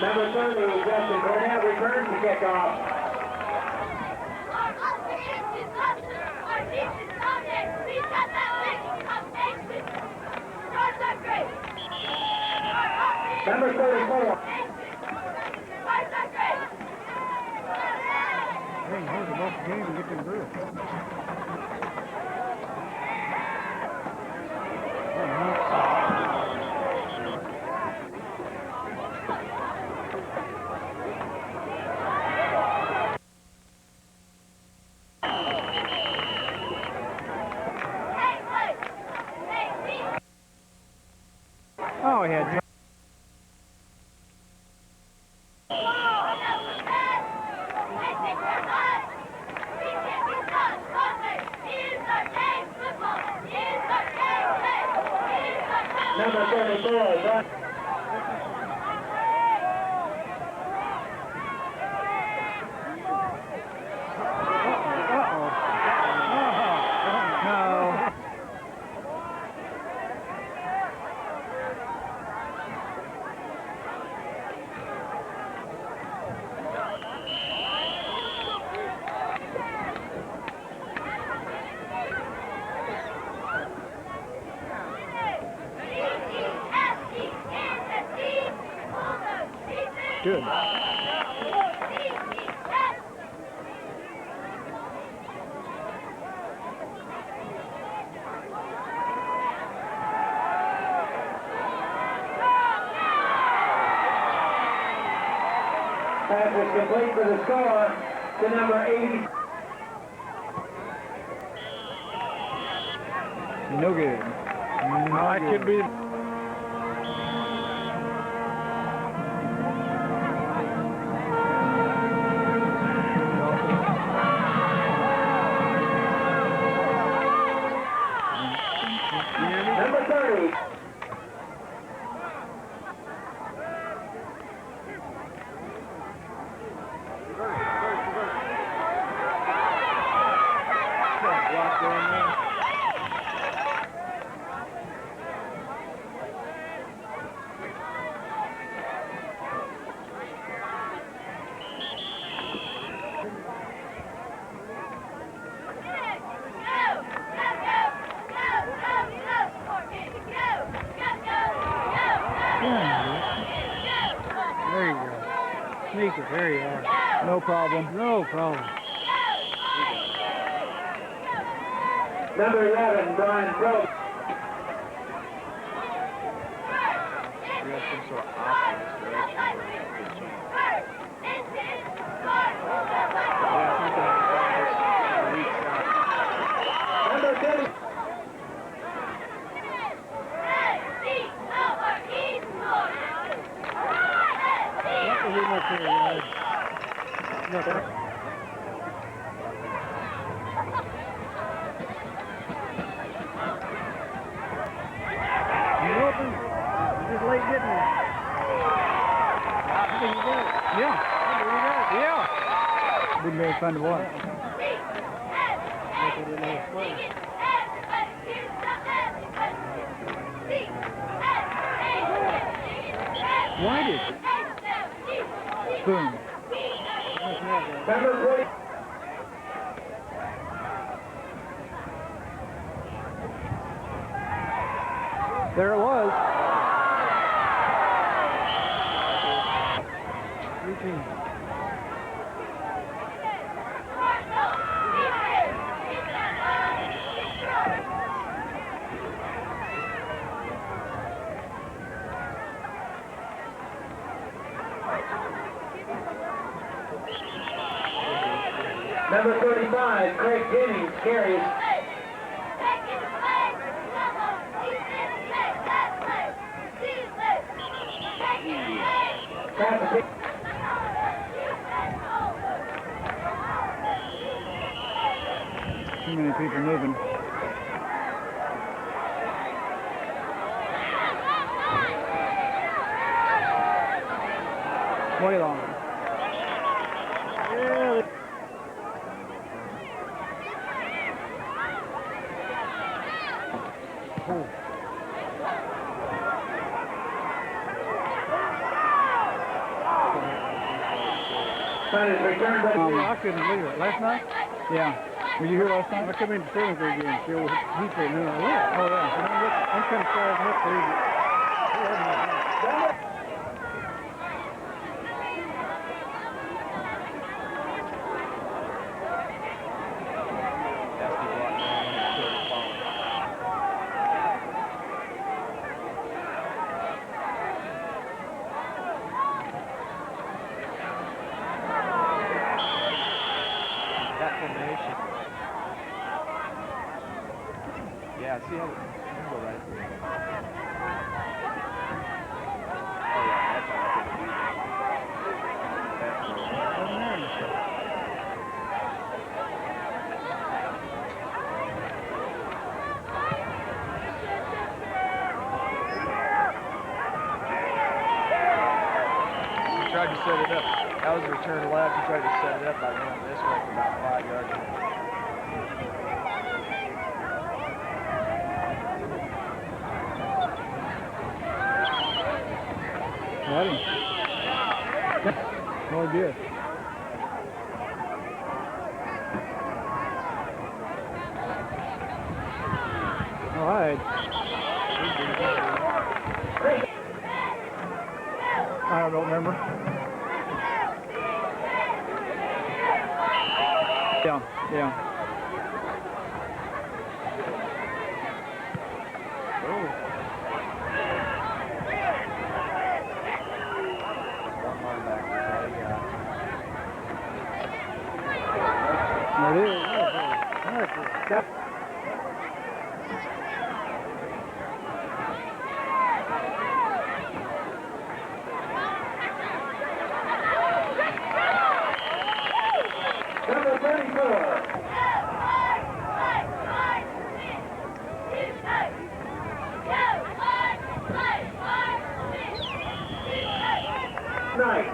Number 30, Justin Cornell returns to kick off. Number 34. Hey, hold the ball game and get them through. Oh, he had. Number 34, Brian. Good. Pass is complete for the score to number 80. No good. No, it could be. Number 30. There you go. Sneak it. There you are. No problem. No problem. Number 11, Brian Pro. We have some sort of option in this direction. Number 10. Just late getting there. Yeah. Wouldn't be able to find the water. Why did it? Boom. Number 40. There it was. 18. Number 35, Craig Jennings carries. Too many people moving. Way long. Yeah. Oh. But it's returned by I couldn't believe it. Last night? Yeah. Were you here last night? I come in the seventh grade game. See, he said, no, I left. Oh, yeah. I'm kind of sizing up for you. Yeah, see how you can go right through. Oh yeah, that's how it's gonna be. He tried to set it up. That was a return left. He tried to set it up by going this way for about 5 yards. Got him. Oh, good. All right. I don't remember. Yeah, yeah. There it is. Yep. number 34. Nice.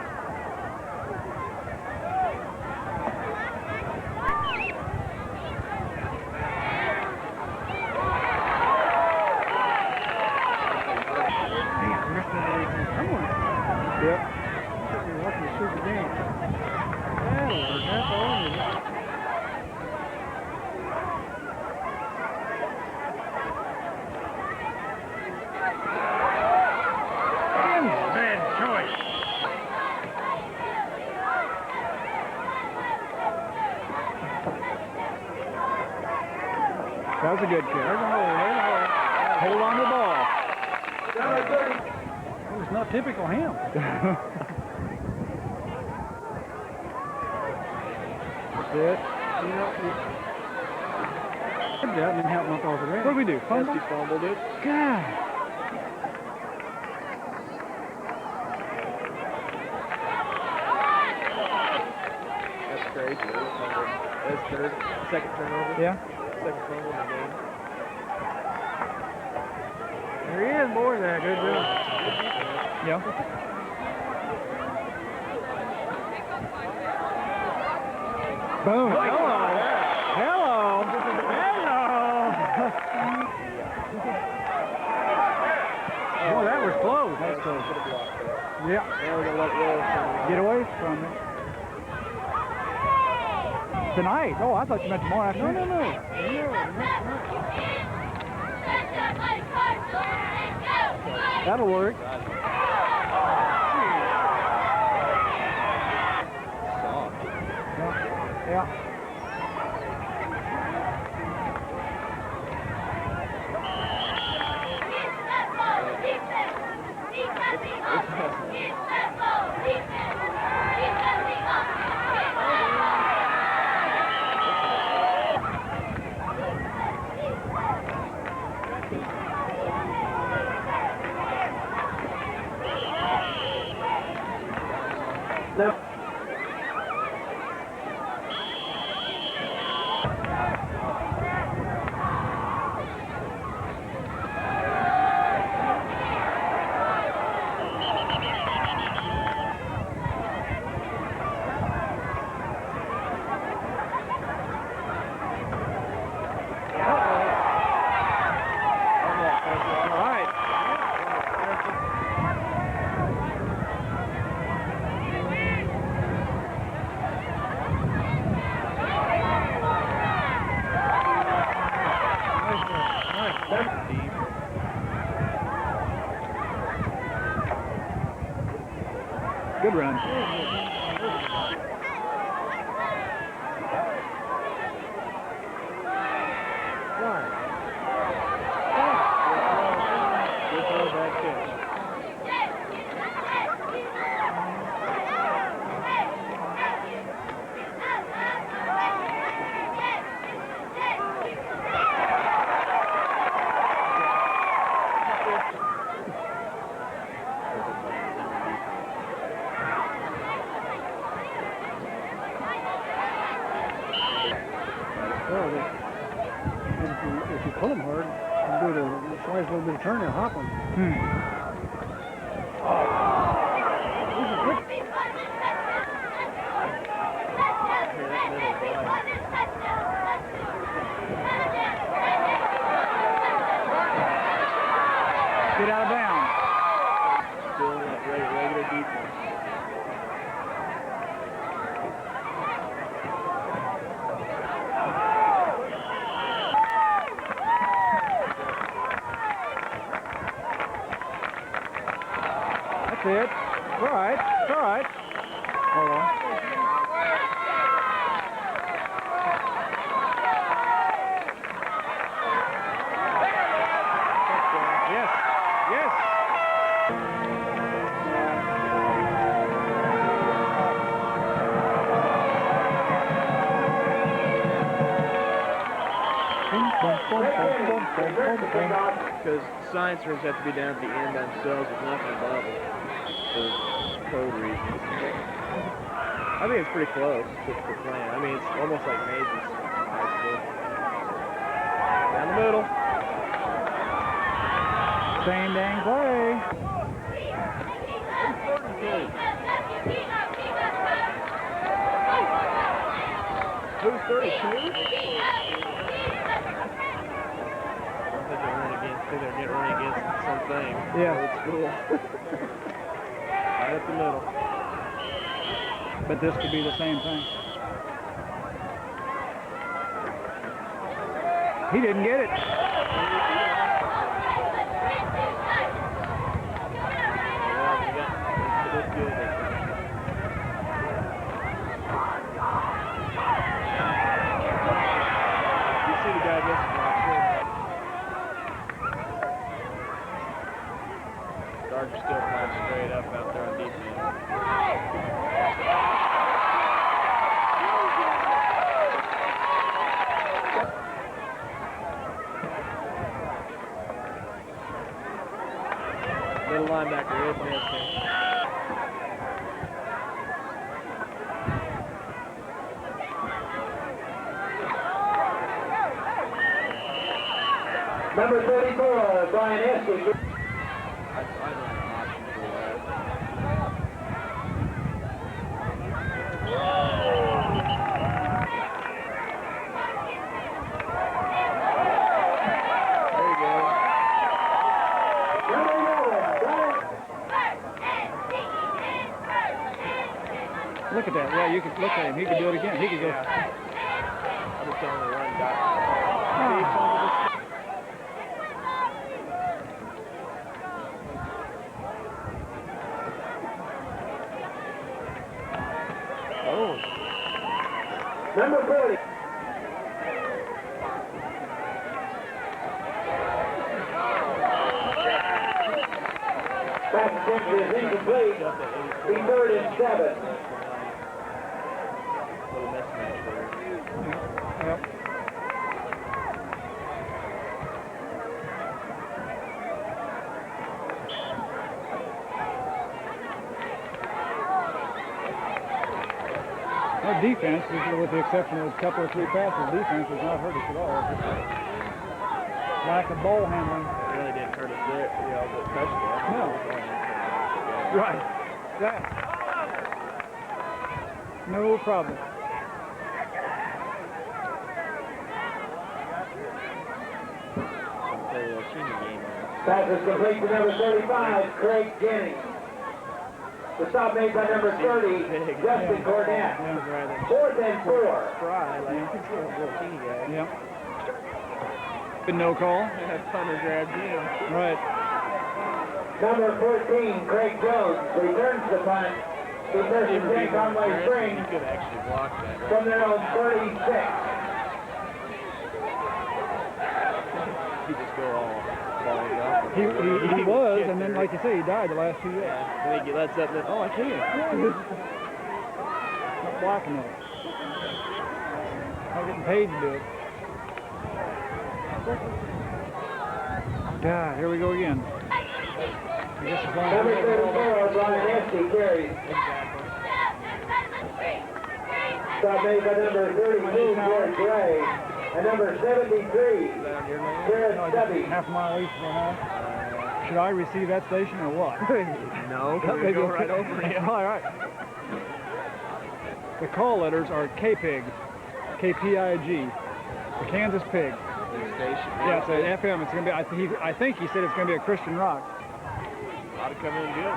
Yep. You're watching the super game. That'll work. That's all you need. Bad choice. That was a good kick. Hold on to the ball. Number 30. It was not typical him. That's it. You know, that didn't help knock off the red. What did we do? Fumble? He fumbled it. God. That's crazy. That's third, second turnover. Yeah. Second fumble in the game. There he is, boys. There. Good job. Yeah. Boom. Hello. Hello. Hello. Boy, that was close. That's close. Yeah. Now we're gonna let roll. Get away from it. Tonight? Oh, I thought you meant tomorrow afternoon. No. That'll work. Yeah. Good run. Good throw, bad catch. Well, if you pull them hard, you do the slice a little bit of turn and hop them. Get out of bounds. Still in that regular defense. That's it. It's all right. It's all right. Hold on. Yes. Yes. Because science rooms have to be down at the end by themselves with nothing above them for code reasons. I think it's pretty close to the plan. I mean, it's almost like mazes in high school. Down the middle. Same dang play. Who's 32? I think they're running against. I think they're getting running against something. Yeah. Old school. Right up the middle. But this could be the same thing. He didn't get it. Yeah, it looks good. You see the guy missing right there. Dodgers still flying straight up out there on defense. Little linebacker is missing. Number 34, Brian Estes. I'd like an option for that. There you go. Number 11, Look at that. Yeah, you can look at him. He could do it again. He could go. I'm just telling you, run back. Oh. number 40. Back attempt is incomplete. Be third and 7. Little mismatch there. Yep. Our defense, with the exception of a couple or three passes, defense has not hurt us at all. Lack of ball handling. It really didn't hurt us there, the touchdown. No. Right. That. No problem. Play a little senior game on Pass is complete to number 35, Craig Jennings. The stop made by number 30, Justin Cornett. Yeah. 4th and 4. Fry, like, you can see a little teeny guy. Yep. Good no call. Punter grabbed him. Right. Number 14, Craig Jones, returns the punt. versus Jake Conway Springs He could actually block that. from their own 36. He just go all balls up. He was, and then, like you say, he died the last 2 years. Yeah. Then he lets up. Then oh, I can't. Not blocking it. Not getting paid to do it. God, here we go again. Number 34, Brian Esty carries. Stop made by number 32, George Gray. And number 73, Jared Stubby. Half a mile east of our house. Should I receive that station or what? No, they go right over him. All right. The call letters are KPIG, KPIG, the Kansas Pig. Station. Yeah, it's an FM. It's gonna be. I think he said it's gonna be a Christian rock. Ought to come in good.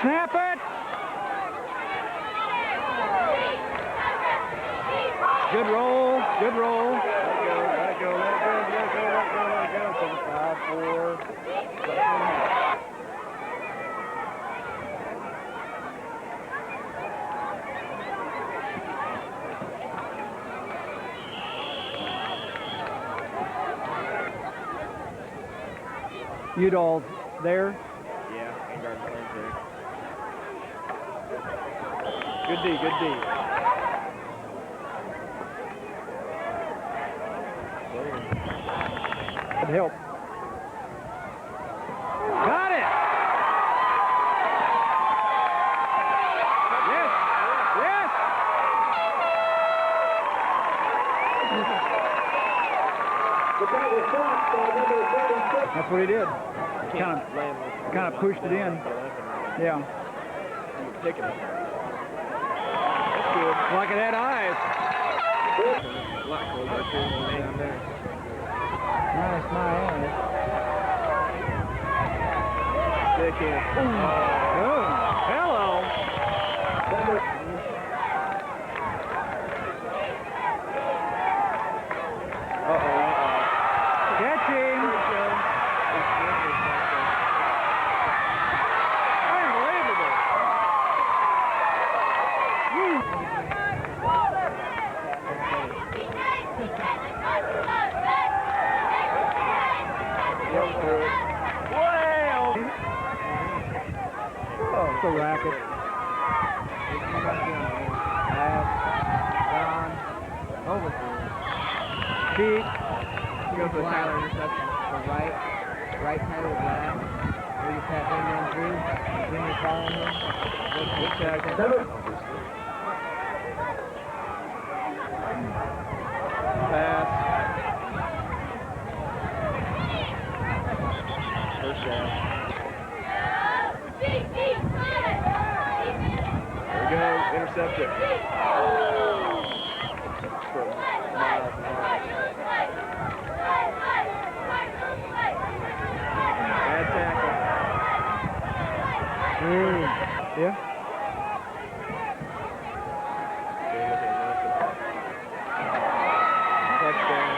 Snap it! Good roll. Good roll. Let it go. 5, 4. Udall there. Yeah, and Garden Plains there. Good D, good D. Could help. Got it! Yes! Yes! That's what he did. Kind of pushed it in. Yeah. Picking it. That's good. Like it had eyes. A lot closer to him down there. Nice, my ass. Stick in. Oh, hello. Catching. Unbelievable. Oh, it's a racket. Feet. Go for the Tyler interception. Right side of the glass. Where you tap in and through. Bring your car in here. Good tackle. Pass. First down. There we go. Intercept it. For miles and miles. Bad tackle. Yeah. Touchdown.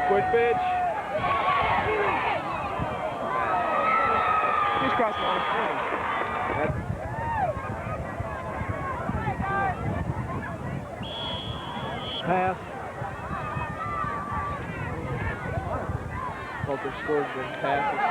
Quick pitch. He's crossed the line. Pass. Walter scores the passes.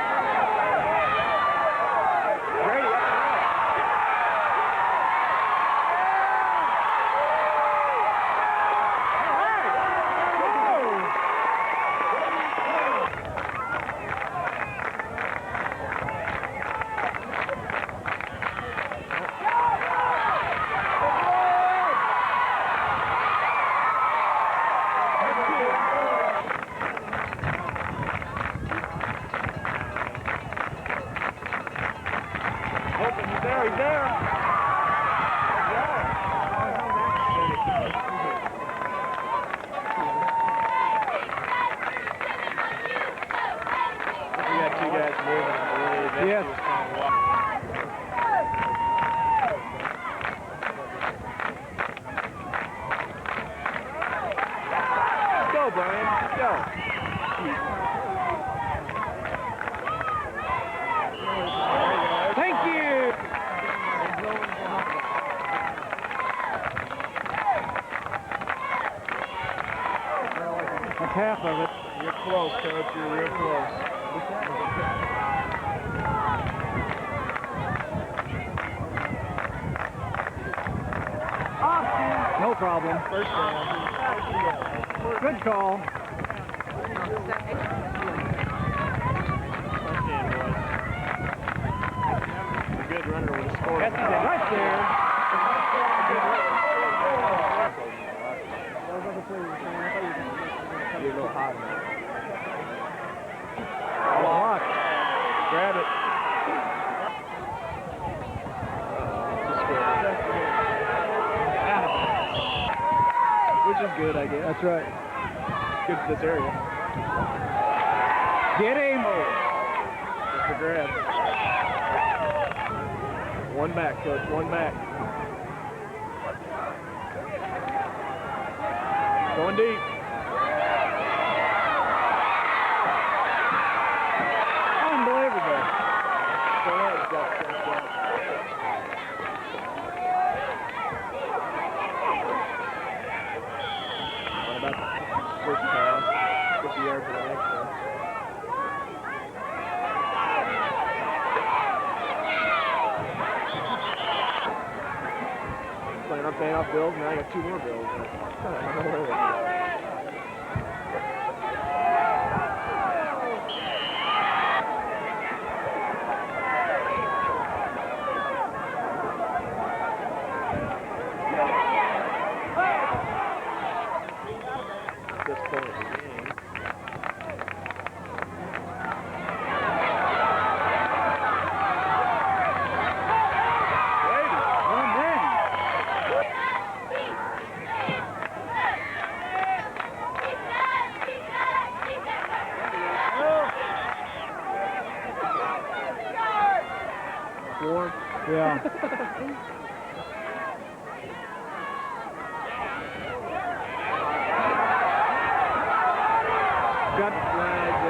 Thank you. That's half of it. You're close, Coach. You're real close. No problem. First down. Good call. Touchdown, boys. A good runner would have scored. Right there. You're a little hot now. Block. Grab it. Which is good, I guess. That's right. Good for this area. Get him. Just a grab. One back, Coach. One back. Going deep. Unbelievable. Sonatas got sent out. What about the first pass? 50 yards for the next one. Playing on paying off bills, now I got 2 more bills. This point in the game. Warm. Yeah. Got flagged.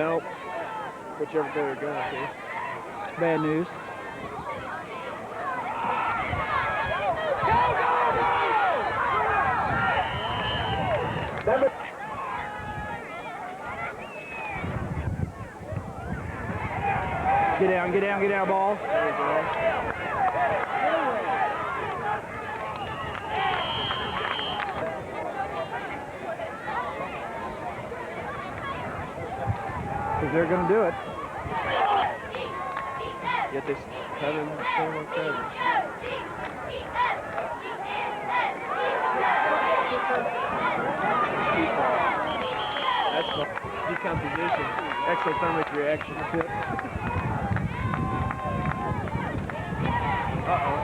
Nope. Whichever way they're going to. Bad news. Get down, ball. There you go. Because they're going to do it. Yet they haven't shown on coverage. That's the decomposition. Exothermic reaction. Uh-oh.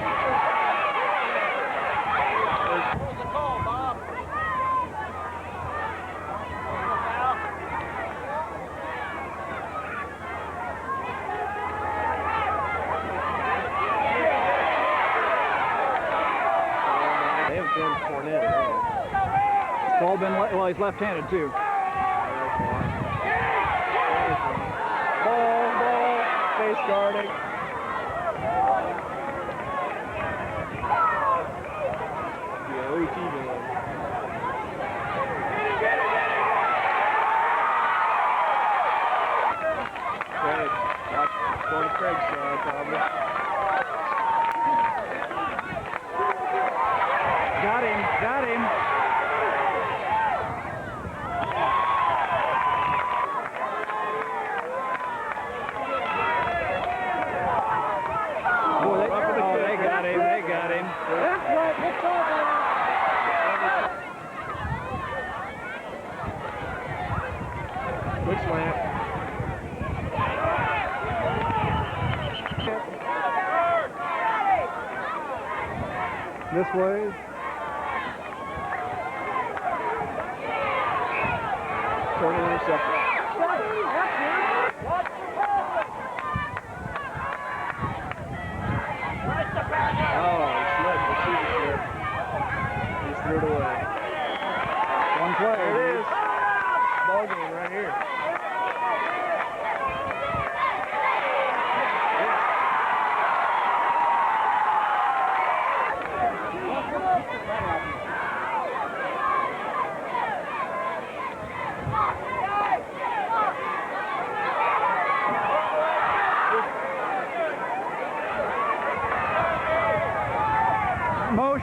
What's the call, Bob? They haven't been Cornet at all. It's all been, well, he's left-handed too. Ball, face guarding. Yeah, OET game. Craig, watch, going to Craig's side, probably. Got him. Boy, they got him. Quick slant. This way. Corner intercepted.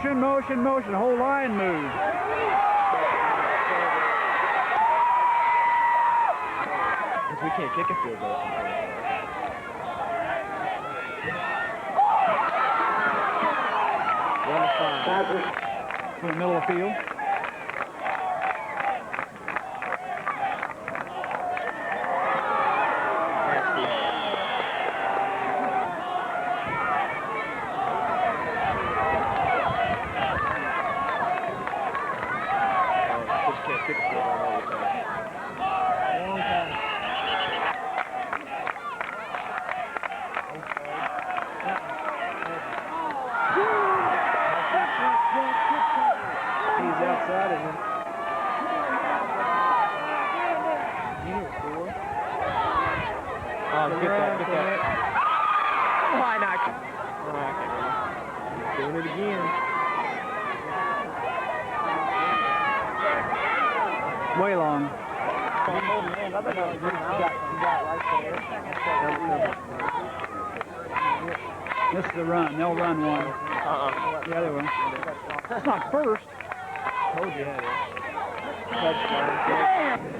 Motion, motion, motion. The whole line moves. Because we can't kick a field goal. Run to 5. In the middle of the field. Doing it again. Way long. This is the run. They'll run one. Yeah, they will. That's not first. Told you had it. Touchdown.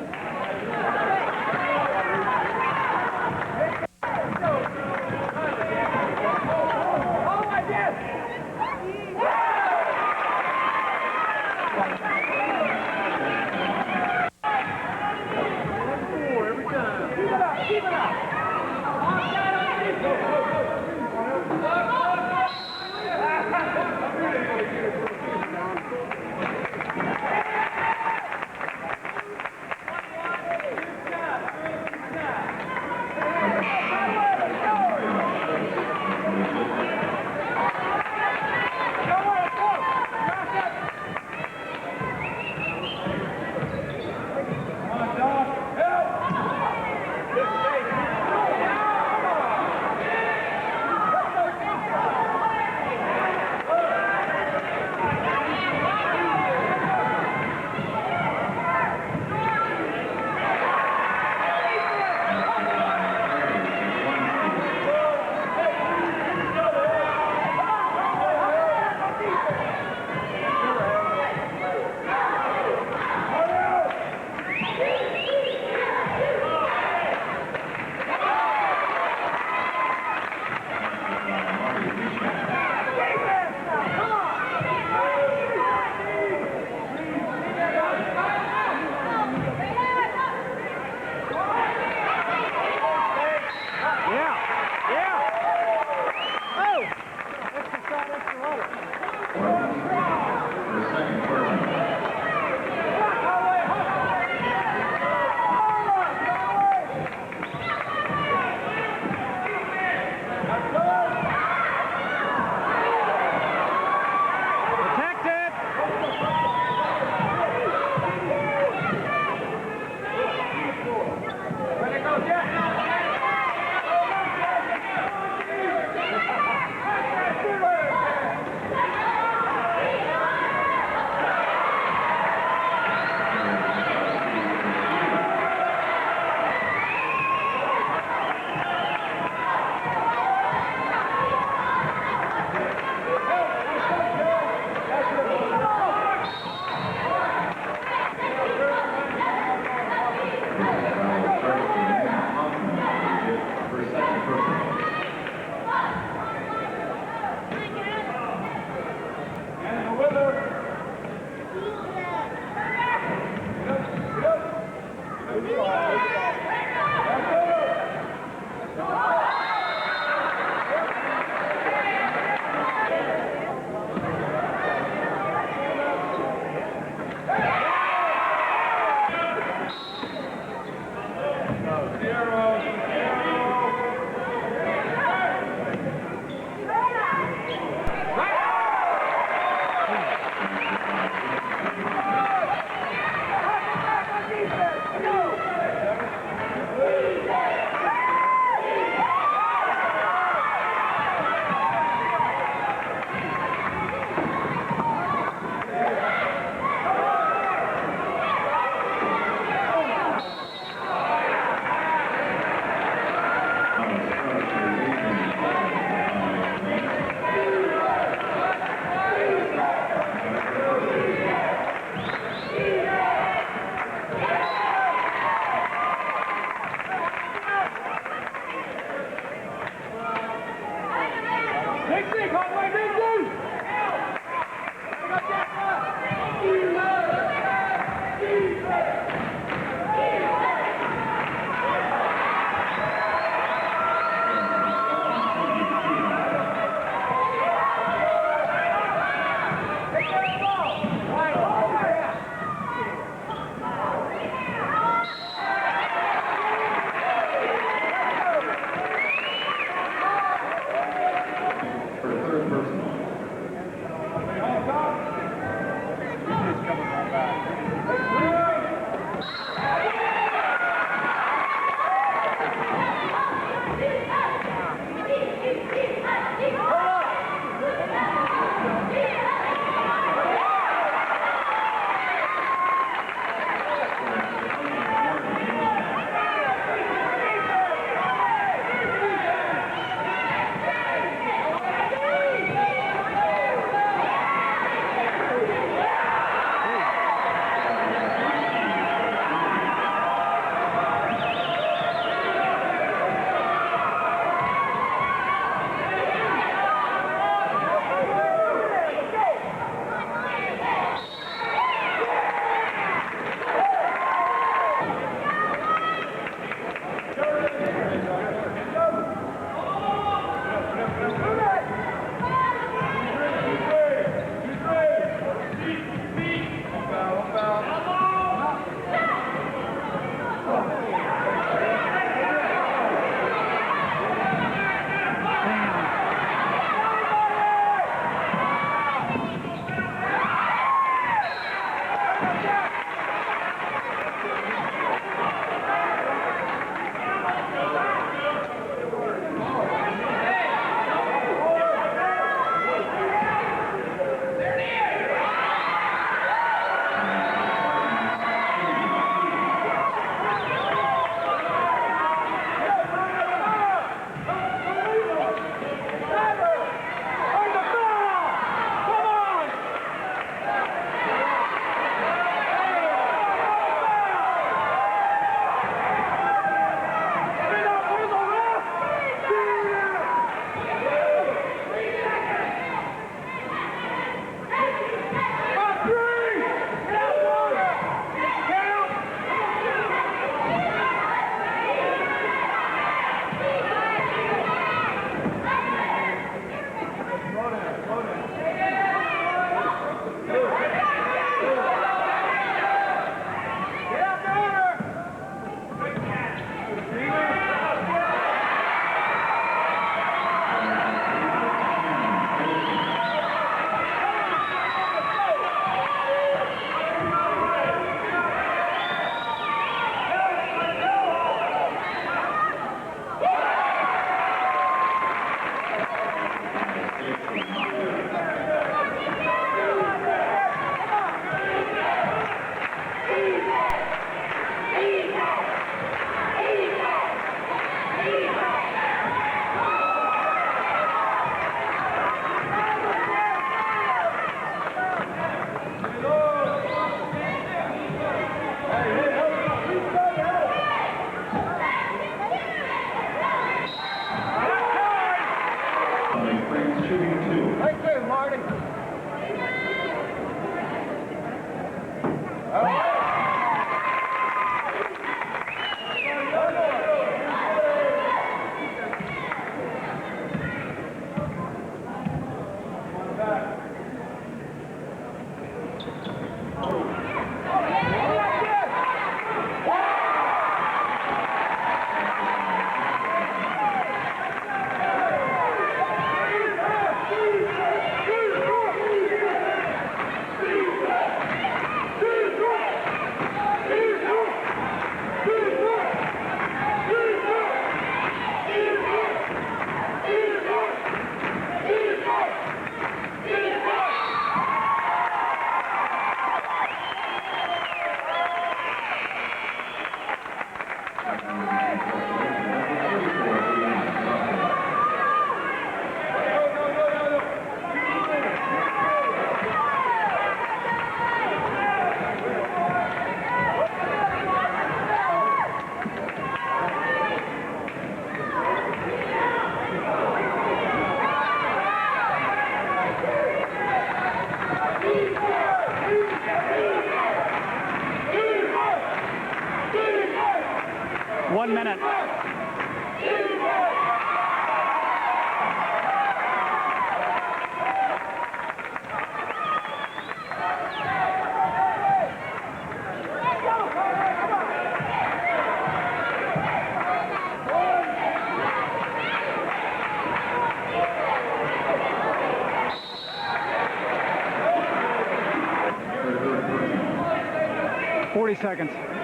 Seconds.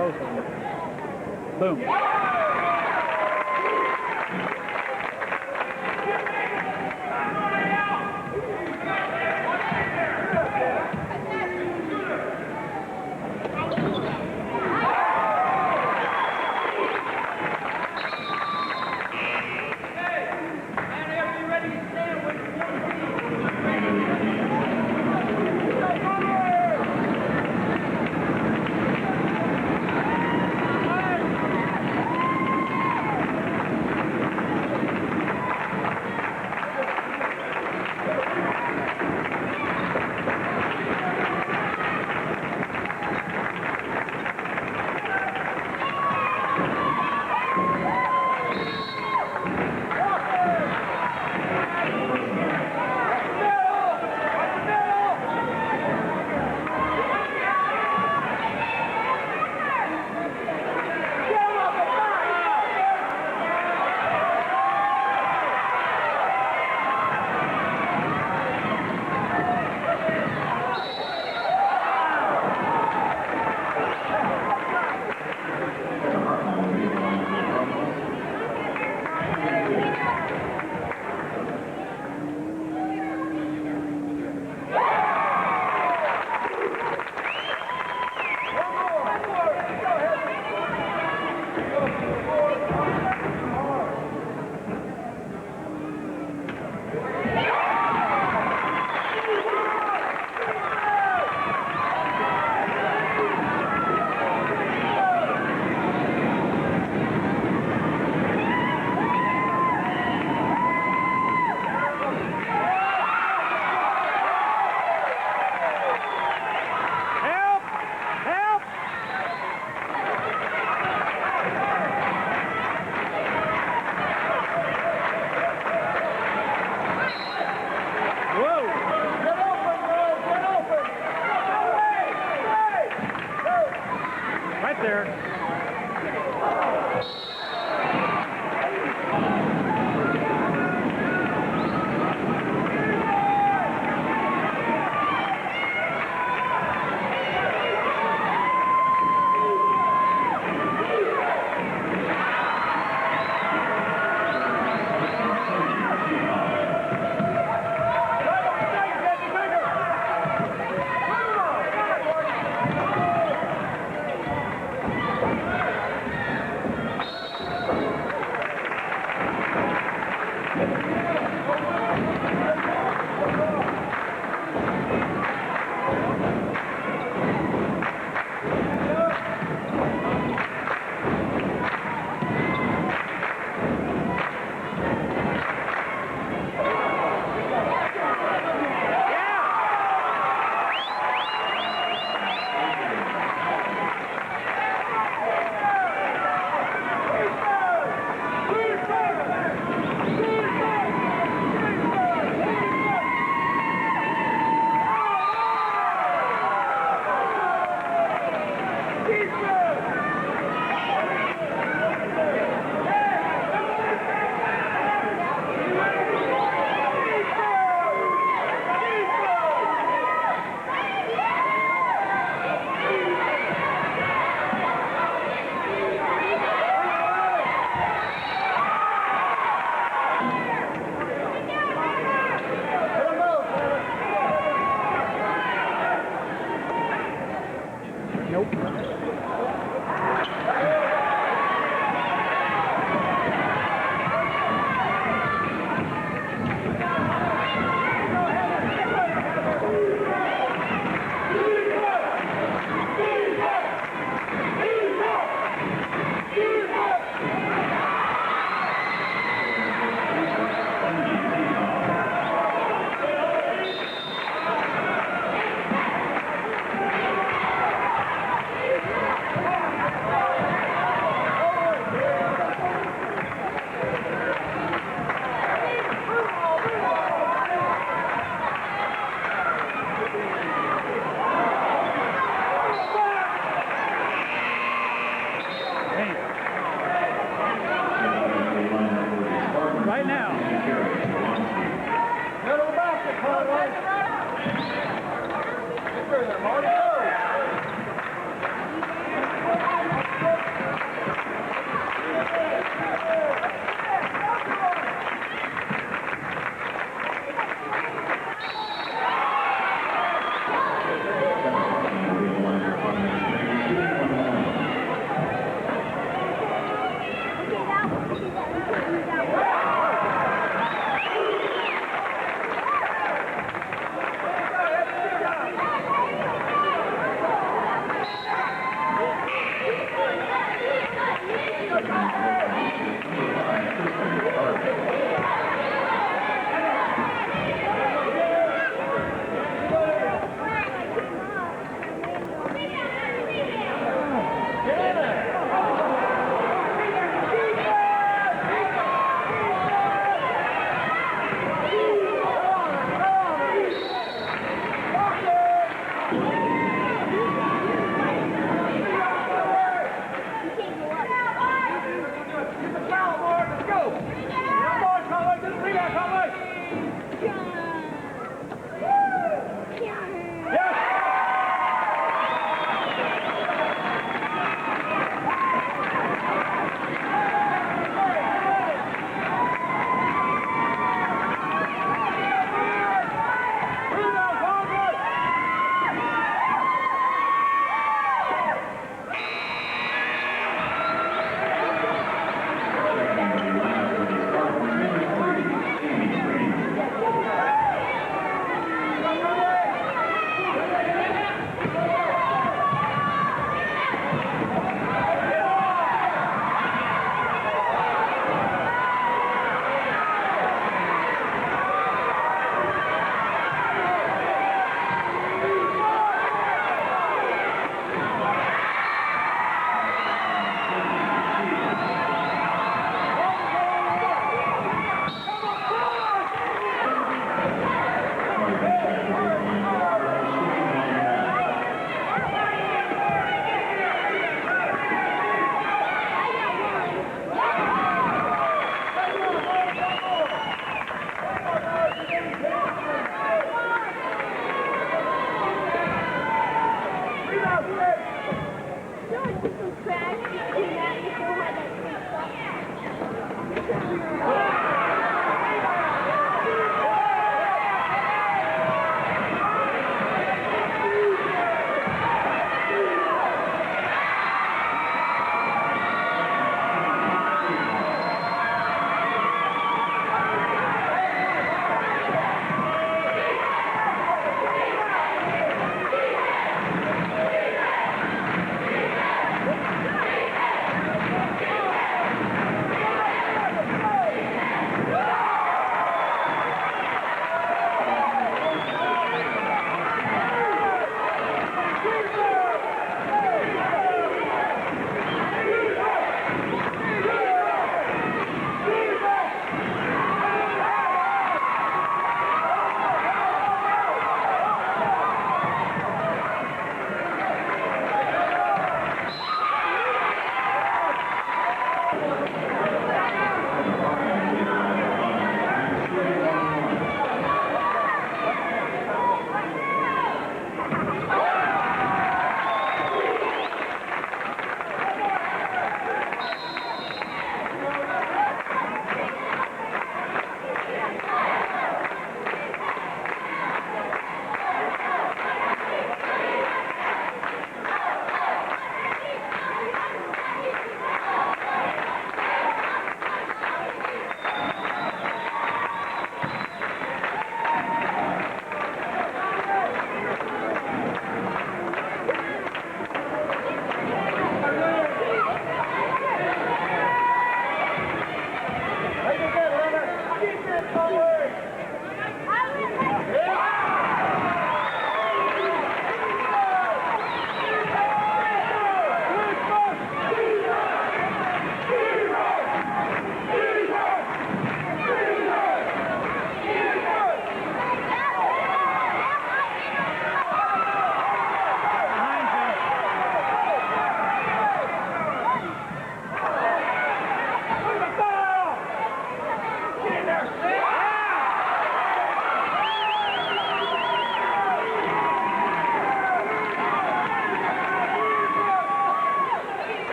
Both of them. Boom. right now. Go to the basket, Conway. Get through there, Marty. Go.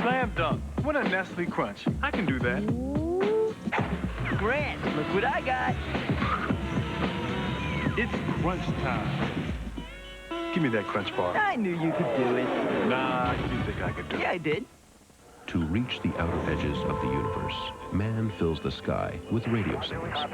Slam dunk. What a Nestle Crunch. I can do that. Grant, look what I got. It's crunch time. Give me that crunch bar. I knew you could do it. Nah, you didn't think I could do it. Yeah, I did. To reach the outer edges of the universe, man fills the sky with radio signals.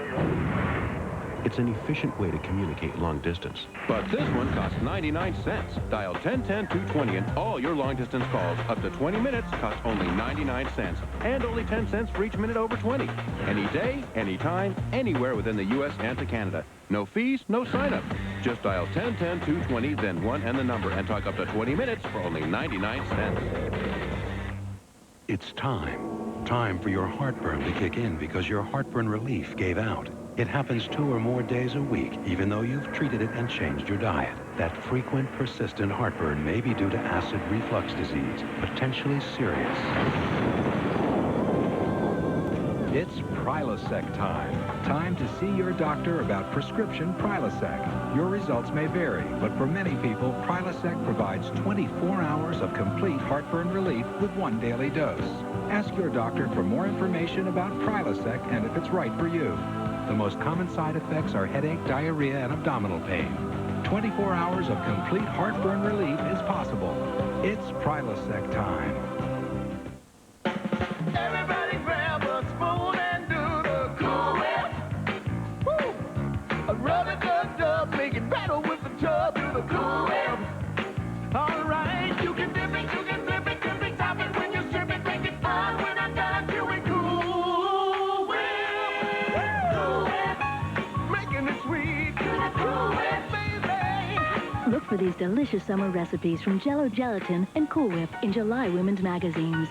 It's an efficient way to communicate long distance. But this one costs 99 cents. Dial 1010-220 and all your long distance calls up to 20 minutes cost only 99 cents. And only 10 cents for each minute over 20. Any day, anytime, anywhere within the U.S. and to Canada. No fees, no sign-up. Just dial 1010-220, then 1 and the number, and talk up to 20 minutes for only 99 cents. It's time. Time for your heartburn to kick in because your heartburn relief gave out. It happens 2 or more days a week, even though you've treated it and changed your diet. That frequent, persistent heartburn may be due to acid reflux disease, potentially serious. It's Prilosec time. Time to see your doctor about prescription Prilosec. Your results may vary, but for many people, Prilosec provides 24 hours of complete heartburn relief with 1 daily dose. Ask your doctor for more information about Prilosec and if it's right for you. The most common side effects are headache, diarrhea, and abdominal pain. 24 hours of complete heartburn relief is possible. It's Prilosec time. Everybody grab a spoon and do the Cool Whip. Woo! A rub-a-dub-dub, make it rattle with the tub, do the Cool Whip. All right, you can dip it, you can flip it, dip it, top it when you strip it, make it fun when I'm done doing Cool Whip. Cool Whip, making it sweet, do the Cool Whip, baby. Look for these delicious summer recipes from Jell-O Gelatin and Cool Whip in July women's magazines.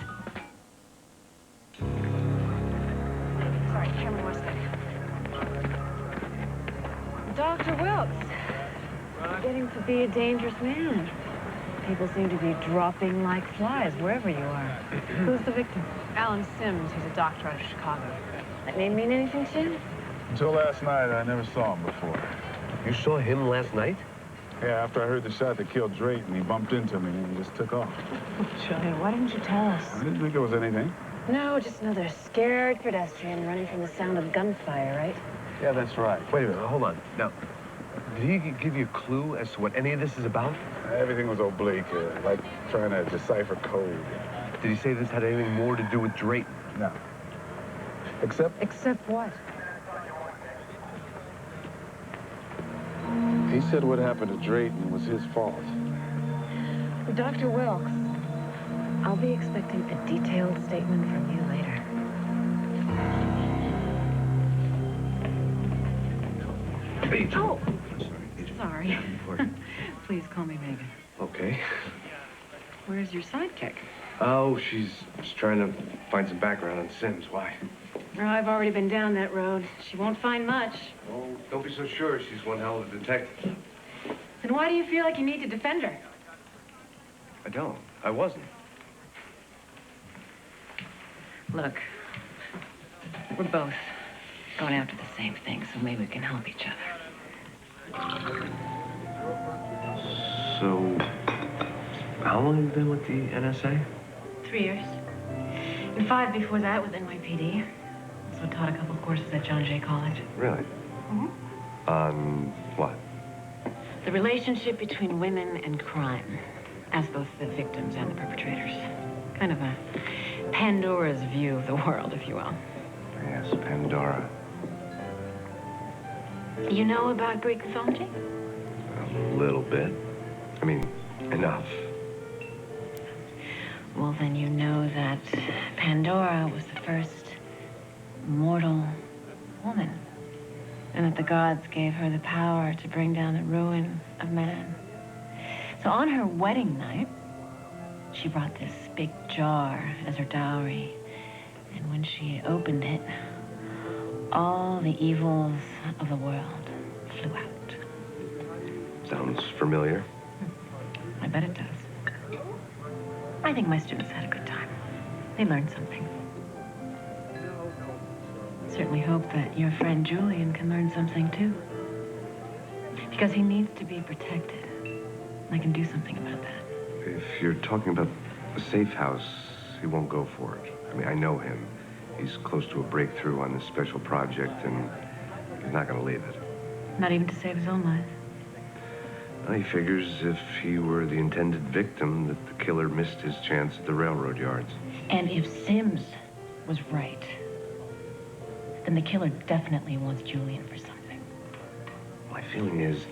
Sorry, camera was steady. Dr. Wilkes, you're getting to be a dangerous man. People seem to be dropping like flies wherever you are. Who's the victim? Alan Sims. He's a doctor out of Chicago. That name mean anything to you? Until last night, I never saw him before. You saw him last night? Yeah, after I heard the shot that killed Drayton, he bumped into me and he just took off. Joey, why didn't you tell us? I didn't think there was anything. No, just another scared pedestrian running from the sound of gunfire, right? Yeah, that's right. Wait a minute, hold on. Now, did he give you a clue as to what any of this is about? Everything was oblique, like trying to decipher code. Did he say this had anything more to do with Drayton? No. Except? Except what? He said what happened to Drayton was his fault. Dr. Wilkes, I'll be expecting a detailed statement from you later. Oh! Sorry. Please call me Megan. Okay. Where's your sidekick? Oh, she's just trying to find some background on Sims. Why? Oh, I've already been down that road. She won't find much. Oh, don't be so sure. She's one hell of a detective. Then why do you feel like you need to defend her? I don't. I wasn't. Look, we're both going after the same thing, so maybe we can help each other. So, how long have you been with the NSA? 3 years. And 5 before that with NYPD. Also taught a couple of courses at John Jay College. Really? Mm-hmm. On what? The relationship between women and crime, as both the victims and the perpetrators. Kind of a Pandora's view of the world, if you will. Yes, Pandora. You know about Greek mythology? A little bit. I mean, enough. Well, then you know that Pandora was the first mortal woman. And that the gods gave her the power to bring down the ruin of man. So on her wedding night, she brought this big jar as her dowry. And when she opened it, all the evils of the world flew out. Sounds familiar. I bet it does. I think my students had a good time. They learned something. Certainly hope that your friend Julian can learn something too. Because he needs to be protected. I can do something about that. If you're talking about a safe house, He won't go for it. I mean, I know him. He's close to a breakthrough on this special project, and he's not going to leave it. Not even to save his own life. Well, he figures if he were the intended victim, that the killer missed his chance at the railroad yards. And if Sims was right, then the killer definitely wants Julian for something. My feeling is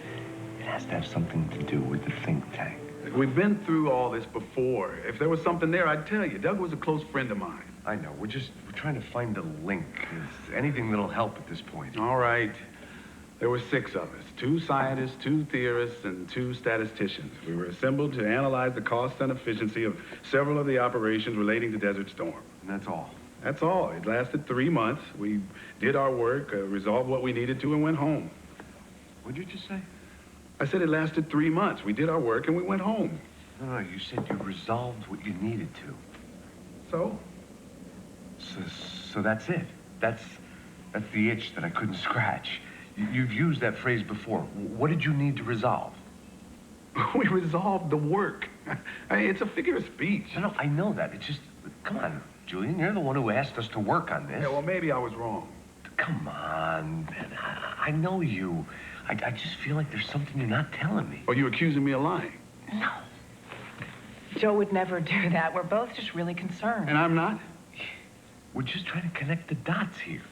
it has to have something to do with the think tank. We've been through all this before. If there was something there, I'd tell you. Doug was a close friend of mine. I know. We're trying to find a link. It's anything that'll help at this point. All right. There were 6 of us. 2 scientists, 2 theorists, and 2 statisticians. We were assembled to analyze the cost and efficiency of several of the operations relating to Desert Storm. And that's all. That's all. It lasted 3 months. We did our work, resolved what we needed to, and went home. What'd you just say? I said it lasted 3 months. We did our work, and we went home. No, you said you resolved what you needed to. So? So that's it. That's the itch that I couldn't scratch. You've used that phrase before. What did you need to resolve? We resolved the work. I mean, it's a figure of speech. No, I know that. It's just, come on, Julian. You're the one who asked us to work on this. Yeah, well, maybe I was wrong. Come on, man. I know you. I just feel like there's something you're not telling me. Are you accusing me of lying? No. Joe would never do that. We're both just really concerned. And I'm not? We're just trying to connect the dots here.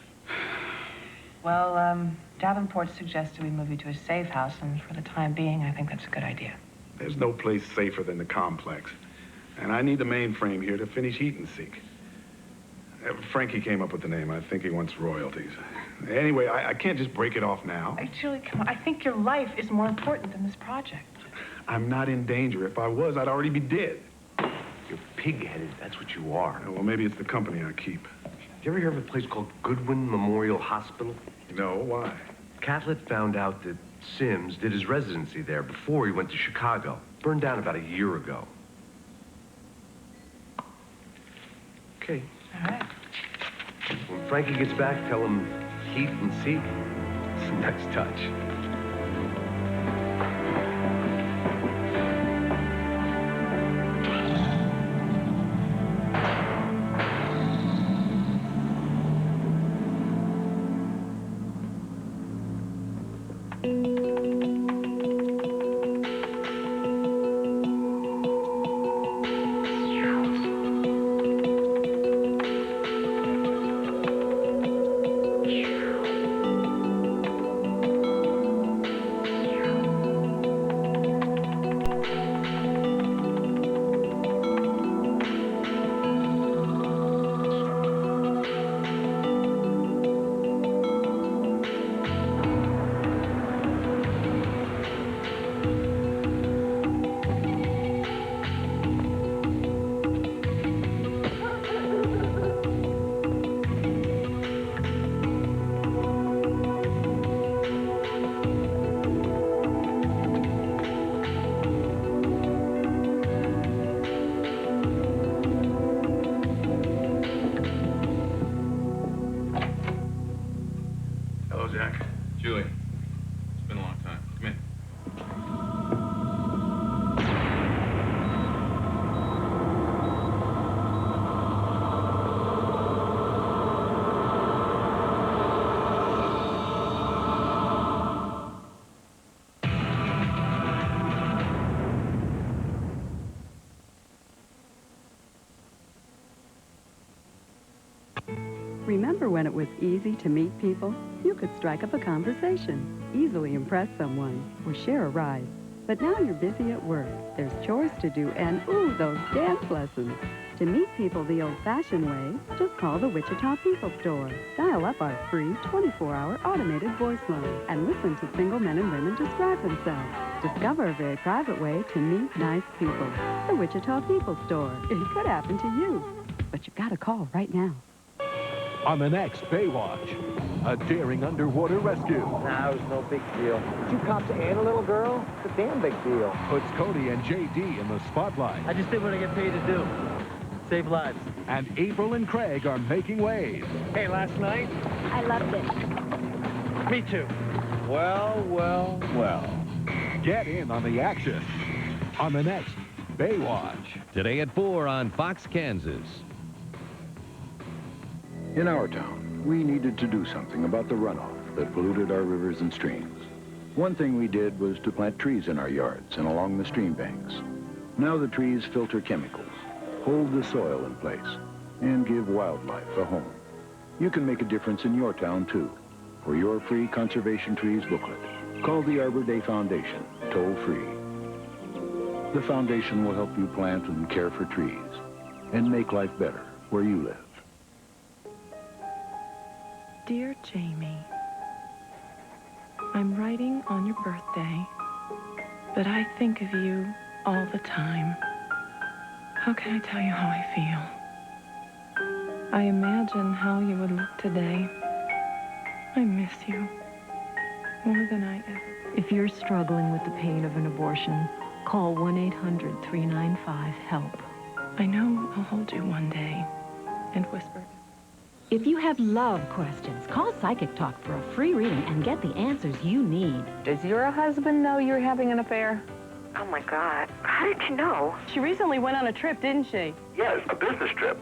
Well, Davenport suggested we move you to a safe house, and for the time being, I think that's a good idea. There's no place safer than the complex. And I need the mainframe here to finish heat and seek. Frankie came up with the name. I think he wants royalties. Anyway, I can't just break it off now. Julie, come on. I think your life is more important than this project. I'm not in danger. If I was, I'd already be dead. You're pig-headed. That's what you are. Well, maybe it's the company I keep. You ever hear of a place called Goodwin Memorial Hospital? No, why? Catlett found out that Sims did his residency there before he went to Chicago. Burned down about a year ago. Okay. All right. When Frankie gets back, tell him heat and seek. It's a nice touch. Remember when it was easy to meet people? You could strike up a conversation, easily impress someone, or share a ride. But now you're busy at work. There's chores to do, and ooh, those dance lessons. To meet people the old-fashioned way, just call the Wichita People Store. Dial up our free 24-hour automated voice line and listen to single men and women describe themselves. Discover a very private way to meet nice people. The Wichita People Store. It could happen to you, but you've got to call right now. On the next Baywatch, a daring underwater rescue. Nah, it was no big deal. 2 cops and a little girl? It's a damn big deal. Puts Cody and JD in the spotlight. I just did what I get paid to do. Save lives. And April and Craig are making waves. Hey, last night? I loved it. Me too. Well. Get in on the action on the next Baywatch. Today at 4 on Fox, Kansas. In our town, we needed to do something about the runoff that polluted our rivers and streams. One thing we did was to plant trees in our yards and along the stream banks. Now the trees filter chemicals, hold the soil in place, and give wildlife a home. You can make a difference in your town, too. For your free Conservation Trees booklet, call the Arbor Day Foundation, toll-free. The foundation will help you plant and care for trees and make life better where you live. Dear Jamie, I'm writing on your birthday, but I think of you all the time. How can I tell you how I feel? I imagine how you would look today. I miss you more than I ever. If you're struggling with the pain of an abortion, call 1-800-395-HELP. I know I'll hold you one day and whisper. If you have love questions, call Psychic Talk for a free reading and get the answers you need. Does your husband know you're having an affair? Oh, my God. How did you know? She recently went on a trip, didn't she? Yes, a business trip.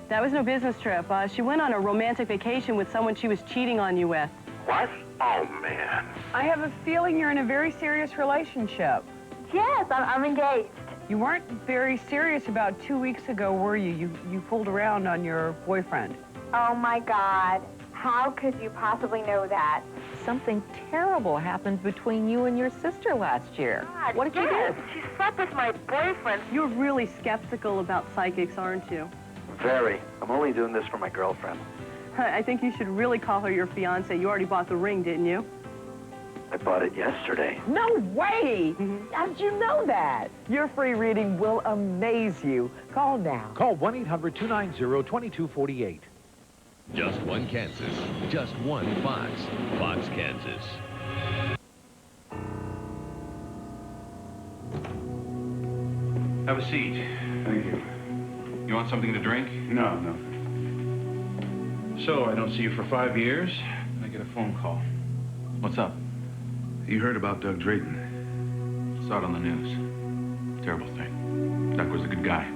That was no business trip. She went on a romantic vacation with someone she was cheating on you with. What? Oh, man. I have a feeling you're in a very serious relationship. Yes, I'm engaged. You weren't very serious about 2 weeks ago, were you? You fooled around on your boyfriend. Oh, my God. How could you possibly know that? Something terrible happened between you and your sister last year. God, what did you yes, do? She slept with my boyfriend. You're really skeptical about psychics, aren't you? Very. I'm only doing this for my girlfriend. I think you should really call her your fiance. You already bought the ring, didn't you? I bought it yesterday. No way! How did you know that? Your free reading will amaze you. Call now. Call 1-800-290-2248. Just one Kansas. Just one Fox. Fox, Kansas. Have a seat. Thank you. You want something to drink? No, no. So, I don't see you for 5 years, and I get a phone call. What's up? You heard about Doug Drayton. Saw it on the news. Terrible thing. Doug was a good guy.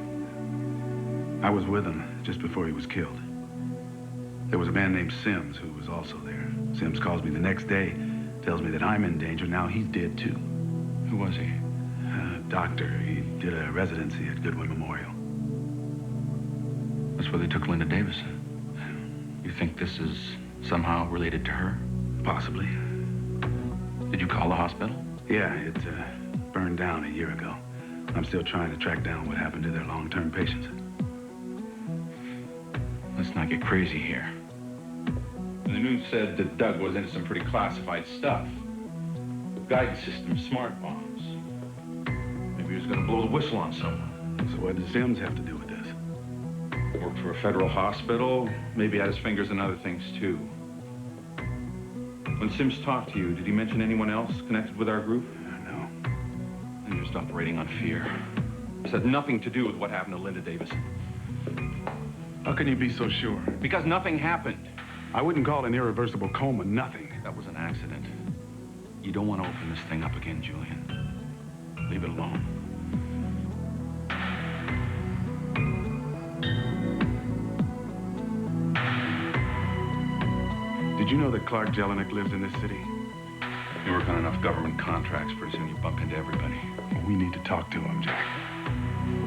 I was with him just before he was killed. There was a man named Sims who was also there. Sims calls me the next day, tells me that I'm in danger. Now he's dead, too. Who was he? Doctor. He did a residency at Goodwin Memorial. That's where they took Linda Davison. You think this is somehow related to her? Possibly. Did you call the hospital? Yeah, it burned down a year ago. I'm still trying to track down what happened to their long-term patients. Let's not get crazy here. The news said that Doug was into some pretty classified stuff. Guidance systems, smart bombs. Maybe he was going to blow the whistle on someone. So what does Sims have to do with this? Worked for a federal hospital. Maybe had his fingers in other things, too. When Sims talked to you, did he mention anyone else connected with our group? No. And you're just operating on fear. This had nothing to do with what happened to Linda Davison. How can you be so sure? Because nothing happened. I wouldn't call an irreversible coma nothing. That was an accident. You don't want to open this thing up again, Julian. Leave it alone. Did you know that Clark Jelinek lives in this city? You work on enough government contracts, pretty soon you bump into everybody. Well, we need to talk to him, Jack.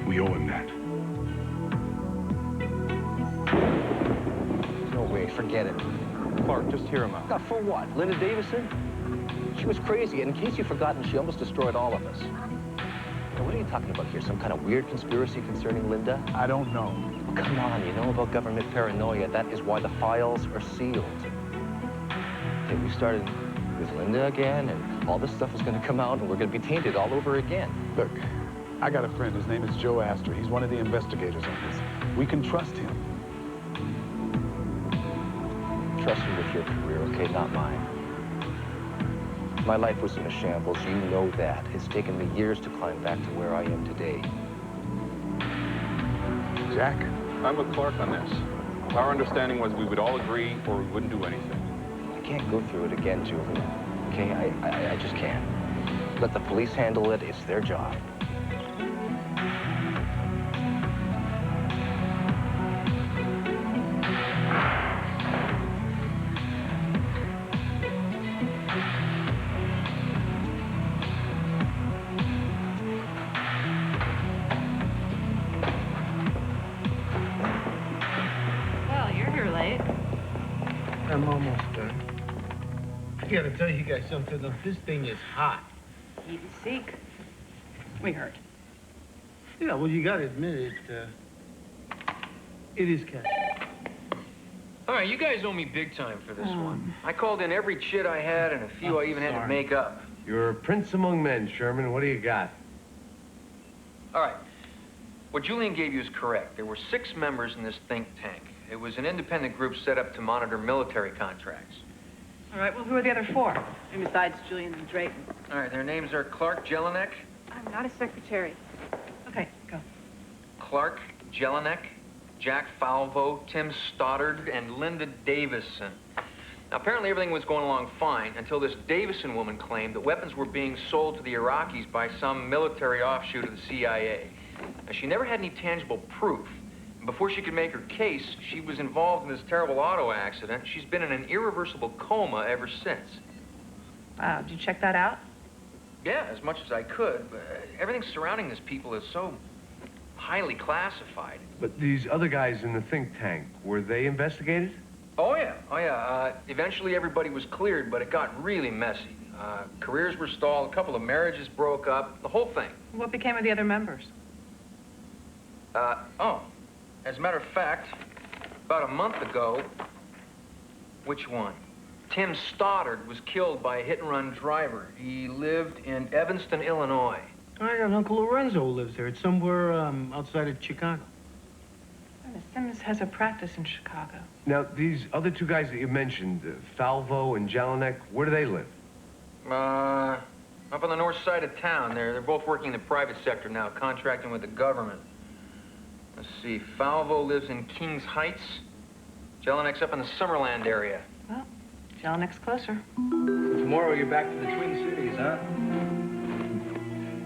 We owe him that. No way, forget it. Clark, just hear him out. God, for what? Linda Davison? She was crazy, and in case you've forgotten, she almost destroyed all of us. Now, what are you talking about here? Some kind of weird conspiracy concerning Linda? I don't know. Oh, come on, you know about government paranoia. That is why the files are sealed. Okay, we started with Linda again, and all this stuff is going to come out, and we're going to be tainted all over again. Look, I got a friend. His name is Joe Astor. He's one of the investigators on this. We can trust him. Trust me with your career, okay? Not mine. My life was in a shambles. You know that. It's taken me years to climb back to where I am today. Jack? I'm with Clark on this. Our understanding was we would all agree or we wouldn't do anything. I can't go through it again, Julian. Okay? I just can't. Let the police handle it. It's their job. I'm almost done. I gotta tell you guys something, though. This thing is hot. Eat and seek. We heard. Yeah, well, you gotta admit it, it is catchy. All right, you guys owe me big time for this one. I called in every chit I had and a few I even had to make up. You're a prince among men, Sherman. What do you got? All right. What Julian gave you is correct. There were 6 members in this think tank. It was an independent group set up to monitor military contracts. All right, well, who are the other 4? And besides Julian and Drayton. All right, their names are Clark Jelinek. I'm not a secretary. Okay, go. Clark Jelinek, Jack Falvo, Tim Stoddard, and Linda Davison. Now, apparently everything was going along fine until this Davison woman claimed that weapons were being sold to the Iraqis by some military offshoot of the CIA. Now, she never had any tangible proof. And before she could make her case, she was involved in this terrible auto accident. She's been in an irreversible coma ever since. Wow, did you check that out? Yeah, as much as I could, but everything surrounding this people is so highly classified. But these other guys in the think tank, were they investigated? Oh, yeah. Eventually everybody was cleared, but it got really messy. Careers were stalled, a couple of marriages broke up, the whole thing. What became of the other members? As a matter of fact, about a month ago, which one? Tim Stoddard was killed by a hit-and-run driver. He lived in Evanston, Illinois. I got an Uncle Lorenzo who lives there. It's somewhere outside of Chicago. Simmons has a practice in Chicago. Now, these other 2 guys that you mentioned, Falvo and Jelinek, where do they live? Up on the north side of town. They're both working in the private sector now, contracting with the government. Let's see, Falvo lives in Kings Heights. Jelinek's up in the Summerland area. Well, Jelinek's closer. Tomorrow you're back to the Twin Cities, huh?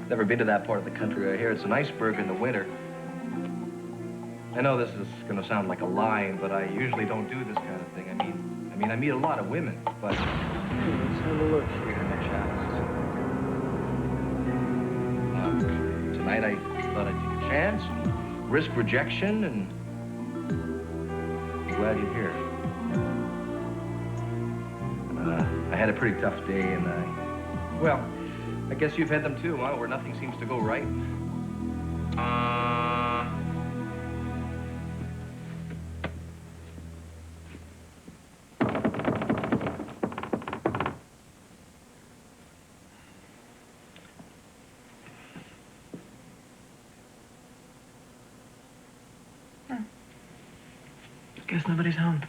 Never been to that part of the country. I hear it's an iceberg in the winter. I know this is gonna sound like a line, but I usually don't do this kind of thing. I mean, I meet a lot of women, but... Let's have a look here. Tonight I thought I'd take a chance, risk rejection, and I'm glad you're here. I had a pretty tough day, and well, I guess you've had them too, huh? Where nothing seems to go right. Guess nobody's home.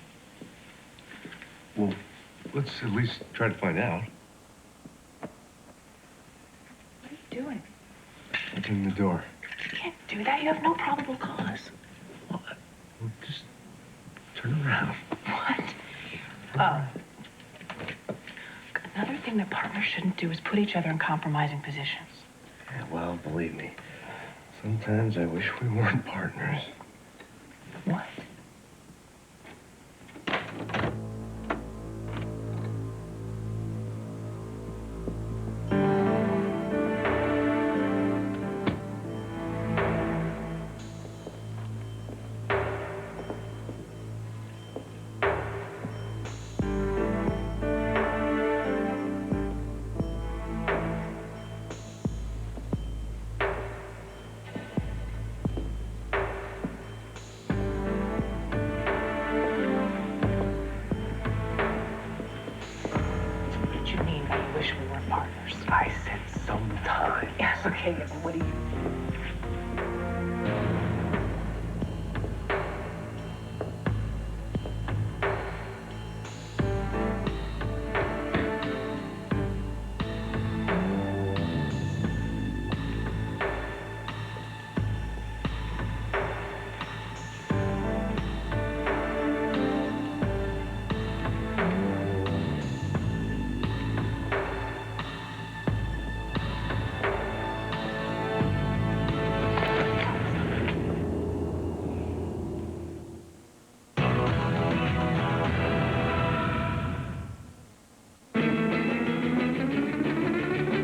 Well, let's at least try to find out. What are you doing? Opening the door. You can't do that. You have no probable cause. Well, just turn around. What? Another thing that partners shouldn't do is put each other in compromising positions. Yeah, well, believe me, sometimes I wish we weren't partners. What? I said sometime. Yes, okay, but what do you...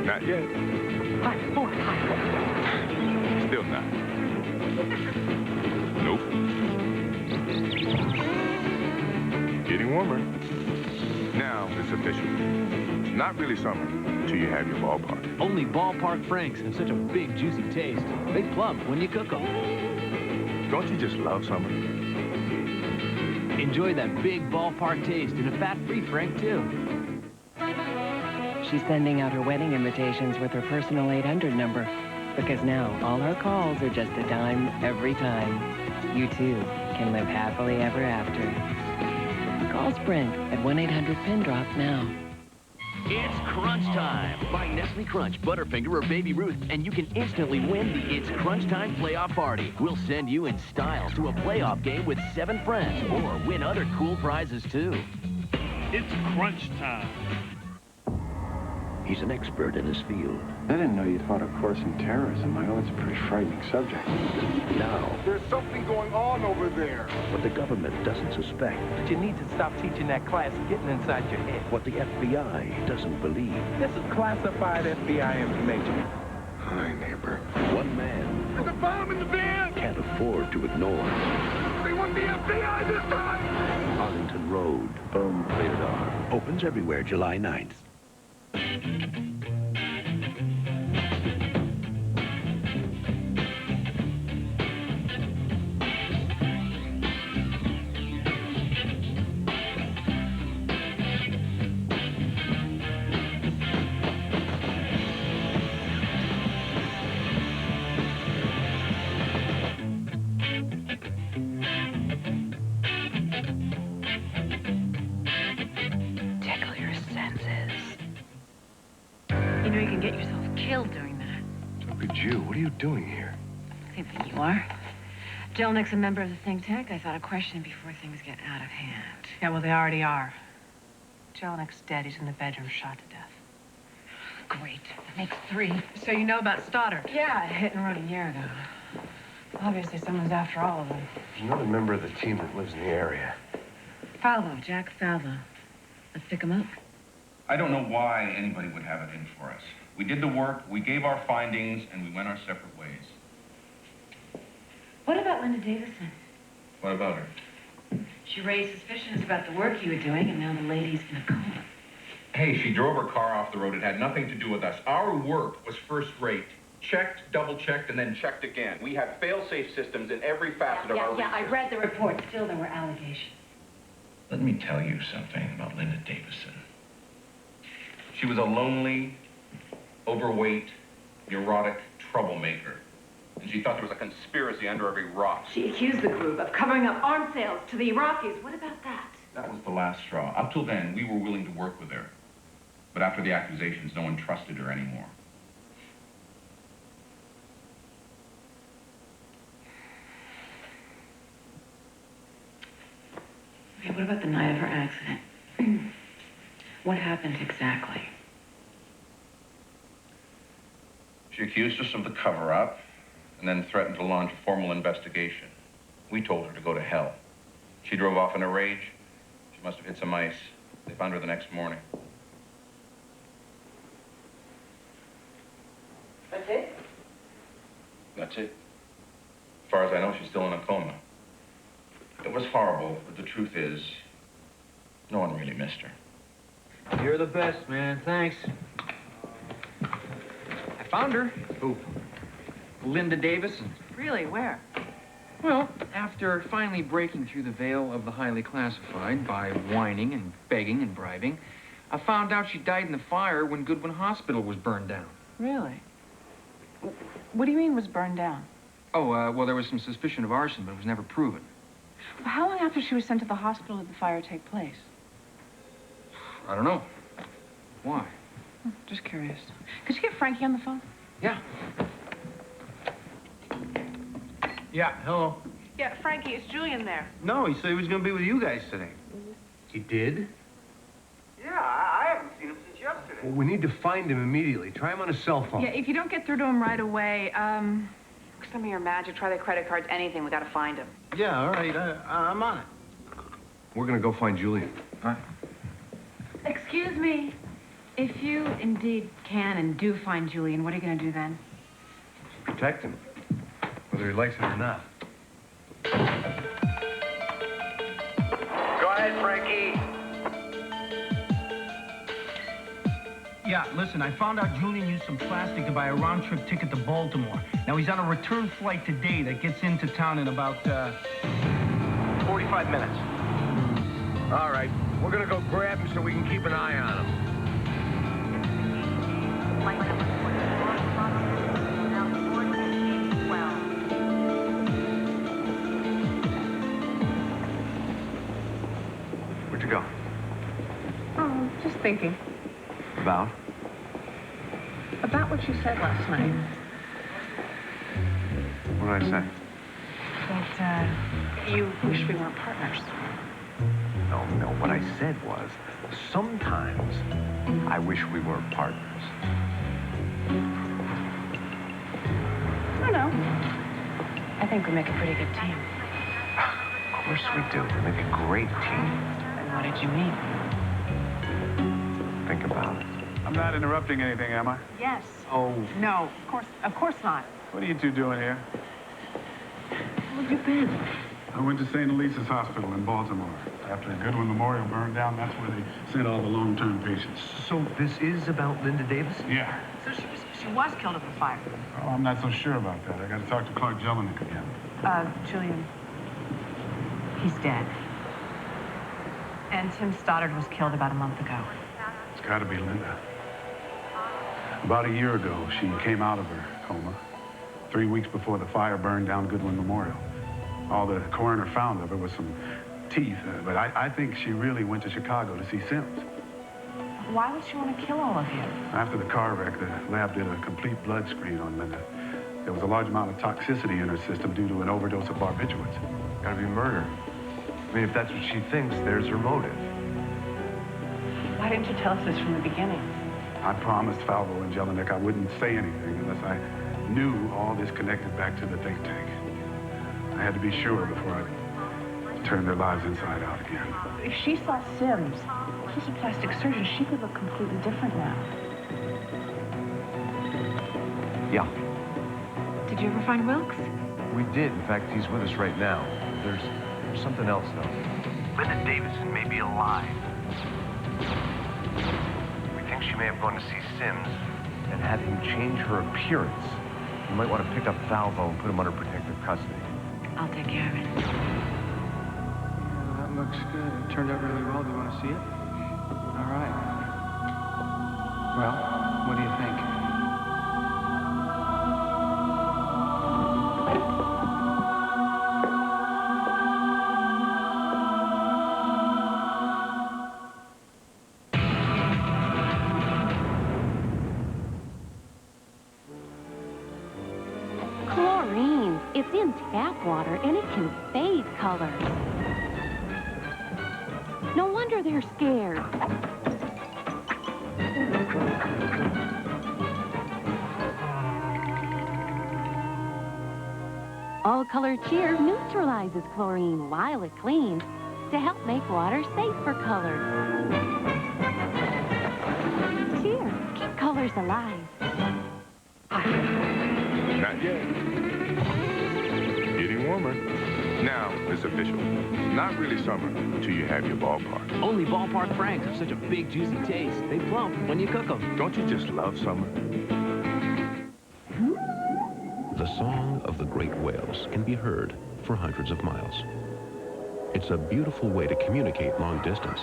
Not yet. Still not. Nope. Getting warmer. official. Not really summer until you have your ballpark. Only ballpark Franks have such a big, juicy taste. They plump when you cook them. Don't you just love summer? Enjoy that big ballpark taste in a fat-free Frank, too. She's sending out her wedding invitations with her personal 800 number, because now all her calls are just a dime every time. You, too, can live happily ever after. Call Sprint at 1-800-PIN-DROP now. It's crunch time. Buy Nestle Crunch, Butterfinger, or Baby Ruth, and you can instantly win the It's Crunch Time Playoff Party. We'll send you in style to a playoff game with 7 friends, or win other cool prizes, too. It's crunch time. He's an expert in his field. I didn't know you taught a course in terrorism. I know it's a pretty frightening subject. Now, There's something going on over there. what the government doesn't suspect, But you need to stop teaching that class getting inside your head. what the FBI doesn't believe. This is classified FBI information. Hi, neighbor. One man There's a bomb in the van! can't afford to ignore. They want the FBI this time! Arlington Road. Boom. Rated R. Opens everywhere July 9th. Tickle your senses. You know you can get yourself killed doing that. Look at you. What are you doing here? Same thing you are. Jelinek a member of the think tank. I thought I'd question before things get out of hand. Yeah, well, they already are. Jelinek's dead. He's in the bedroom, shot to death. Great. That makes 3. So you know about Stoddard? Yeah, I hit and run a year ago. Obviously, someone's after all of them. There's another member of the team that lives in the area. Falvo, Jack Falvo. Let's pick him up. I don't know why anybody would have it in for us. We did the work, we gave our findings, and we went our separate ways. What about Linda Davison? What about her? She raised suspicions about the work you were doing, and now the lady's in a coma. Hey, she drove her car off the road. It had nothing to do with us. Our work was first rate. Checked, double-checked, and then checked again. We had fail-safe systems in every facet of our research. I read the report. Still, there were allegations. Let me tell you something about Linda Davison. She was a lonely, overweight, neurotic troublemaker. And she thought there was a conspiracy under every rock. She accused the group of covering up arms sales to the Iraqis. What about that? That was the last straw. Up till then, we were willing to work with her. But after the accusations, no one trusted her anymore. Okay, what about the night of her accident? What happened exactly? She accused us of the cover-up and then threatened to launch a formal investigation. We told her to go to hell. She drove off in a rage. She must have hit some ice. They found her the next morning. That's it? That's it. As far as I know, she's still in a coma. It was horrible, but the truth is, no one really missed her. You're the best, man. Thanks. I found her. Who? Linda Davison. Really? Where? Well, after finally breaking through the veil of the highly classified by whining and begging and bribing, I found out she died in the fire when Goodwin Hospital was burned down. Really? What do you mean was burned down? Oh, well, there was some suspicion of arson, but it was never proven. Well, how long after she was sent to the hospital did the fire take place? I don't know. Why? Just curious. Could you get Frankie on the phone? Yeah. Yeah, hello. Yeah, Frankie, is Julian there? No, he said he was going to be with you guys today. He did? Yeah, I haven't seen him since yesterday. Well, we need to find him immediately. Try him on his cell phone. Yeah, if you don't get through to him right away, some of your magic, try their credit cards, anything. We gotta find him. Yeah, all right. I'm on it. We're gonna go find Julian. Huh? Excuse me. If you indeed can and do find Julian, what are you going to do then? Protect him, whether he likes it or not. Go ahead, Frankie. Yeah, listen, I found out Julian used some plastic to buy a round-trip ticket to Baltimore. Now, he's on a return flight today that gets into town in about, 45 minutes. All right, we're gonna go grab him so we can keep an eye on him. Where'd you go? Oh, just thinking. About? About what you said last night. What did I say? That, you wish we weren't partners. No, what I said was, sometimes I wish we weren't partners. I don't know. I think we make a pretty good team. Of course we do. We make a great team. And what did you mean? Think about it. I'm not interrupting anything, am I? Yes. Oh. No, of course not. What are you two doing here? Where have you been? I went to St. Elisa's Hospital in Baltimore. After the Goodwin Memorial burned down, that's where they sent all the long-term patients. So this is about Linda Davison? Yeah. So she was killed in the fire. Oh, I'm not so sure about that. I got to talk to Clark Jelinek again. Julian, he's dead. And Tim Stoddard was killed about a month ago. It's got to be Linda. About a year ago, she came out of her coma. 3 weeks before the fire burned down Goodwin Memorial. All the coroner found of her was some teeth, but I think she really went to Chicago to see Sims. Why would she want to kill all of you? After the car wreck, the lab did a complete blood screen on Linda. There was a large amount of toxicity in her system due to an overdose of barbiturates. Gotta be murder. I mean, if that's what she thinks, there's her motive. Why didn't you tell us this from the beginning? I promised Falvo and Jelinek I wouldn't say anything unless I knew all this connected back to the think tank. I had to be sure before I turned their lives inside out again. If she saw Sims, he's a plastic surgeon, she could look completely different now. Yeah. Did you ever find Wilkes? We did. In fact, he's with us right now. There's something else, though. Linda Davison may be alive. We think she may have gone to see Sims and had him change her appearance. You might want to pick up Falvo and put him under protective custody. I'll take care of it. Yeah, that looks good. It turned out really well. Do you want to see it? All right. Well, what do you think? Chlorine. It's in tap water, and it can fade colors. No wonder they're scared. All Color Cheer neutralizes chlorine while it cleans to help make water safe for colors. Cheer, keep colors alive. Not yet. Getting warmer. Now it's official. Not really summer until you have your ballpark. Only ballpark Franks have such a big, juicy taste. They plump when you cook them. Don't you just love summer? The song of the great whales can be heard for hundreds of miles. It's a beautiful way to communicate long distance.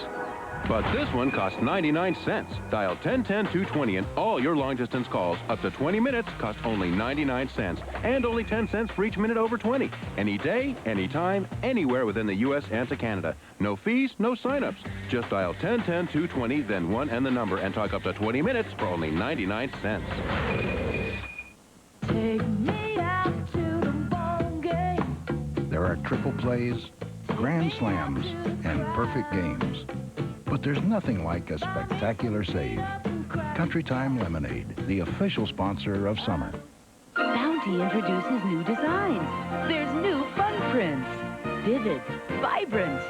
But this one costs 99 cents. Dial 1010-220 and all your long-distance calls up to 20 minutes cost only 99 cents. And only 10 cents for each minute over 20. Any day, anytime, anywhere within the U.S. and to Canada. No fees, no sign-ups. Just dial 1010-220, then 1 and the number, and talk up to 20 minutes for only 99 cents. Take me out to the ball game. There are triple plays, grand slams, and perfect games. But there's nothing like a spectacular save. Country Time Lemonade, the official sponsor of summer. Bounty introduces new designs. There's new fun prints. Vivid, vibrant.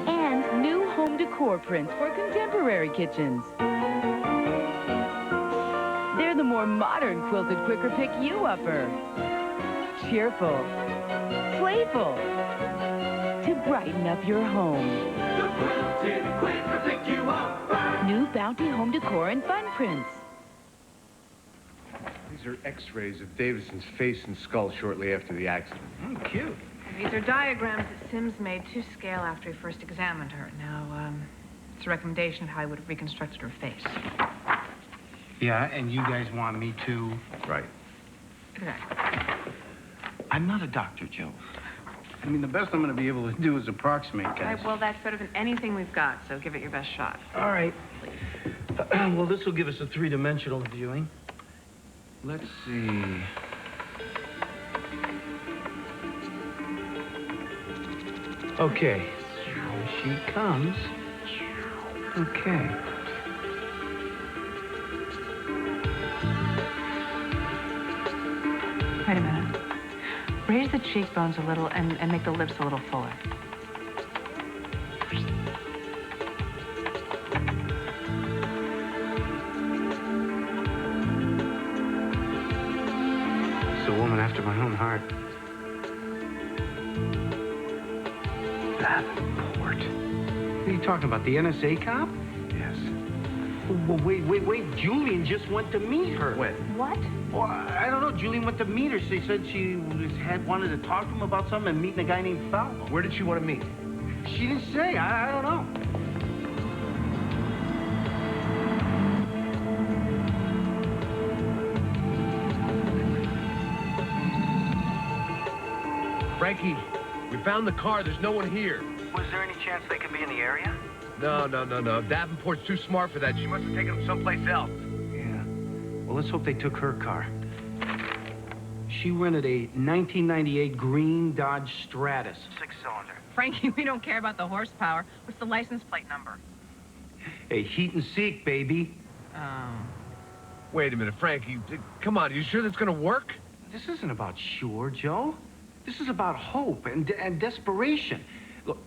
And new home decor prints for contemporary kitchens. They're the more modern quilted quicker pick you upper. Cheerful, playful, to brighten up your home. New Bounty Home Decor and Fun Prints. These are x-rays of Davison's face and skull shortly after the accident. Oh, cute. These are diagrams that Sims made to scale after he first examined her. Now, it's a recommendation of how he would have reconstructed her face. Yeah, and you guys want me to... Right. Exactly. I'm not a doctor, Joe. I mean, the best I'm going to be able to do is approximate, guys. Well, that's better than anything we've got, so give it your best shot. All right. Well, this will give us a three-dimensional viewing. Let's see. Okay. Here she comes. Okay. Wait a minute. Raise the cheekbones a little and make the lips a little fuller. It's a woman after my own heart. Davenport. What are you talking about? The NSA cop? Yes. Well, wait. Julian just went to meet her. When? What? Well, I don't know. Julian went to meet her. She said she wanted to talk to him about something and meeting a guy named Falvo. Where did she want to meet? She didn't say. I don't know. Frankie, we found the car. There's no one here. Was there any chance they could be in the area? No. Davenport's too smart for that. She must have taken him someplace else. Yeah. Well, let's hope they took her car. She rented a 1998 green Dodge Stratus. 6-cylinder. Frankie, we don't care about the horsepower. What's the license plate number? Hey, heat and seek, baby. Oh. Wait a minute, Frankie. Come on, are you sure that's gonna work? This isn't about sure, Joe. This is about hope and desperation. Look,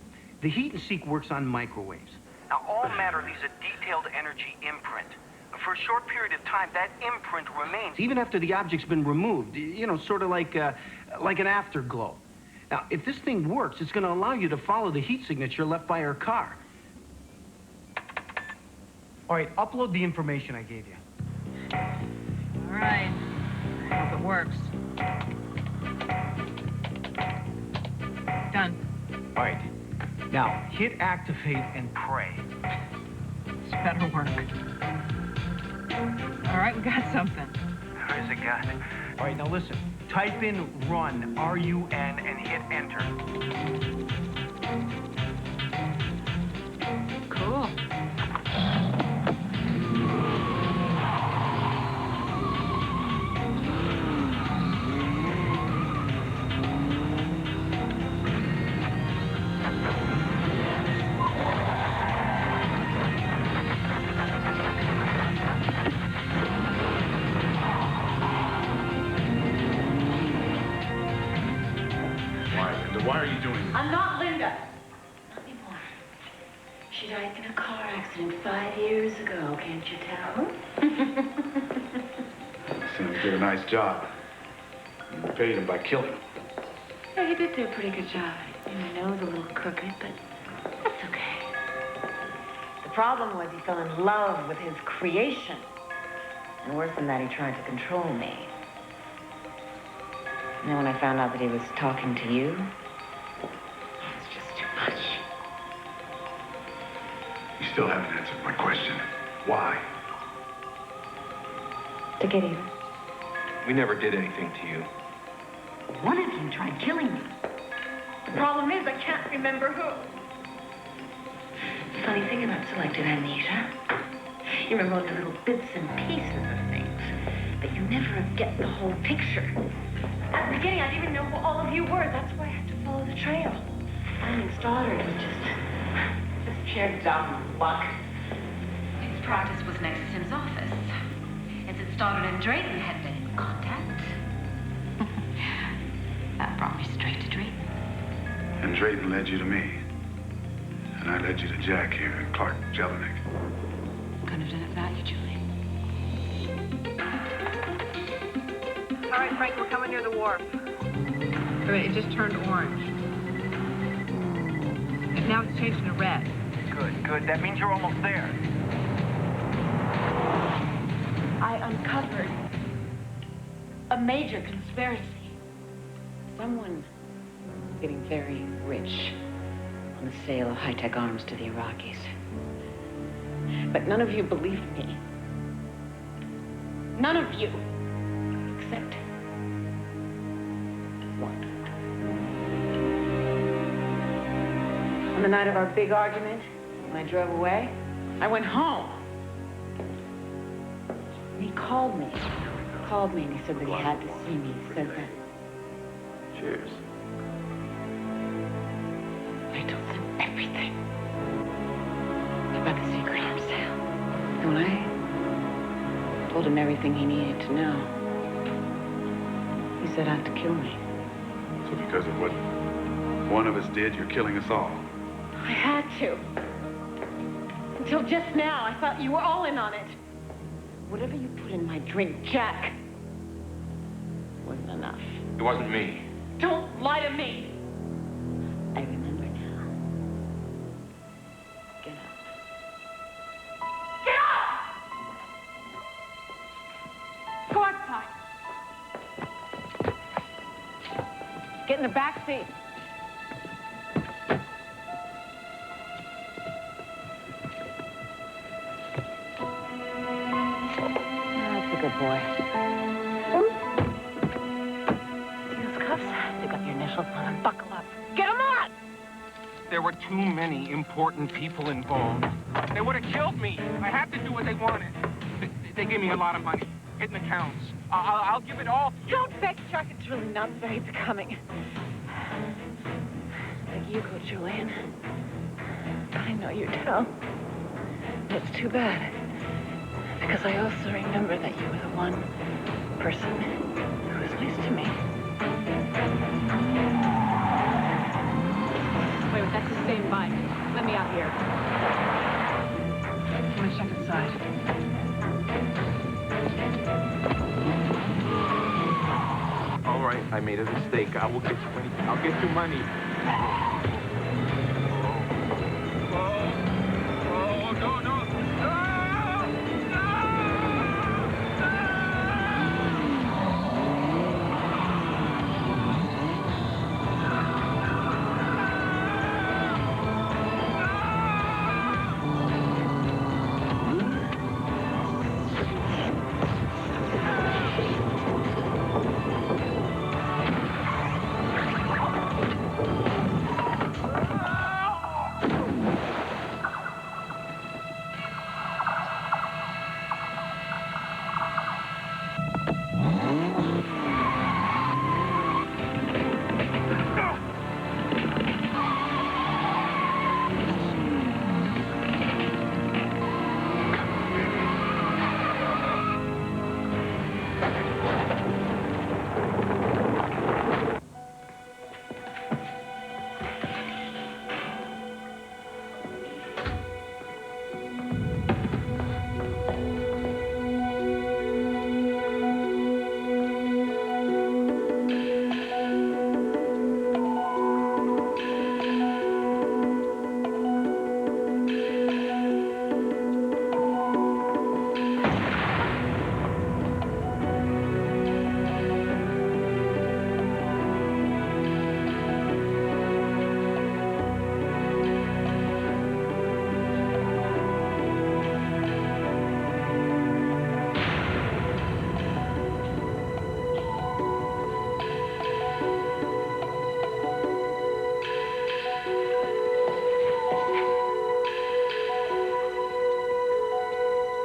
the heat and seek works on microwaves. Now, all matter leaves a detailed energy imprint. For a short period of time, that imprint remains. Even after the object's been removed, you know, sort of like an afterglow. Now, if this thing works, it's going to allow you to follow the heat signature left by her car. All right, upload the information I gave you. All right. I hope it works. Done. All right. Now, hit activate and pray. This better work. All right, we got something. Where's it got? All right, now listen. Type in run, R-U-N, and hit enter. Cool. Why are you doing this? I'm not Linda. Not anymore. She died in a car accident 5 years ago, can't you tell? Sam did a nice job. You paid him by killing him. Yeah, he did do a pretty good job. My nose a little crooked, but that's okay. The problem was he fell in love with his creation. And worse than that, he tried to control me. And then when I found out that he was talking to you, it was just too much. You still haven't answered my question. Why? To get even. We never did anything to you. One of you tried killing me. The problem is I can't remember who. The funny thing about selective amnesia, you remember only little bits and pieces of things, but you never get the whole picture. At the beginning, I didn't even know who all of you were. That's why I had to follow the trail. Finding Stoddard was just sheer dumb luck. His practice was next to Tim's office. As it Stoddard and Drayton had been in contact. That brought me straight to Drayton. And Drayton led you to me. And I led you to Jack here and Clark Jelinek. Couldn't have done it without you, Julie. All right, Frank, we're coming near the wharf. Wait, it just turned orange. Now it's changed to red. Good. That means you're almost there. I uncovered a major conspiracy. Someone getting very rich on the sale of high-tech arms to the Iraqis. But none of you believed me. None of you. Except one. On the night of our big argument, when I drove away, I went home. He called me. And he said that he had to see me. He said that. Cheers. I told him everything about the secret arms sale. And when I told him everything he needed to know, he set out to kill me. So because of what one of us did, you're killing us all. I had to. Until just now, I thought you were all in on it. Whatever you put in my drink, Jack, wasn't enough. It wasn't me. Don't lie to me. I remember now. Get up. Get up! Go outside. Get in the back seat. That's a good boy. See those cuffs? They got your initials on them. Buckle up. Get them on! There were too many important people involved. They would have killed me. I had to do what they wanted. They gave me a lot of money. Hidden accounts. I'll give it all to you. Don't beg, Chuck. It's really not very becoming. Like you go, Julian. I know you tell. It's too bad. Because I also remember that you were the one person who was nice to me. Wait, that's the same bike. Let me out here. I'm gonna check inside. All right, I made a mistake. I will get you money. I'll get you money.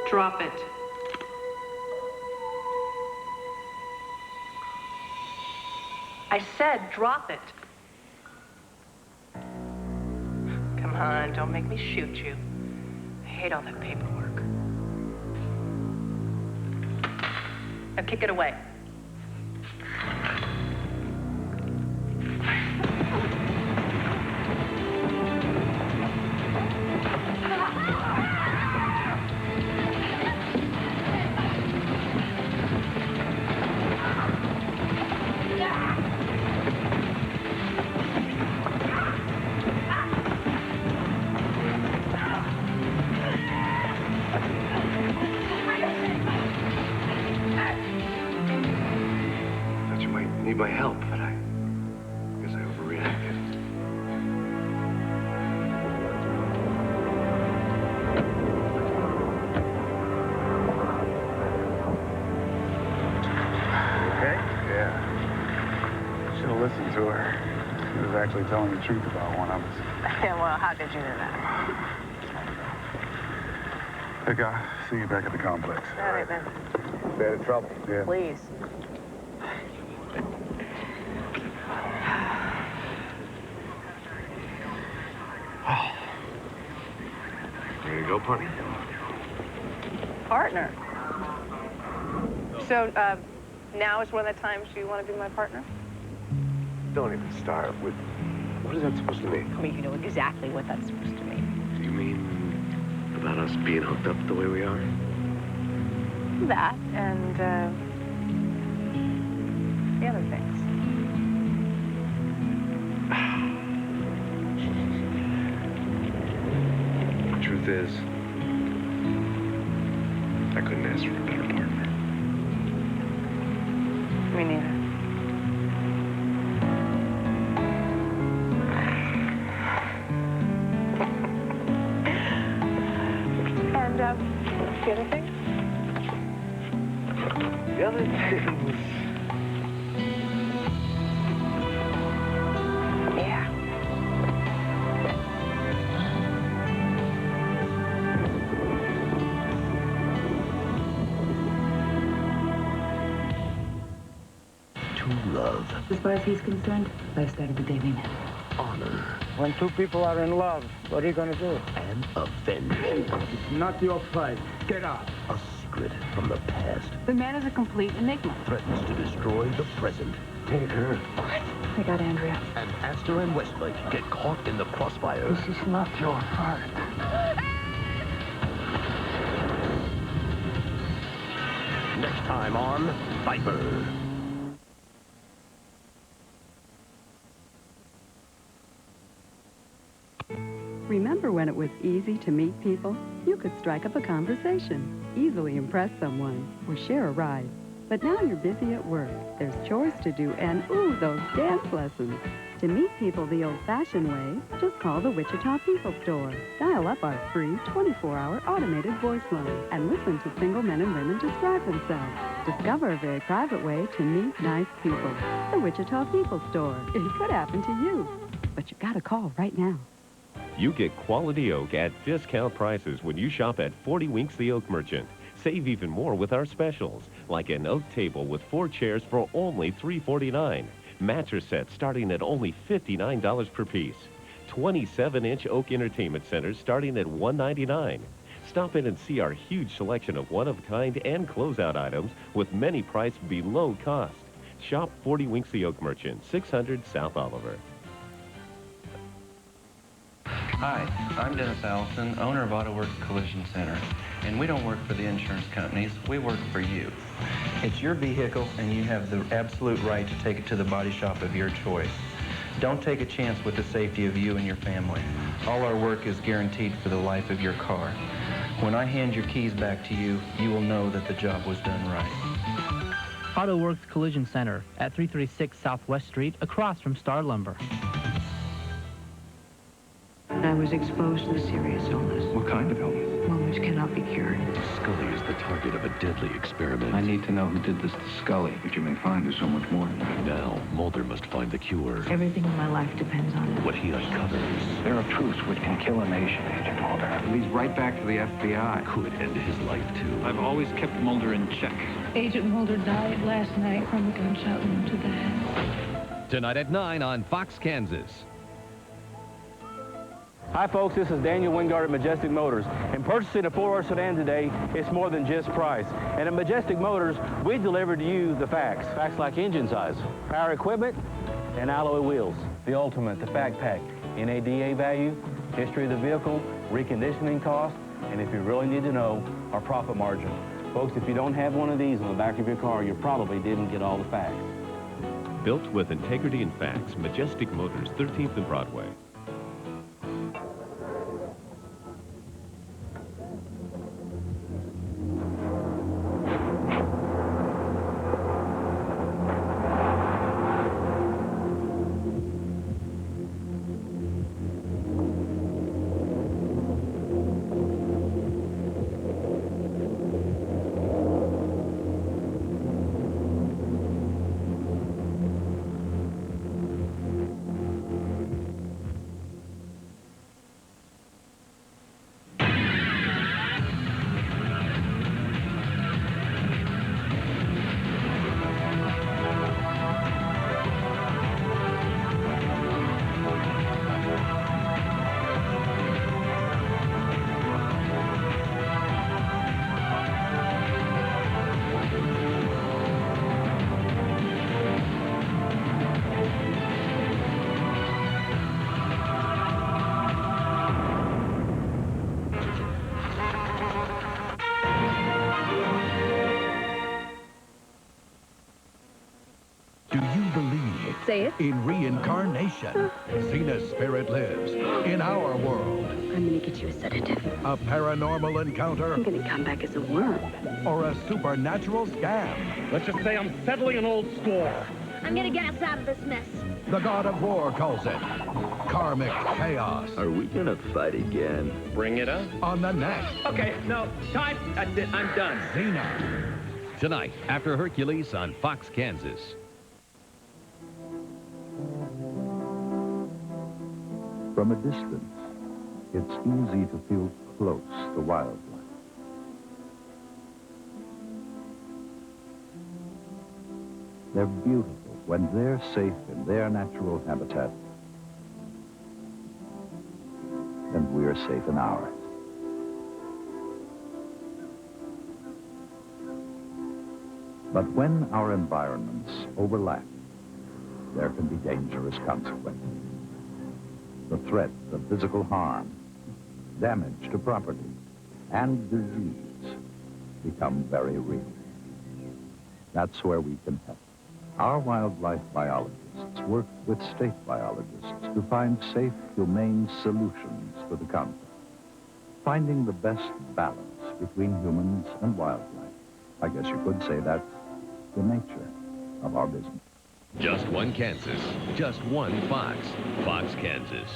Drop it. I said drop it. Come on, don't make me shoot you. I hate all that paperwork. Now kick it away. should have listened to her. She was actually telling the truth about one of us. Yeah, well, how did you know that? Hey, guy, see you back at the complex. All right, then. Bad in trouble. Yeah. Please. Ready to go, partner? Partner. So, now is one of the times you want to be my partner? Don't even start with... What is that supposed to mean? I mean, you know exactly what that's supposed to mean. Do you mean about us being hooked up the way we are? That and, the other things. The truth is, I couldn't ask for a better partner. Me neither. And, the other thing? The other thing was... Yeah. Love, As far as he's concerned, life started the day we met. honor, When two people are in love, what are you gonna do? and avenge. It's not your fight. Get out. A secret from the past The man is a complete enigma. threatens to destroy the present. Tinker. What? I got Andrea. And Astor and Westlake get caught in the crossfire. This is not your part. Next time on Viper. Remember when it was easy to meet people? You could strike up a conversation, easily impress someone, or share a ride. But now you're busy at work. There's chores to do and, ooh, those dance lessons. To meet people the old-fashioned way, just call the Wichita People Store. Dial up our free 24-hour automated voice line and listen to single men and women describe themselves. Discover a very private way to meet nice people. The Wichita People Store. It could happen to you. But you gotta call right now. You get quality oak at discount prices when you shop at 40 Winks the Oak Merchant. Save even more with our specials, like an oak table with 4 chairs for only $3.49. Mattress sets starting at only $59 per piece. 27-inch oak entertainment centers starting at $199. Stop in and see our huge selection of one-of-a-kind and closeout items with many priced below cost. Shop 40 Winks the Oak Merchant, 600 South Oliver. Hi, I'm Dennis Allison, owner of Auto Works Collision Center. And we don't work for the insurance companies, we work for you. It's your vehicle and you have the absolute right to take it to the body shop of your choice. Don't take a chance with the safety of you and your family. All our work is guaranteed for the life of your car. When I hand your keys back to you, you will know that the job was done right. Auto Works Collision Center at 336 Southwest Street, across from Star Lumber. I was exposed to a serious illness. What kind of illness? One which cannot be cured. Scully is the target of a deadly experiment. I need to know who did this to Scully. What you may find is so much more. And now, Mulder must find the cure. Everything in my life depends on it. What he uncovers There are truths which can kill a nation, Agent Mulder. Leads right back to the FBI. could end his life, too. I've always kept Mulder in check. Agent Mulder died last night from a gunshot wound to the head. Tonight at 9 on Fox, Kansas. Hi folks, this is Daniel Wingard at Majestic Motors. In purchasing a 4-door sedan today, it's more than just price. And at Majestic Motors, we deliver to you the facts. Facts like engine size, power equipment, and alloy wheels. The ultimate, the fact pack. NADA value, history of the vehicle, reconditioning cost, and if you really need to know, our profit margin. Folks, if you don't have one of these on the back of your car, you probably didn't get all the facts. Built with integrity and facts, Majestic Motors, 13th and Broadway. Say it. In reincarnation, Zena's spirit lives in our world. I'm gonna get you a sedative. A paranormal encounter. I'm gonna come back as a worm. Or a supernatural scam. Let's just say I'm settling an old score. I'm gonna get us out of this mess. The God of War calls it karmic chaos. Are we gonna fight again? Bring it up. On the next. Okay, no, time. That's it. I'm done. Xena. Tonight, after Hercules on Fox, Kansas. From a distance, it's easy to feel close to wildlife. They're beautiful when they're safe in their natural habitat, and we're safe in ours. But when our environments overlap, there can be dangerous consequences. The threat of physical harm, damage to property, and disease become very real. That's where we can help. Our wildlife biologists work with state biologists to find safe, humane solutions to the conflict, finding the best balance between humans and wildlife. I guess you could say that's the nature of our business. Just one Kansas, just one Fox. Fox, Kansas.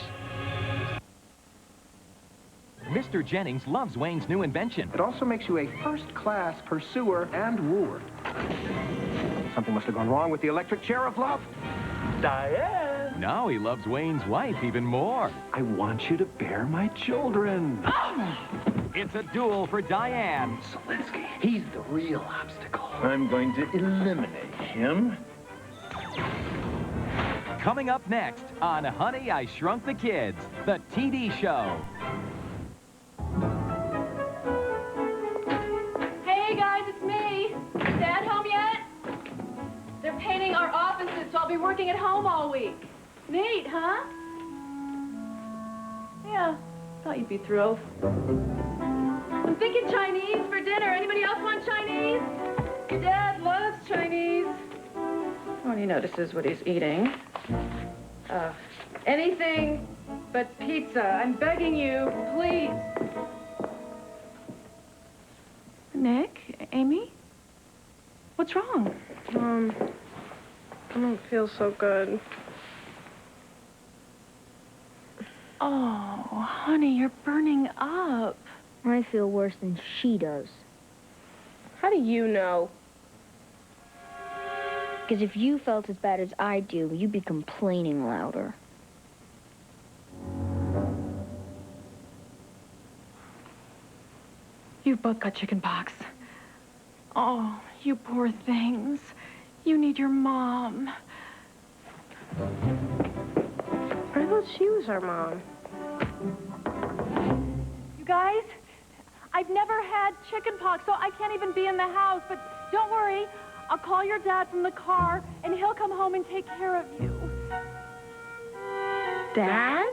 Mr. Jennings loves Wayne's new invention. It also makes you a first-class pursuer and wooer. Something must have gone wrong with the electric chair of love. Diane! Now he loves Wayne's wife even more. I want you to bear my children. It's a duel for Diane. Zelensky, he's the real obstacle. I'm going to eliminate him. Coming up next on Honey, I Shrunk the Kids, the TV show. Hey guys, it's me. Dad home yet? They're painting our offices, so I'll be working at home all week. Neat, huh? Yeah, thought you'd be thrilled. I'm thinking Chinese for dinner. Anybody else want Chinese? Dad loves Chinese. Well, he notices what he's eating. Anything but pizza. I'm begging you, please. Nick? Amy? What's wrong? I don't feel so good. Oh, honey, you're burning up. I feel worse than she does. How do you know? Because if you felt as bad as I do, you'd be complaining louder. You've both got chicken pox. Oh, you poor things. You need your mom. I thought she was our mom. You guys, I've never had chicken pox, so I can't even be in the house. But don't worry, I'll call your dad from the car, and he'll come home and take care of you. Dad?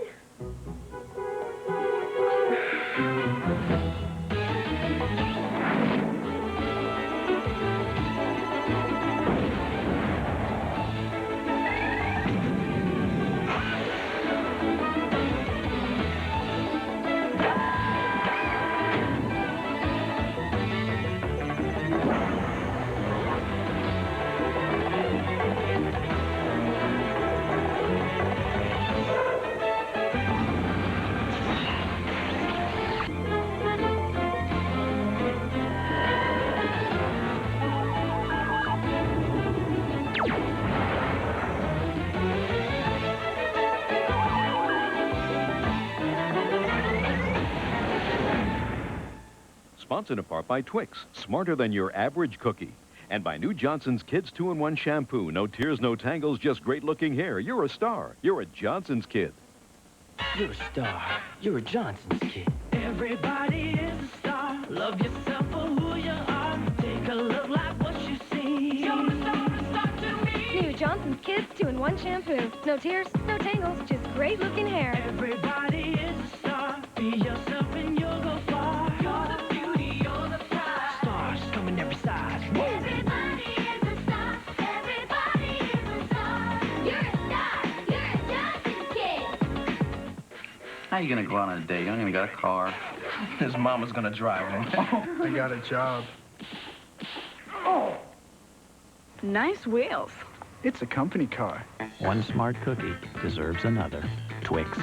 Sponsored in part by Twix, smarter than your average cookie. And by new Johnson's Kids 2-in-1 shampoo. No tears, no tangles, just great-looking hair. You're a star. You're a Johnson's kid. You're a star. You're a Johnson's kid. Everybody is a star. Love yourself for who you are. Take a look like what you see. You're a star to me. New Johnson's Kids 2-in-1 shampoo. No tears, no tangles, just great-looking hair. Everybody is a star. Be yourself and you'll go far. You're the beauty, you're the pride. Stars come in every size. Everybody is a star. Everybody is a star. You're a How are you gonna go out on a date? You don't even got a car. His mama's gonna drive him. I got a job. Oh. Nice wheels. It's a company car. One smart cookie deserves another. Twix.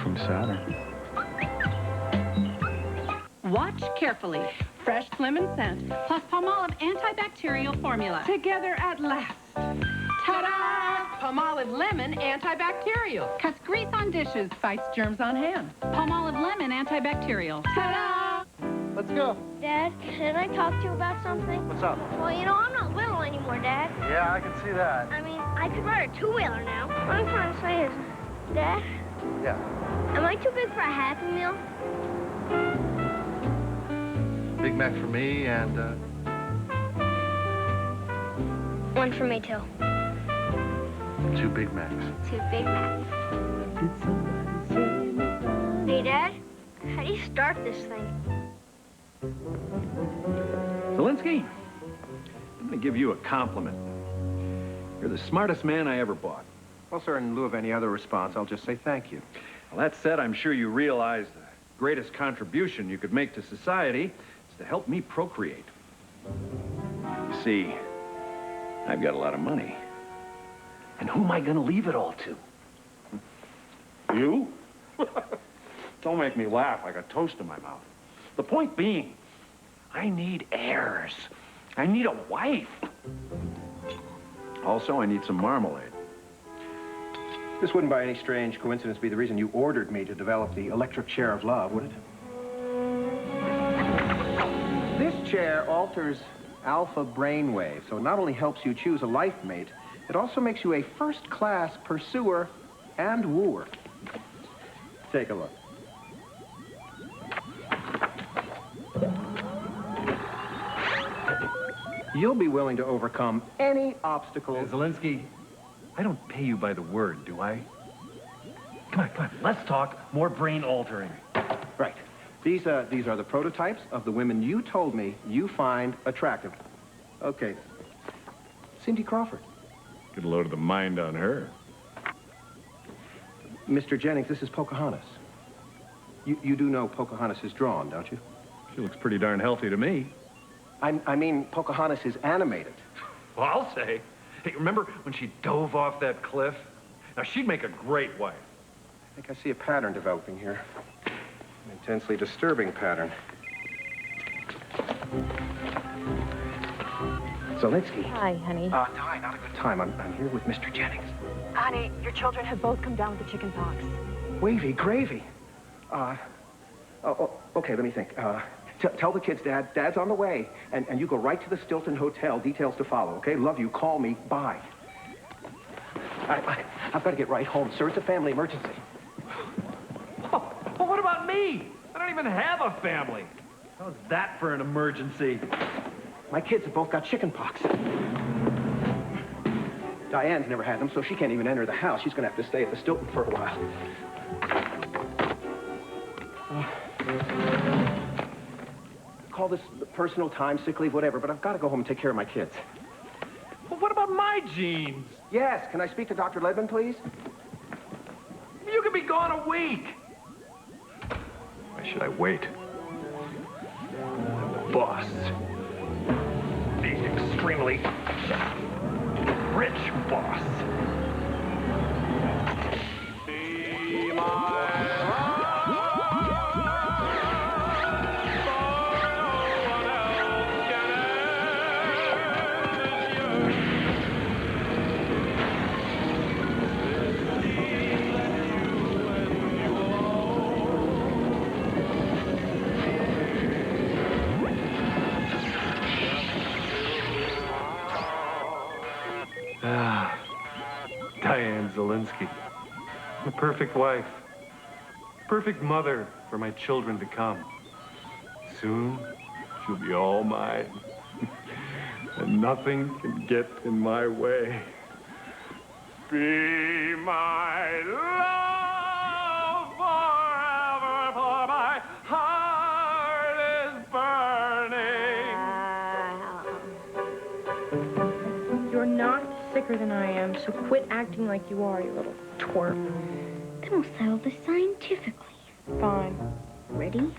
From Saturn. Watch carefully. Fresh lemon scent plus Palmolive antibacterial formula. Together at last. Ta-da! Palmolive Lemon antibacterial. Cuts grease on dishes, fights germs on hands. Palmolive Lemon antibacterial. Ta-da! Let's go. Dad, can I talk to you about something? What's up? Well, you know, I'm not little anymore, Dad. Yeah, I can see that. I mean, I could ride a two-wheeler now. What I'm trying to say is, Dad, Yeah. am I too big for a Happy Meal? Big Mac for me and, One for me, too. 2 Big Macs. 2 Big Macs. Hey, Dad, how do you start this thing? Zelinsky, I'm going to give you a compliment. You're the smartest man I ever bought. Well, sir, in lieu of any other response, I'll just say thank you. Well, that said, I'm sure you realize the greatest contribution you could make to society is to help me procreate. You see, I've got a lot of money. And who am I going to leave it all to? You? Don't make me laugh like a toast in my mouth. The point being, I need heirs. I need a wife. Also, I need some marmalade. This wouldn't by any strange coincidence be the reason you ordered me to develop the electric chair of love, would it? This chair alters alpha brainwave, so it not only helps you choose a life mate, it also makes you a first-class pursuer and wooer. Take a look. You'll be willing to overcome any obstacle. Zelinsky, I don't pay you by the word, do I? Come on, let's talk more brain altering. Right. These are the prototypes of the women you told me you find attractive. Okay. Cindy Crawford. Get a load of the mind on her. Mr. Jennings, this is Pocahontas. You do know Pocahontas is drawn, don't you? She looks pretty darn healthy to me. I mean, Pocahontas is animated. Well, I'll say. Hey, remember when she dove off that cliff? Now, she'd make a great wife. I think I see a pattern developing here. An intensely disturbing pattern. Zelinsky. Hi, honey. Di, not a good time. I'm here with Mr. Jennings. Honey, your children have both come down with the chicken pox. Wavy gravy. Okay, let me think. Tell the kids, Dad's on the way. And you go right to the Stilton Hotel. Details to follow, okay? Love you. Call me. Bye. I've got to get right home, sir. It's a family emergency. Oh, well, what about me? I don't even have a family. How's that for an emergency? My kids have both got chicken pox. Diane's never had them, so she can't even enter the house. She's going to have to stay at the Stilton for a while. Call this personal time, sick leave, whatever, but I've got to go home and take care of my kids. Well, what about my genes? Yes, can I speak to Dr. Ledman, please? You could be gone a week. Why should I wait? I'm the boss. The extremely rich boss. Be Diane Zelinsky. The perfect wife. Perfect mother for my children to come. soon, she'll be all mine. And nothing can get in my way. Be my love forever, for my heart is burning. You're not sicker than I am, so quit acting like you are, you little twerp. Then we'll settle this scientifically. Fine. Ready? 1,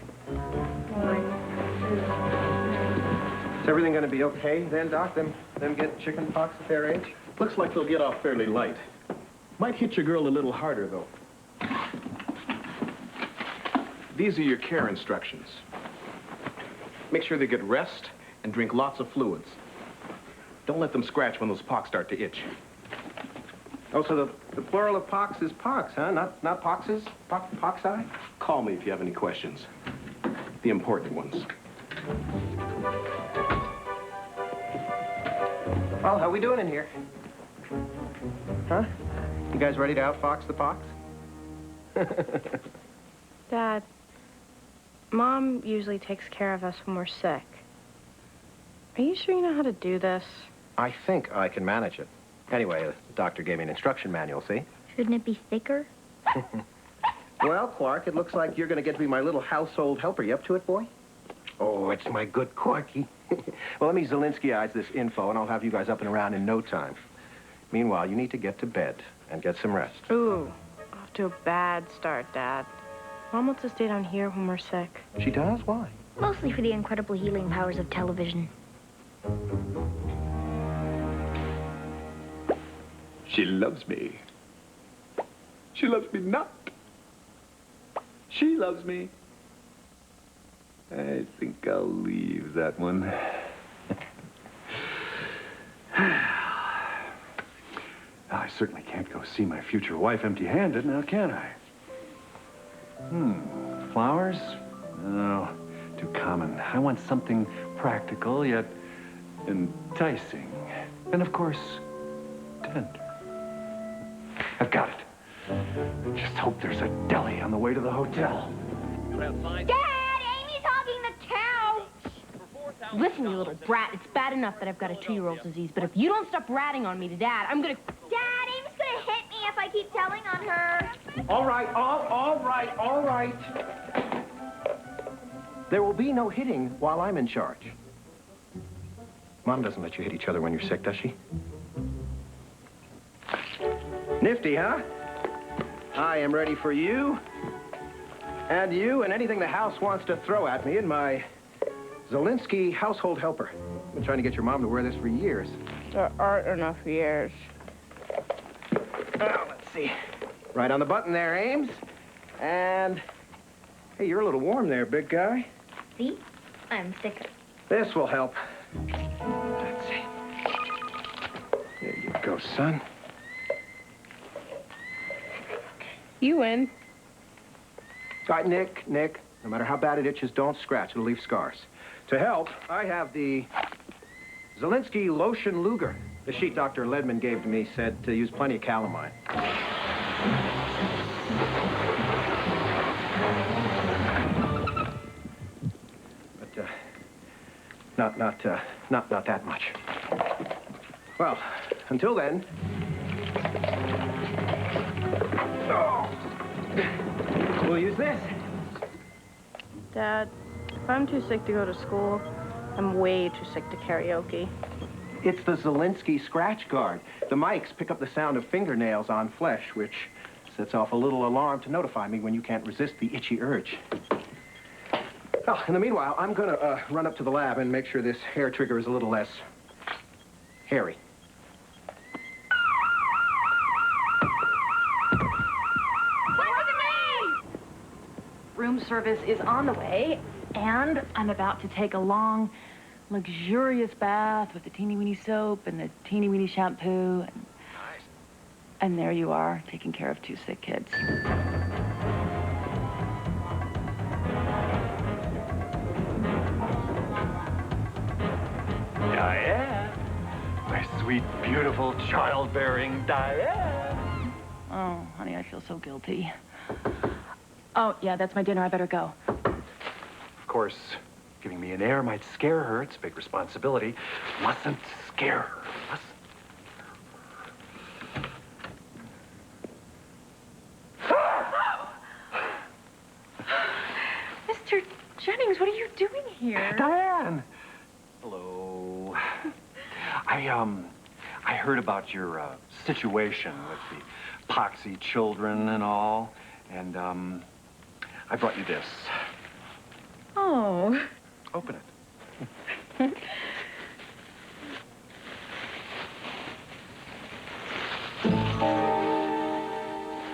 2. Is everything going to be okay then, Doc? Them get chicken pox at their age? Looks like they'll get off fairly light. Might hit your girl a little harder, though. These are your care instructions. Make sure they get rest and drink lots of fluids. Don't let them scratch when those pox start to itch. Oh, so the plural of pox is pox, huh? Not poxes? Poxi? Call me if you have any questions. The important ones. Well, how we doing in here? Huh? You guys ready to outfox the pox? Dad, Mom usually takes care of us when we're sick. Are you sure you know how to do this? I think I can manage it. Anyway, the doctor gave me an instruction manual, see? Shouldn't it be thicker? Well, Clark, it looks like you're going to get to be my little household helper. You up to it, boy? Oh, it's my good Corky. Well, let me Zelinsky-ize this info, and I'll have you guys up and around in no time. Meanwhile, you need to get to bed and get some rest. Ooh, off to a bad start, Dad. Mom wants to stay down here when we're sick. She does? Why? Mostly for the incredible healing powers of television. She loves me. She loves me not. She loves me. I think I'll leave that one. I certainly can't go see my future wife empty-handed, now can I? Flowers? No, too common. I want something practical, yet enticing. And of course, tender. I've got it. Just hope there's a deli on the way to the hotel. Dad, Amy's hogging the couch! Listen, you little brat, it's bad enough that I've got a 2-year-old disease, but if you don't stop ratting on me to Dad, I'm gonna... Dad, Amy's gonna hit me if I keep telling on her. All right. There will be no hitting while I'm in charge. Mom doesn't let you hit each other when you're sick, does she? Nifty, huh? I am ready for you, and anything the house wants to throw at me in my Zelinsky household helper. I've been trying to get your mom to wear this for years. There aren't enough years. Oh, let's see. Right on the button there, Ames. And, hey, you're a little warm there, big guy. See? I'm thicker. This will help. Let's see. There you go, son. You win. All right, Nick, no matter how bad it itches, don't scratch. It'll leave scars. To help, I have the Zelinsky Lotion Luger. The sheet Dr. Ledman gave to me said to use plenty of calamine. But, not that much. Well, until then... Oh. We'll use this. Dad, if I'm too sick to go to school, I'm way too sick to karaoke. It's the Zelinsky scratch guard. The mics pick up the sound of fingernails on flesh, which sets off a little alarm to notify me when you can't resist the itchy urge. Oh, in the meanwhile, I'm gonna run up to the lab and make sure this hair trigger is a little less hairy. Room service is on the way, and I'm about to take a long, luxurious bath with the teeny-weeny soap and the teeny-weeny shampoo. And there you are, taking care of 2 sick kids. Diane, my sweet, beautiful, childbearing Diane. Oh, honey, I feel so guilty. Oh, yeah, that's my dinner. I better go. Of course, if Giving me an air might scare her. It's a big responsibility. Mustn't scare her. Mustn't. Mr. Jennings, what are you doing here? Diane! Hello. I heard about your situation with the poxy children and all, and I brought you this. Oh. Open it.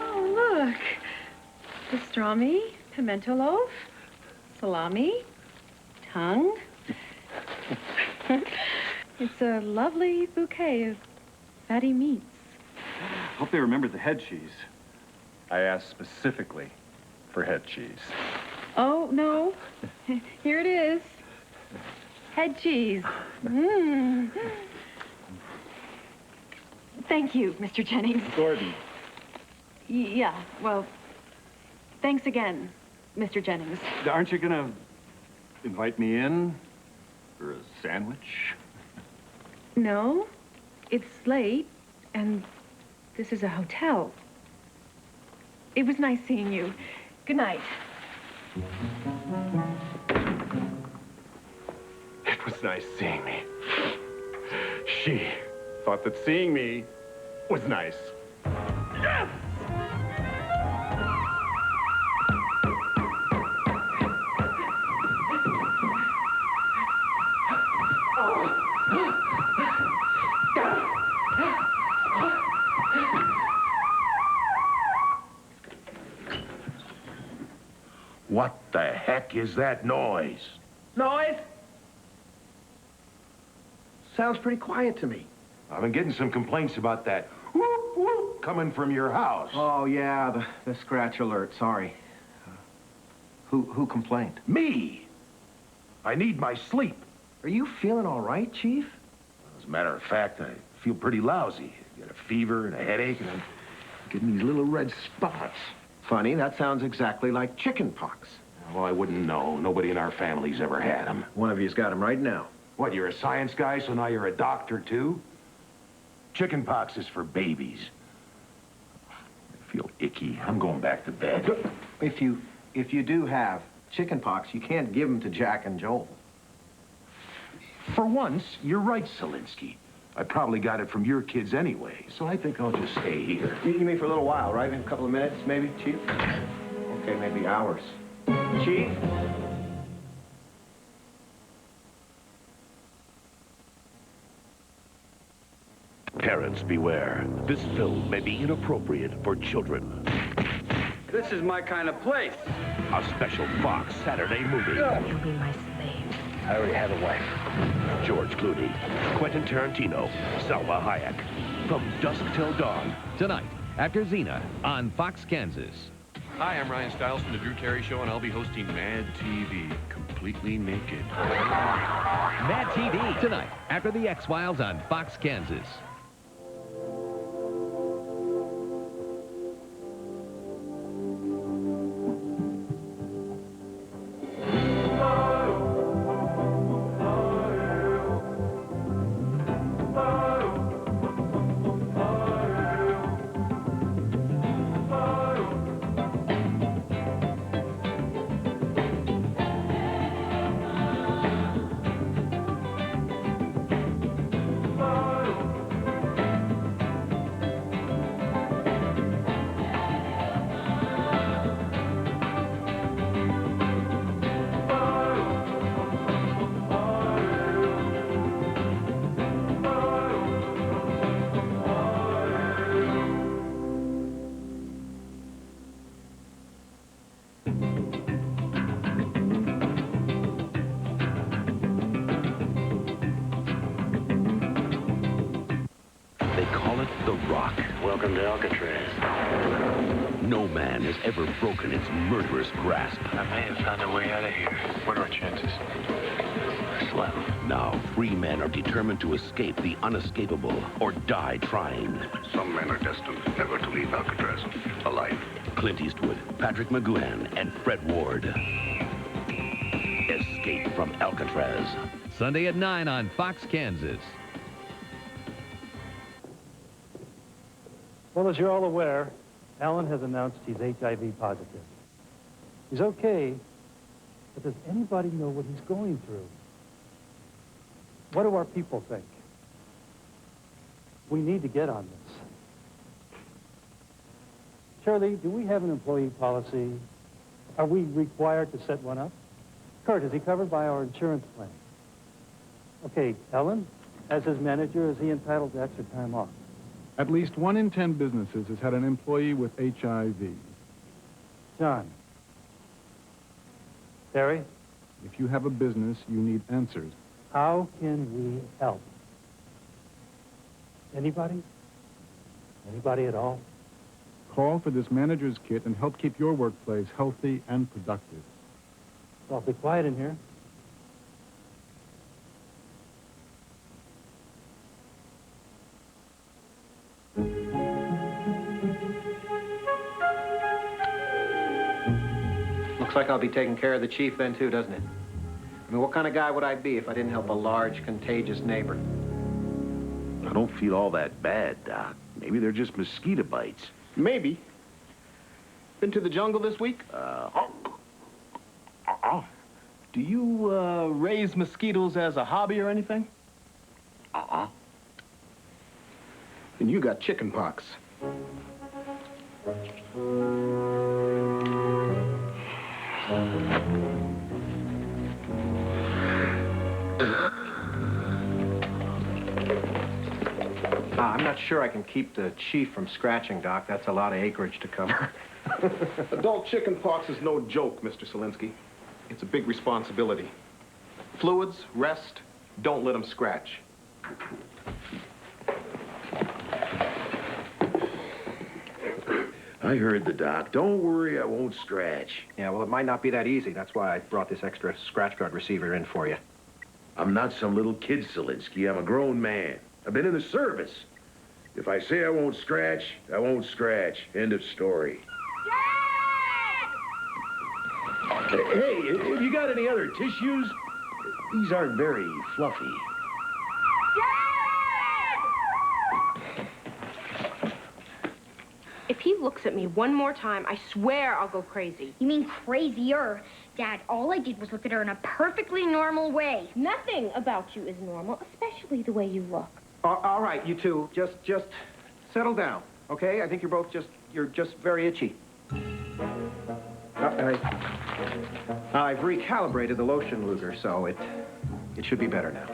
Oh, look. Pastrami, pimento loaf, salami, tongue. It's a lovely bouquet of fatty meats. Hope they remembered the head cheese. I asked specifically for head cheese. Oh, no. Here it is. Head cheese. Mm. Thank you, Mr. Jennings. Gordon. Yeah, well, thanks again, Mr. Jennings. Aren't you gonna invite me in for a sandwich? No, it's late, and this is a hotel. It was nice seeing you. Good night. It was nice seeing me. She thought that seeing me was nice. Yes! What the heck is that noise? Noise? Sounds pretty quiet to me. I've been getting some complaints about that whoop, whoop coming from your house. Oh, yeah, the scratch alert. Sorry. Who complained? Me. I need my sleep. Are you feeling all right, Chief? As a matter of fact, I feel pretty lousy. I got a fever and a headache, and I'm getting these little red spots. Funny, that sounds exactly like chicken pox. Well, I wouldn't know. Nobody in our family's ever had them. One of you's got them right now. What, you're a science guy, so now you're a doctor, too? Chicken pox is for babies. I feel icky. I'm going back to bed. If you do have chicken pox, you can't give them to Jack and Joel. For once, you're right, Selinsky. I probably got it from your kids anyway, so I think I'll just stay here. You mean for a little while, right? A couple of minutes, maybe, Chief? Okay, maybe hours. Chief? Parents, beware. This film may be inappropriate for children. This is my kind of place. A special Fox Saturday movie. You'll be my slave. I already have a wife. George Clooney, Quentin Tarantino, Salma Hayek. From dusk till dawn. Tonight, after Xena, on Fox Kansas. Hi, I'm Ryan Stiles from The Drew Carey Show, and I'll be hosting Mad TV, completely naked. Mad TV, tonight, after the X-Files on Fox Kansas. Welcome to Alcatraz. No man has ever broken its murderous grasp. I may have found a way out of here. What are our chances? Slim. Now, 3 men are determined to escape the unescapable or die trying. Some men are destined never to leave Alcatraz alive. Clint Eastwood, Patrick McGoohan, and Fred Ward. Escape from Alcatraz. Sunday at 9 on Fox, Kansas. Well, as you're all aware, Alan has announced he's HIV positive. He's okay, but does anybody know what he's going through? What do our people think? We need to get on this. Shirley, do we have an employee policy? Are we required to set one up? Kurt, is he covered by our insurance plan? Okay, Ellen, as his manager, is he entitled to extra time off? At least 1 in 10 businesses has had an employee with HIV. John. Terry? If you have a business, you need answers. How can we help? Anybody? Anybody at all? Call for this manager's kit and help keep your workplace healthy and productive. It's awfully quiet in here. Looks like I'll be taking care of the chief then, too, doesn't it? I mean, what kind of guy would I be if I didn't help a large, contagious neighbor? I don't feel all that bad, Doc. Maybe they're just mosquito bites. Maybe. Been to the jungle this week? Do you, raise mosquitoes as a hobby or anything? Then you got chicken pox. I'm not sure I can keep the chief from scratching, Doc. That's a lot of acreage to cover. Adult chicken pox is no joke, Mr. Selinsky. It's a big responsibility. Fluids, rest, don't let them scratch. I heard the doc. Don't worry, I won't scratch. Yeah, well, it might not be that easy. That's why I brought this extra scratch guard receiver in for you. I'm not some little kid, Selinsky. I'm a grown man. I've been in the service. If I say I won't scratch, I won't scratch. End of story. Hey, have you got any other tissues? These aren't very fluffy. If he looks at me one more time, I swear I'll go crazy. You mean crazier? Dad, all I did was look at her in a perfectly normal way. Nothing about you is normal, especially the way you look. All right, you two, just settle down, okay? I think you're just very itchy. I've recalibrated the lotion luger, so it should be better now.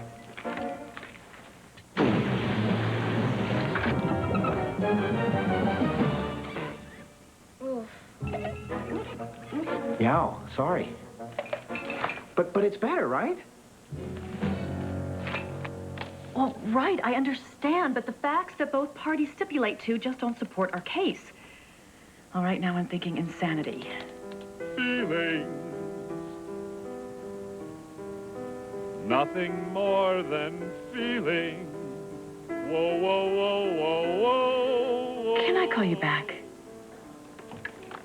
Yeah, sorry. But it's better, right? Well, right, I understand, but the facts that both parties stipulate to just don't support our case. All right, now I'm thinking insanity. Feelings, nothing more than feelings. Whoa, whoa, whoa, whoa, whoa, whoa. Can I call you back?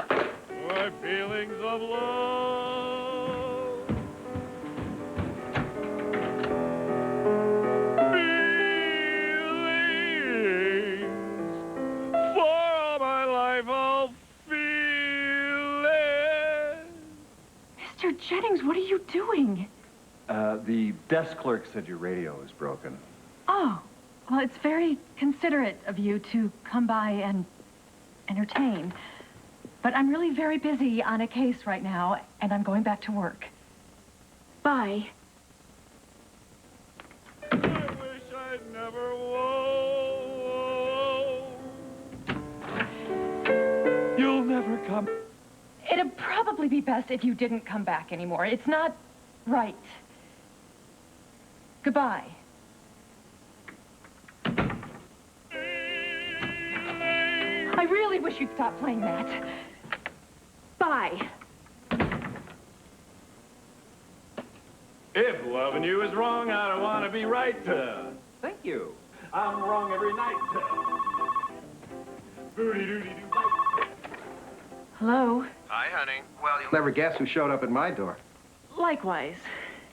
My feelings of love. Feelings, for all my life I'll feel it. Mr. Jennings, what are you doing? The desk clerk said your radio is broken. Oh, well, it's very considerate of you to come by and entertain. But I'm really very busy on a case right now, and I'm going back to work. Bye. I wish I'd never whoa. You'll never come. It'd probably be best if you didn't come back anymore. It's not right. Goodbye. I really wish you'd stop playing that. Bye. If loving you is wrong, I don't want to be right. Thank you. I'm wrong every night. Booty-dooty-doo. Hello? Hi, honey. Well, you'll never guess who showed up at my door. Likewise.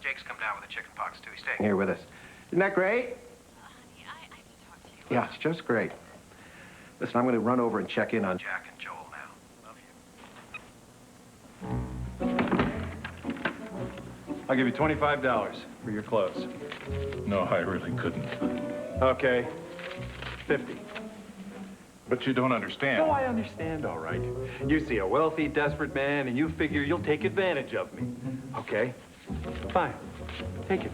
Jake's come down with the chicken pox, too. He's staying here with us. Isn't that great? Honey, I have to talk to you. Yeah, it's just great. Listen, I'm going to run over and check in on Jack and Joel now. Love you. I'll give you $25 for your clothes. No, I really couldn't. Okay. 50. But you don't understand. Oh, I understand, all right. You see a wealthy, desperate man, and you figure you'll take advantage of me. Okay. Fine. Take it.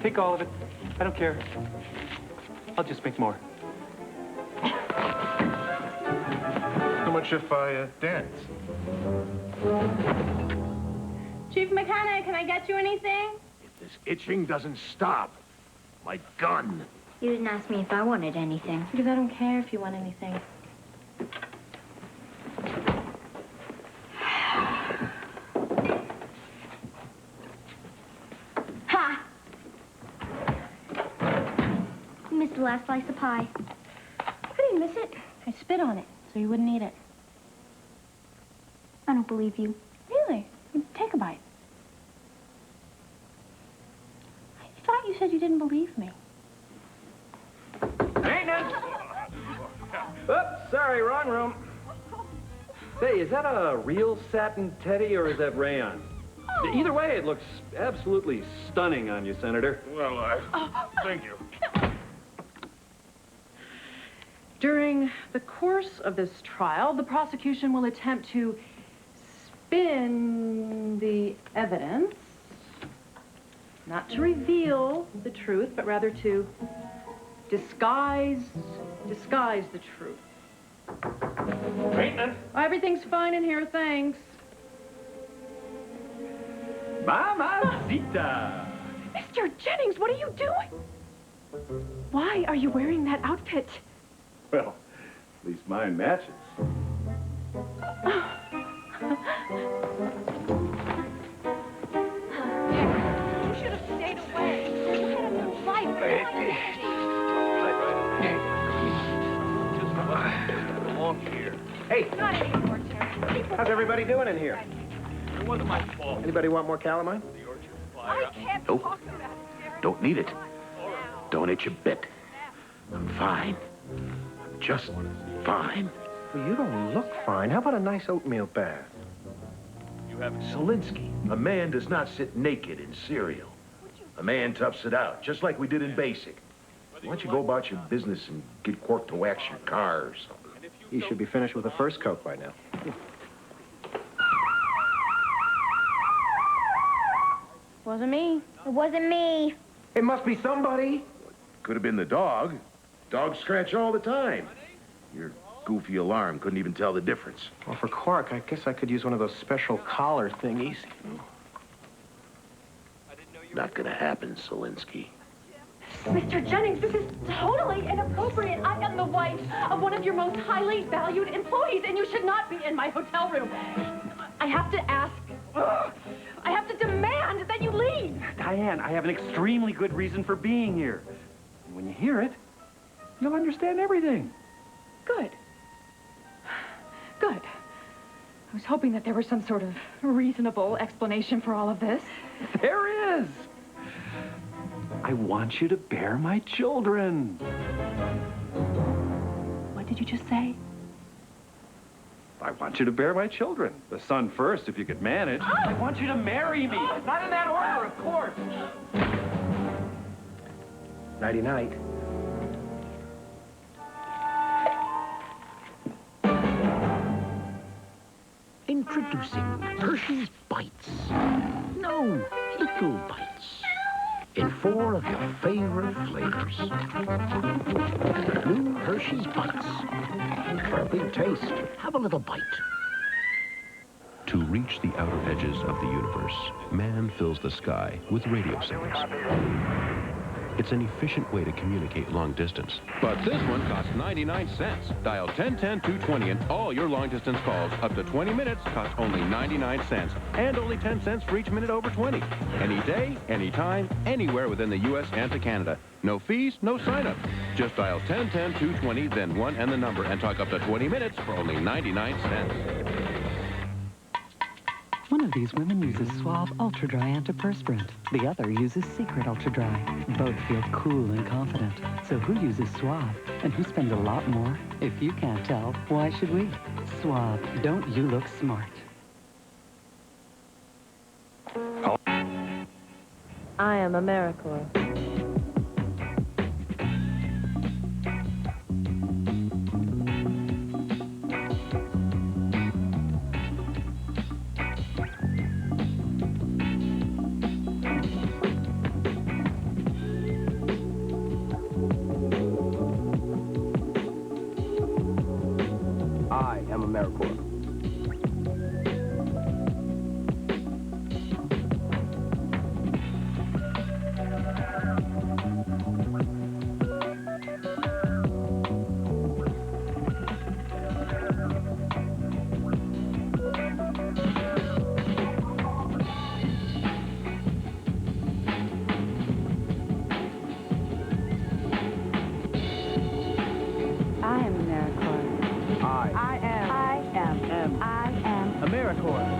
Take all of it. I don't care. I'll just make more. How much if I dance? Chief Mechanic, can I get you anything? If this itching doesn't stop, my gun. You didn't ask me if I wanted anything. Because I don't care if you want anything. Ha! You missed the last slice of pie. How could you miss it? I spit on it, so you wouldn't eat it. I don't believe you. Really? Take a bite. I thought you said you didn't believe me. Maintenance! Oops, sorry, wrong room. Say, is that a real satin teddy or is that rayon? Either way, it looks absolutely stunning on you, Senator. Well, thank you. During the course of this trial, the prosecution will attempt to spin the evidence, not to reveal the truth, but rather to disguise the truth. Maintenance! Everything's fine in here, thanks. Mamacita! Mr. Jennings, what are you doing? Why are you wearing that outfit? Well, at least mine matches. You should have stayed away. You had a new life. Hey, Not anymore, Terry. how's everybody doing in here? It wasn't my fault. Anybody want more calamine? I can't Nope. talk about it, Terry. Don't need it. Don't itch a bit. I'm fine. I'm just fine. Well, you don't look fine. How about a nice oatmeal bath? You haven't. Solinsky, a man does not sit naked in cereal. A man toughs it out, just like we did in basic. Why don't you go about your business and get Quark to wax your car or something? He should be finished with the first Coke by now. Wasn't me. It wasn't me. It must be somebody. Could have been the dog. Dogs scratch all the time. Your goofy alarm couldn't even tell the difference. Well, for Quark, I guess I could use one of those special collar thingies. Not gonna happen, Solinsky. Mr. Jennings, this is totally inappropriate. I am the wife of one of your most highly valued employees, and you should not be in my hotel room. I have to ask, I have to demand that you leave. Diane, I have an extremely good reason for being here. And when you hear it, you'll understand everything. Good. Good. I was hoping that there was some sort of reasonable explanation for all of this. There is. I want you to bear my children. What did you just say? I want you to bear my children. The son first, if you could manage. I want you to marry me. Not in that order, of course. Nighty-night. Introducing Hershey's Bites. No, Little Bites. In 4 of your favorite flavors. New Hershey's Bites. For a big taste, have a little bite. To reach the outer edges of the universe, man fills the sky with radio signals. It's an efficient way to communicate long distance. But this one costs 99 cents. Dial 1010-220 and all your long-distance calls up to 20 minutes cost only 99 cents. And only 10 cents for each minute over 20. Any day, anytime, anywhere within the U.S. and to Canada. No fees, no sign-up. Just dial 1010-220, then 1 and the number, and talk up to 20 minutes for only 99 cents. One of these women uses Suave Ultra Dry Antiperspirant. The other uses Secret Ultra Dry. Both feel cool and confident. So who uses Suave? And who spends a lot more? If you can't tell, why should we? Suave, don't you look smart? I am AmeriCorps. I am AmeriCorps.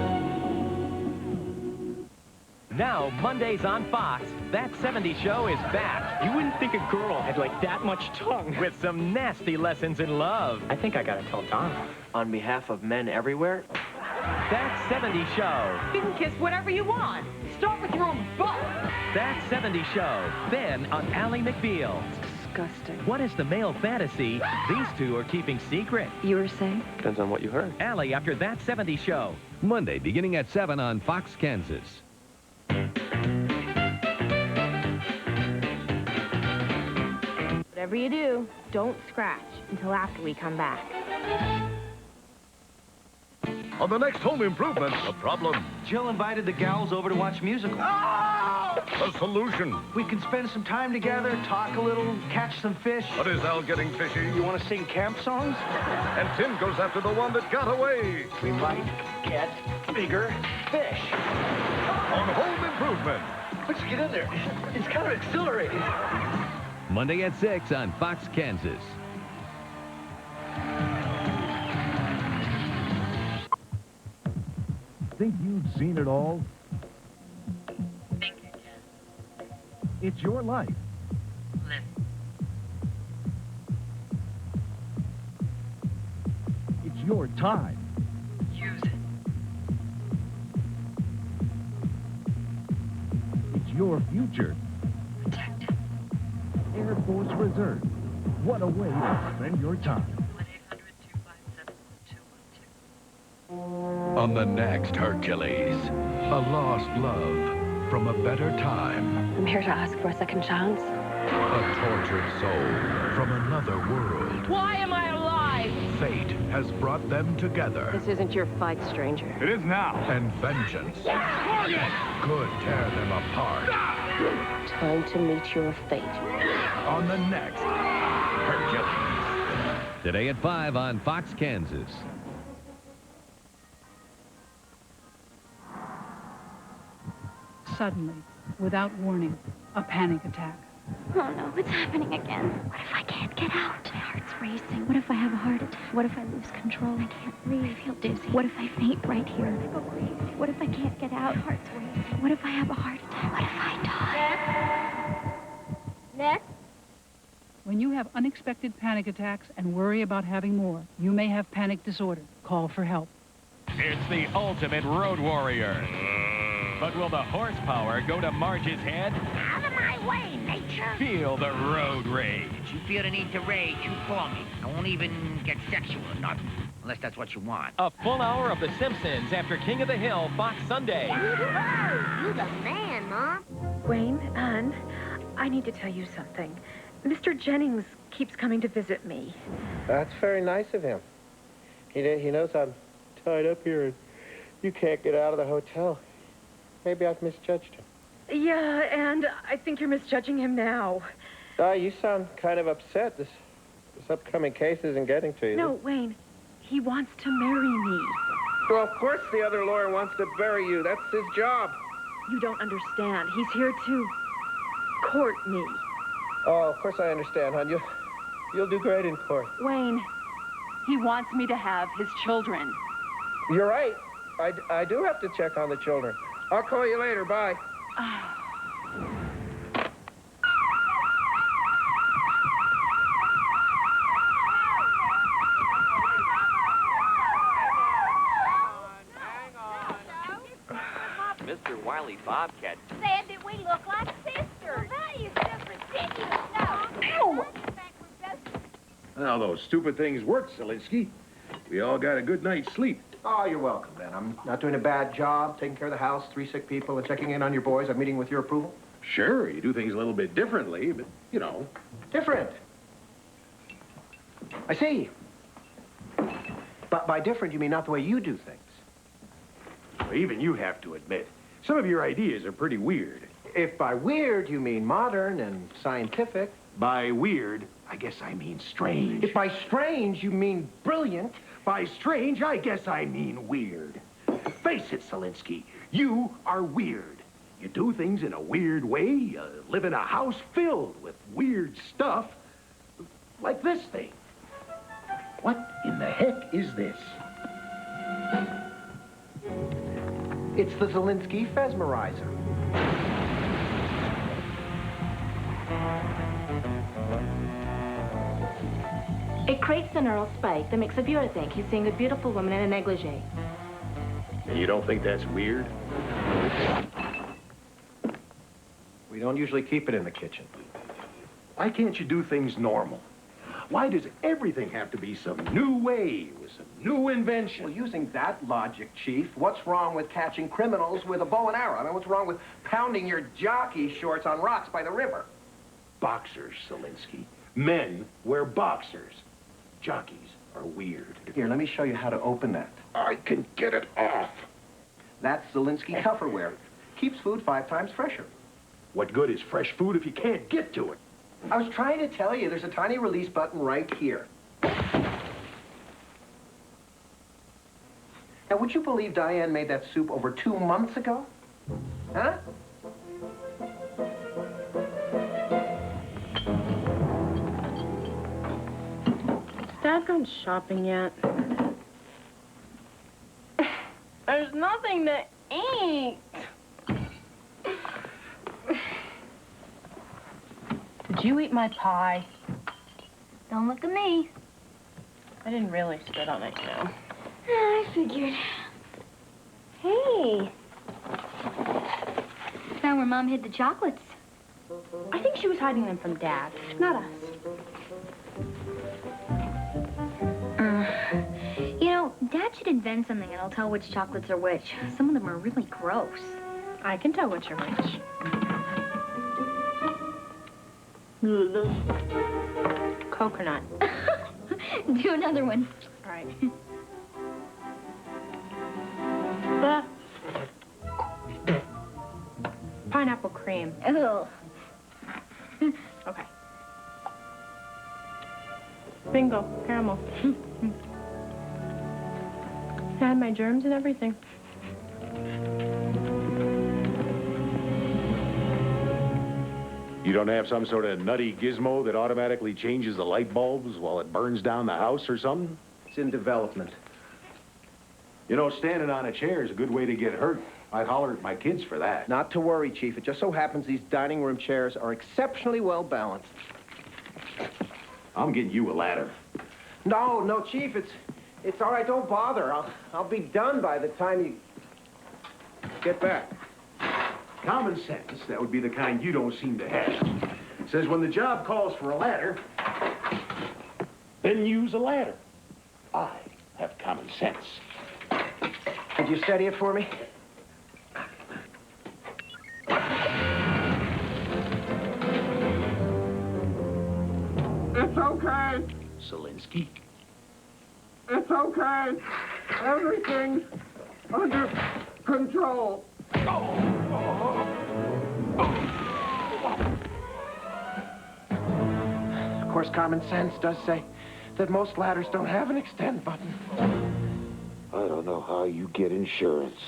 Now, Mondays on Fox, That 70s Show is back. You wouldn't think a girl had like that much tongue. With some nasty lessons in love. I think I gotta tell Don. On behalf of men everywhere, That 70s Show. You can kiss whatever you want. Start with your own butt. That 70s Show. Then on Ally McBeal. Disgusting. What is the male fantasy these two are keeping secret? You were saying? depends on what you heard. Ally after That 70s Show. Monday, beginning at 7 on Fox, Kansas. Whatever you do, don't scratch until after we come back. On the next Home Improvement, a problem. Jill invited the gals over to watch musical. A solution. We can spend some time together, talk a little, catch some fish. But is Al getting fishy? You want to sing camp songs? And Tim goes after the one that got away. We might get bigger fish. On Home Improvement. Let's get in there. It's kind of exhilarating. Monday at 6 on Fox, Kansas. Think you've seen it all? It's your life. It's your time. Use it. It's your future. Protect it. Air Force Reserve. What a way to spend your time. 1-800-257-212. On the next Hercules, a lost love from a better time. I'm here to ask for a second chance. A tortured soul from another world. Why am I alive? Fate has brought them together. This isn't your fight, stranger. It is now. And vengeance could tear them apart. Time to meet your fate. On the next Hercules. Today at 5 on Fox, Kansas. Suddenly, without warning, a panic attack. Oh no, it's happening again. What if I can't get out? My heart's racing. What if I have a heart attack? What if I lose control? I can't breathe. I feel dizzy. What if I faint right here? I go crazy. What if I can't get out? My heart's racing. What if I have a heart attack? What if I die? Next. When you have unexpected panic attacks and worry about having more, you may have panic disorder. Call for help. It's the ultimate road warrior. But will the horsepower go to Marge's head? Out of my way, nature. Feel the road rage. You feel the need to rage, you call me. I won't even get sexual or nothing, unless that's what you want. A full hour of The Simpsons after King of the Hill, Fox Sunday. You the man, Mom. Wayne, Anne, I need to tell you something. Mr. Jennings keeps coming to visit me. That's very nice of him. He knows I'm tied up here and you can't get out of the hotel. Maybe I've misjudged him. Yeah, and I think you're misjudging him now. You sound kind of upset. This upcoming case isn't getting to you. No, Wayne, he wants to marry me. Well, of course the other lawyer wants to bury you. That's his job. You don't understand. He's here to court me. Oh, of course I understand, hon. You'll do great in court. Wayne, he wants me to have his children. You're right. I do have to check on the children. I'll call you later. Bye. Mr. Wiley Bobcat. Said that we look like sisters. Well, that is just ridiculous. No. Ow! Now, those stupid things work, Zelinsky. We all got a good night's sleep. Oh, you're welcome, Ben. I'm not doing a bad job taking care of the house, 3 sick people, and checking in on your boys. I'm meeting with your approval. Sure, you do things a little bit differently, but, you know. Different. I see. But by different, you mean not the way you do things. Well, even you have to admit, some of your ideas are pretty weird. If by weird you mean modern and scientific. By weird, I guess I mean strange. If by strange you mean brilliant. By strange, I guess I mean weird. Face it, Zelinsky, you are weird. You do things in a weird way. You live in a house filled with weird stuff. Like this thing. What in the heck is this? It's the Zelinsky Fesmerizer. It creates the neural spike that makes a viewer think he's seeing a beautiful woman in a negligee. And you don't think that's weird? We don't usually keep it in the kitchen. Why can't you do things normal? Why does everything have to be some new way with some new invention? Well, using that logic, Chief, what's wrong with catching criminals with a bow and arrow? I mean, what's wrong with pounding your jockey shorts on rocks by the river? Boxers, Zelinsky. Men wear boxers. Jockeys are weird. Here, let me show you how to open that. I can get it off. That's Zelinsky Tupperware. Keeps food 5 times fresher. What good is fresh food if you can't get to it? I was trying to tell you, there's a tiny release button right here. Now, would you believe Diane made that soup over 2 months ago? Huh? Has Dad gone shopping yet? There's nothing to eat. Did you eat my pie? Don't look at me. I didn't really spit on it, you know. I figured. Hey. Found where Mom hid the chocolates. I think she was hiding them from Dad, not us. You know, Dad should invent something that'll tell which chocolates are which. Some of them are really gross. I can tell which are which. Coconut. Do another one. All right. Pineapple cream. Ugh. Okay. Bingo. Caramel. I had my germs and everything. You don't have some sort of nutty gizmo that automatically changes the light bulbs while it burns down the house or something? It's in development. You know, standing on a chair is a good way to get hurt. I'd holler at my kids for that. Not to worry, Chief. It just so happens these dining room chairs are exceptionally well balanced. I'm getting you a ladder. No, Chief. It's all right. Don't bother. I'll be done by the time you get back. Common sense, that would be the kind you don't seem to have. Says when the job calls for a ladder, then use a ladder. I have common sense. Could you steady it for me? It's okay. Zelinsky. It's okay. Everything's under control. Of course, common sense does say that most ladders don't have an extend button. I don't know how you get insurance.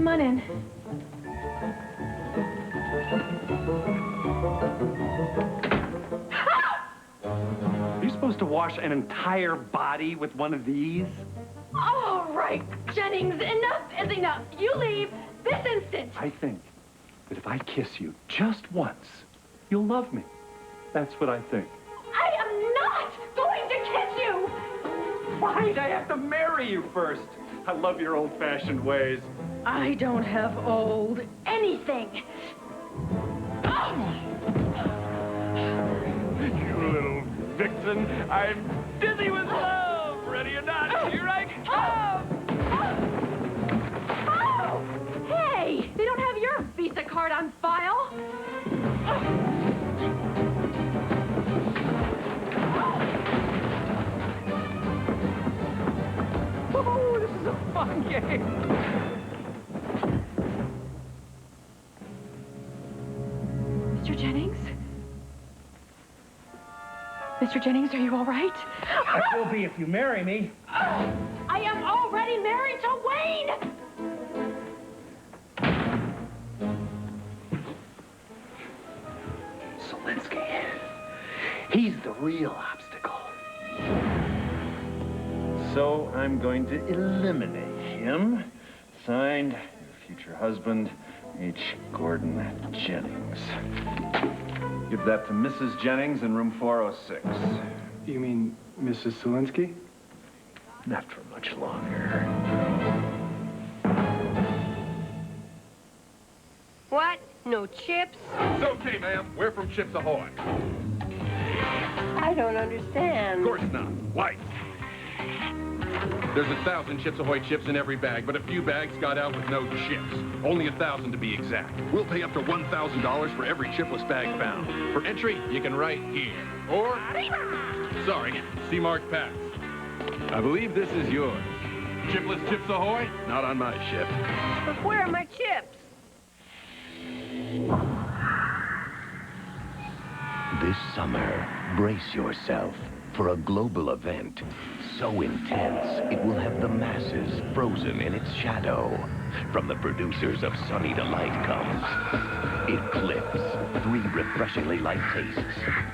Come on in. Are you supposed to wash an entire body with one of these? All right, Jennings, enough is enough. You leave this instant. I think that if I kiss you just once, you'll love me. That's what I think. I am not going to kiss you. Why'd I have to marry you first? I love your old-fashioned ways. I don't have old anything. You little vixen. I'm dizzy with love. Ready or not, here I come. Hey, they don't have your Visa card on file. Oh, this is a fun game. Mr. Jennings? Mr. Jennings, are you all right? I will be if you marry me. I am already married to Wayne. Selinsky. He's the real obstacle. So I'm going to eliminate him. Signed, your future husband, H. Gordon Jennings. Give that to Mrs. Jennings in room 406. You mean Mrs. Selinsky? Not for much longer. What? No chips? It's okay, ma'am. We're from Chips Ahoy. I don't understand. Of course not. Lights. There's 1,000 Chips Ahoy chips in every bag, but a few bags got out with no chips. Only 1,000 to be exact. We'll pay up to $1,000 for every chipless bag found. For entry, you can write here. Or, sorry, see marked packs. I believe this is yours. Chipless Chips Ahoy? Not on my ship. But where are my chips? This summer, brace yourself for a global event so intense it will have the masses frozen in its shadow. From the producers of SONATA Light comes Eclipse. 3 refreshingly light tastes,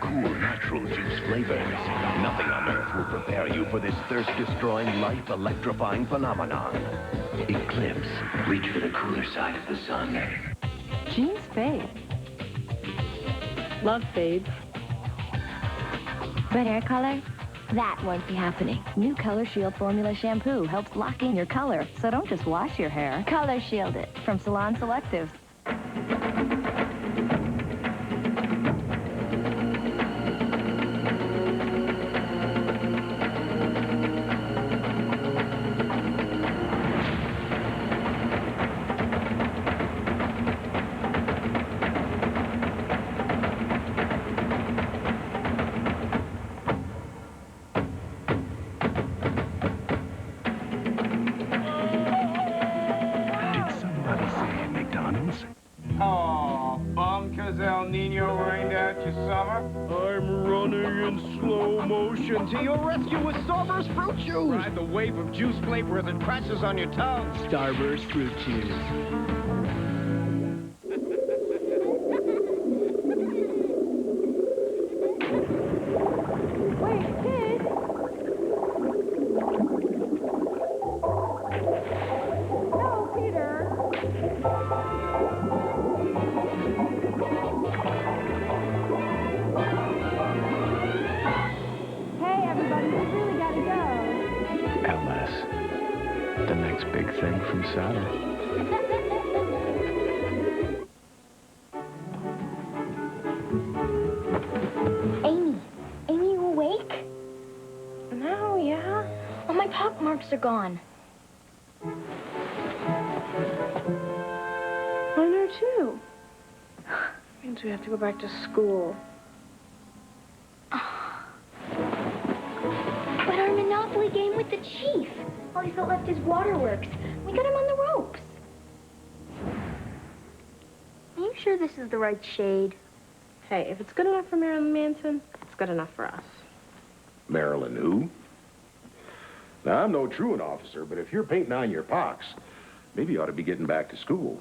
cool natural juice flavors. Nothing on earth will prepare you for this thirst-destroying, life-electrifying phenomenon. Eclipse. Reach for the cooler side of the sun. Jeans fade. Love fades. Red hair color? That won't be happening. New Color Shield Formula Shampoo helps lock in your color, so don't just wash your hair. Color Shield it from Salon Selectives. Oh, bum, 'cause El Nino rained out your summer? I'm running in slow motion to your rescue with Starburst Fruit Juice. Ride the wave of juice flavor as it crashes on your tongue. Starburst Fruit Juice. Wait, kid. No, Peter. Hey, everybody, we really gotta go. LS. The next big thing from Saturn. Amy, you awake? No, yeah? Oh, my pockmarks are gone. Mine are too. Means we have to go back to school. But our Monopoly game with the chief. Oh, he felt left his waterworks. We got him on the ropes. Are you sure this is the right shade? Hey, if it's good enough for Marilyn Manson, it's good enough for us. Marilyn who? Now, I'm no truant officer, but if you're painting on your pox, Maybe you ought to be getting back to school.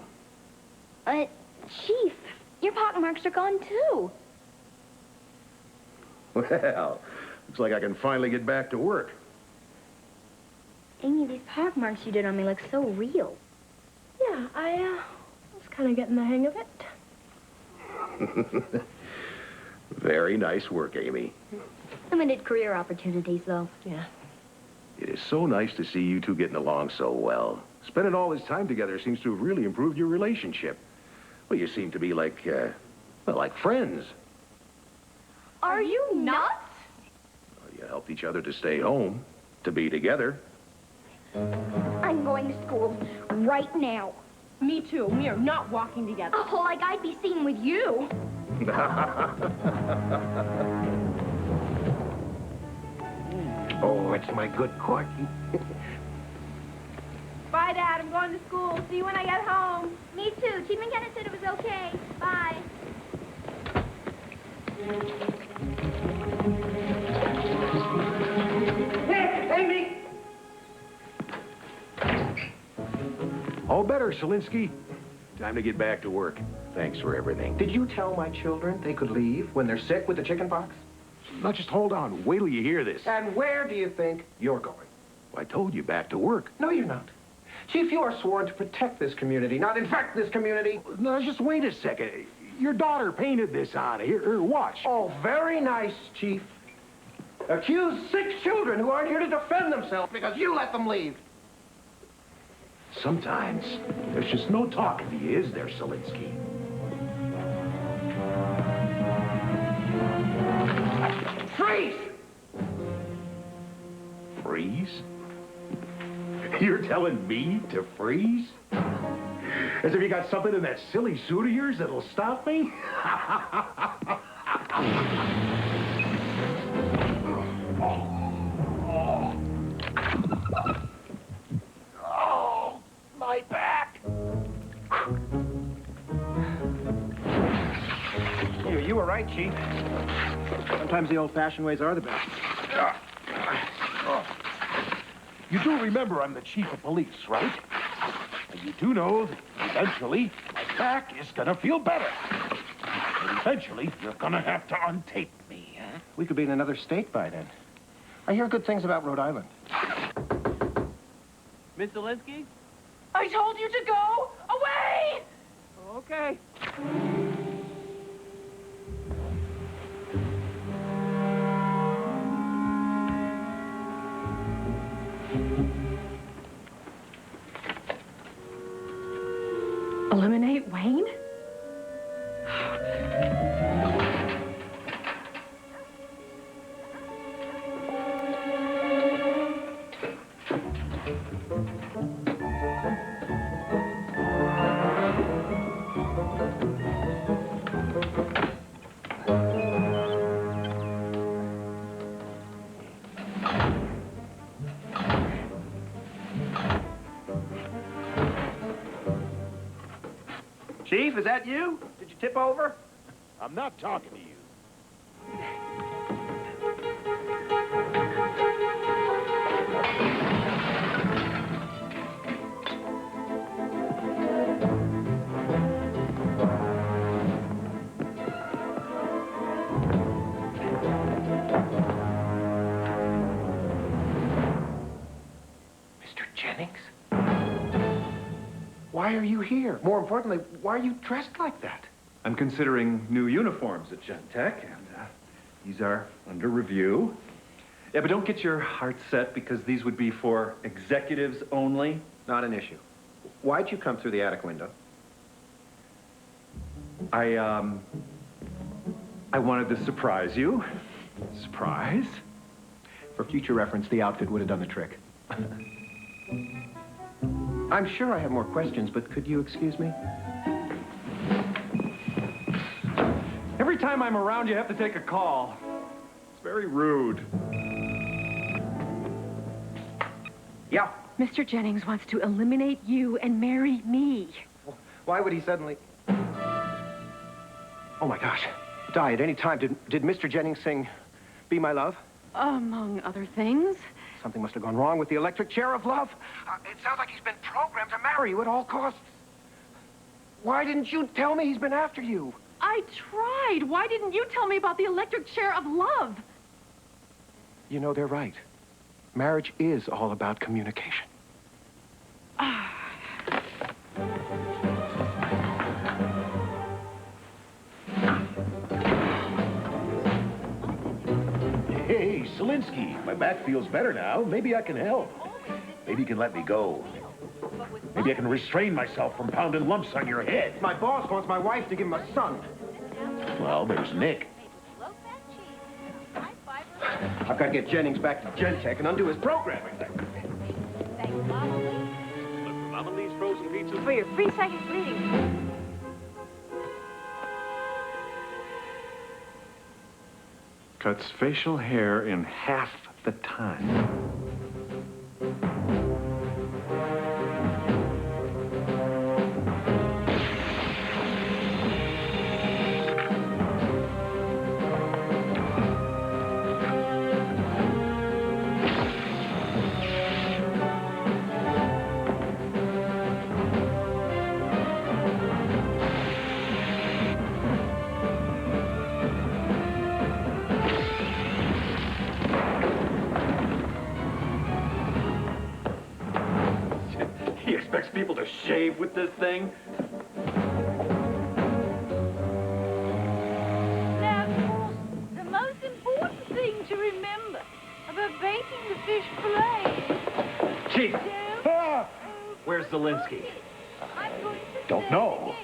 Chief, your pockmarks are gone too. Well, looks like I can finally get back to work. Amy, these pockmarks you did on me look so real. Yeah, I was kind of getting the hang of it. Very nice work, Amy. Limited career opportunities, though. Yeah. It is so nice to see you two getting along so well. Spending all this time together seems to have really improved your relationship. Well, you seem to be like, well, like friends. Are you nuts? Well, you helped each other to stay home, to be together. I'm going to school right now. Me too. We are not walking together. Oh, like I'd be seen with you. Oh, it's my good Corky. Bye, Dad. I'm going to school. See you when I get home. Me too. Chief McKenna said it was okay. Bye. Hey, Amy! All better, Selinsky. Time to get back to work. Thanks for everything. Did you tell my children they could leave when they're sick with the chicken pox? Now, just hold on. Wait till you hear this. And where do you think you're going? I told you, back to work. No, you're not. Chief, you are sworn to protect this community, not infect this community. No, just wait a second. Your daughter painted this on it. Here, watch. Oh, very nice, Chief. Accuse 6 children who aren't here to defend themselves because you let them leave. Sometimes there's just no talking to you, is there, Selinsky? Freeze! Freeze? You're telling me to freeze? As if you got something in that silly suit of yours that'll stop me? Oh, my back! You were right, Chief. Sometimes the old-fashioned ways are the best. You do remember I'm the chief of police, right? And you do know that eventually my back is gonna feel better. And eventually you're gonna have to untape me, huh? We could be in another state by then. I hear good things about Rhode Island. Miss Zelinsky? I told you to go away! Okay. Eliminate Wayne? Chief, is that you? Did you tip over? I'm not talking to you. Mr. Jennings? Why are you here? More importantly, why are you dressed like that? I'm considering new uniforms at Gentech, and these are under review. Yeah, but don't get your heart set because these would be for executives only. Not an issue. Why'd you come through the attic window? I wanted to surprise you. Surprise? For future reference, the outfit would have done the trick. I'm sure I have more questions, but could you excuse me? Every time I'm around, you have to take a call. It's very rude. Yeah. Mr. Jennings wants to eliminate you and marry me. Why would he suddenly... Oh, my gosh. Die at any time. Did Mr. Jennings sing Be My Love? Among other things. something must have gone wrong with the electric chair of love. It sounds like he's been programmed to marry you at all costs. Why didn't you tell me he's been after you? I tried. Why didn't you tell me about the electric chair of love? You know, they're right. Marriage is all about communication. Hey, Selinsky, my back feels better now. Maybe I can help. Maybe you can let me go. Maybe I can restrain myself from pounding lumps on your head. My boss wants my wife to give him a son. Well, there's Nick. I've got to get Jennings back to Gentech and undo his programming. Look, Mama Lee's frozen pizzas. For your free second reading. Cuts facial hair in half the time. He expects people to shave with this thing? Now, of course, the most important thing to remember about baking the fish fillet is... Chief! Where's Zelinsky? Don't know.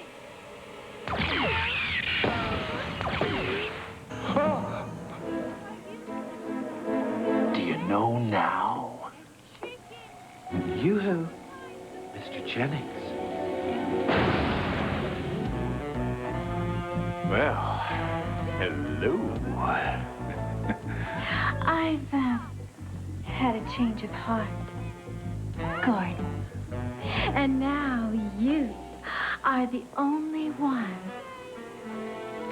Do you know now? You, Mr. Jennings. Well, hello. I've had a change of heart, Gordon. And now you are the only one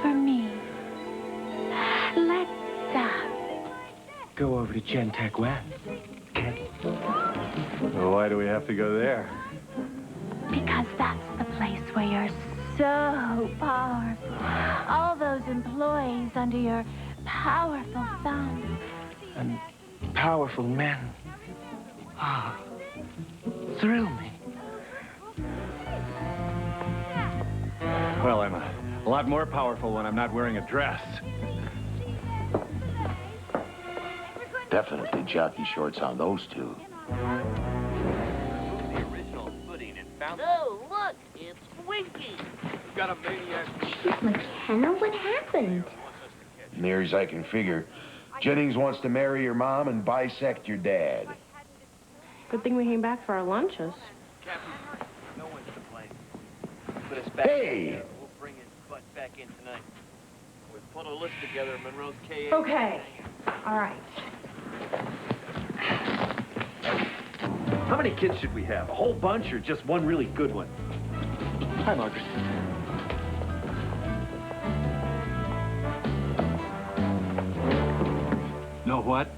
for me. Let's Go over to Gentech West, Kenny. Well, why do we have to go there? Because that's the place where you're so powerful. All those employees under your powerful thumb. And powerful men. Thrill me. Well, I'm a lot more powerful when I'm not wearing a dress. Definitely jockey shorts on those two. Oh, look, it's Winky. Got a maniac. McKenna, what happened? Near as I can figure, Jennings wants to marry your mom and bisect your dad. Good thing we came back for our lunches. No one's to blame. Put us back Hey! We'll bring his butt back in tonight. We put a list together, Monroe's KA. Okay. All right. How many kids should we have? A whole bunch or just one really good one? Hi, Margaret. Know what?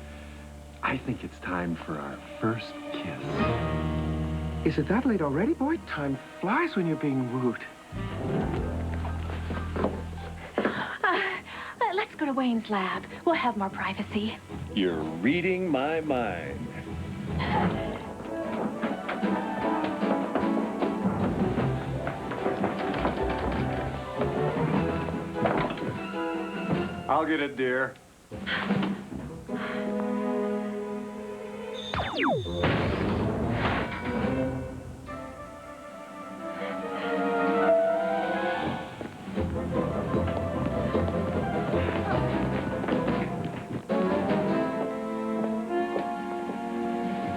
I think it's time for our first kiss. Is it that late already? Boy, time flies when you're being wooed. Let's go to Wayne's lab. We'll have more privacy. You're reading my mind. I'll get it, dear.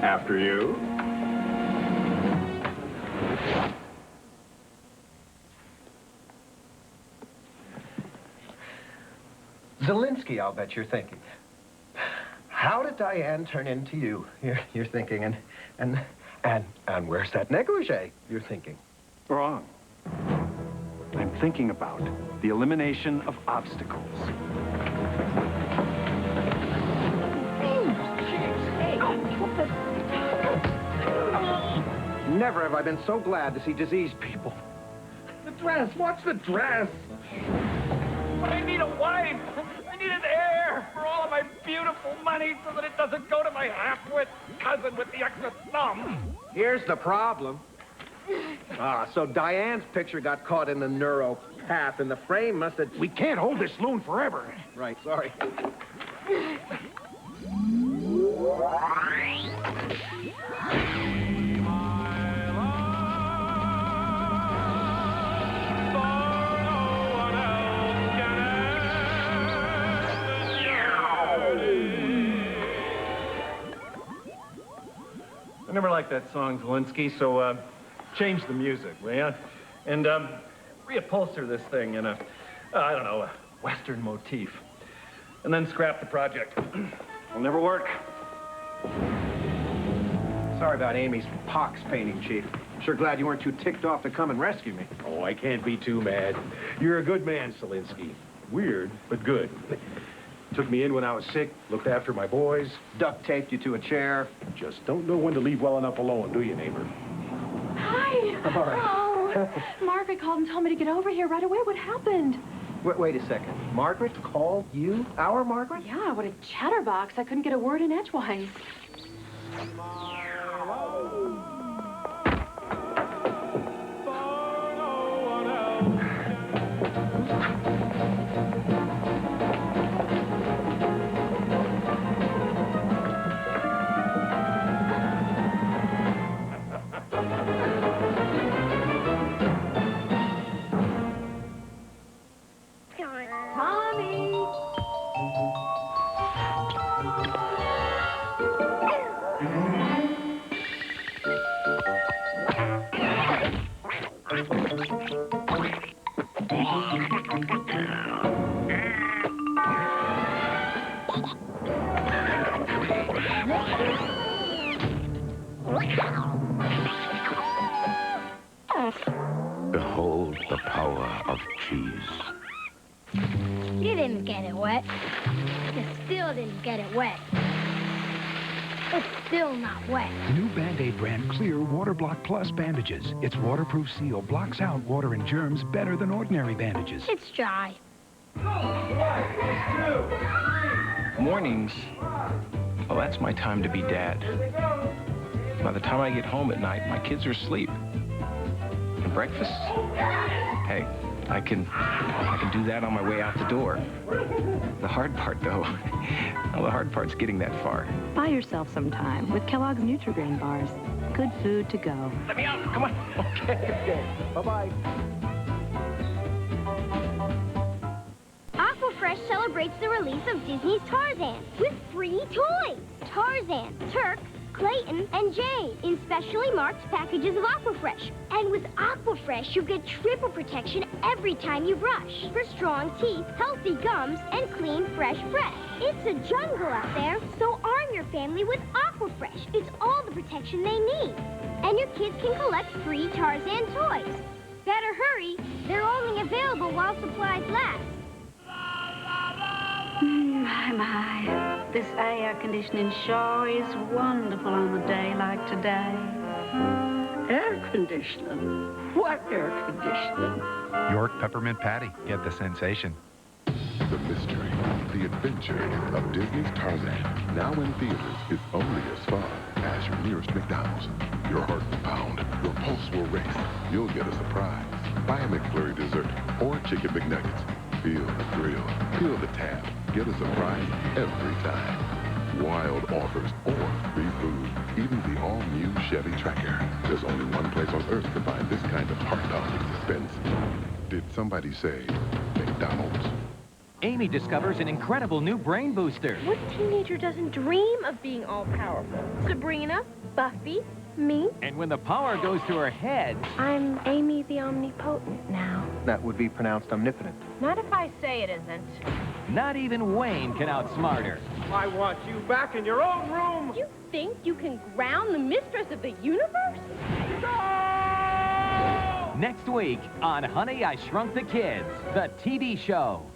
After you. Zelinsky, I'll bet you're thinking. How did Diane turn into you? You're thinking, and where's that negligee? You're thinking. Wrong. I'm thinking about the elimination of obstacles. Hey, Never have I been so glad to see diseased people. The dress. Watch the dress. But I need a wife. I need an heir for all of my beautiful money so that it doesn't go to my half-wit cousin with the extra thumb. Here's the problem. So Diane's picture got caught in the neuro path, and the frame must have... We can't hold this loon forever. Right, sorry. I never liked that song, Zelensky, so change the music, will ya? And reupholster this thing in a, I don't know, a Western motif. And then scrap the project. It'll never work. Sorry about Amy's pox painting, Chief. Sure glad you weren't too ticked off to come and rescue me. Oh, I can't be too mad. You're a good man, Selinsky. Weird, but good. Took me in when I was sick, looked after my boys. Duct taped you to a chair. Just don't know when to leave well enough alone, do you, neighbor? Hi. All right. Oh, Margaret called and told me to get over here right away. What happened? Wait a second. Margaret called you? Our Margaret? Yeah, what a chatterbox. I couldn't get a word in edgewise. Behold the power of cheese. You didn't get it wet. You still didn't get it wet. It's still not wet. New Band-Aid brand Clear Water Block Plus bandages. Its waterproof seal blocks out water and germs better than ordinary bandages. It's dry. Mornings. Well, that's my time to be dad. By the time I get home at night, my kids are asleep. And breakfast? Hey, I can do that on my way out the door. The hard part, though, well, the hard part's getting that far. Buy yourself some time with Kellogg's Nutri-Grain bars. Good food to go. Let me out, come on. Okay. Bye-bye. Aquafresh celebrates the release of Disney's Tarzan with free toys. Tarzan, Turk, Clayton, and Jane in specially marked packages of Aquafresh. And with Aquafresh, you get triple protection every time you brush. For strong teeth, healthy gums, and clean, fresh breath. It's a jungle out there, so arm your family with Aquafresh. It's all the protection they need. And your kids can collect free Tarzan toys. Better hurry. They're only available while supplies last. My. This air conditioning sure is wonderful on a day like today. Air conditioning? What air conditioning? York Peppermint Patty. Get the sensation. The mystery, the adventure of Disney's Tarzan, now in theaters, is only as fun as your nearest McDonald's. Your heart will pound, your pulse will race. You'll get a surprise. Buy a McFlurry dessert or chicken McNuggets. Feel the thrill, feel the tab. Get a surprise every time. Wild offers or free food. Even the all-new Chevy Tracker. There's only one place on Earth to find this kind of heart-pounding suspense. Did somebody say McDonald's? Amy discovers an incredible new brain booster. What teenager doesn't dream of being all-powerful? Sabrina, Buffy, me. And when the power goes to her head... I'm Amy the Omnipotent now. That would be pronounced omnipotent. Not if I say it isn't. Not even Wayne can outsmart her. I want you back in your own room. You think you can ground the mistress of the universe? Next week on Honey, I Shrunk the Kids, the TV show.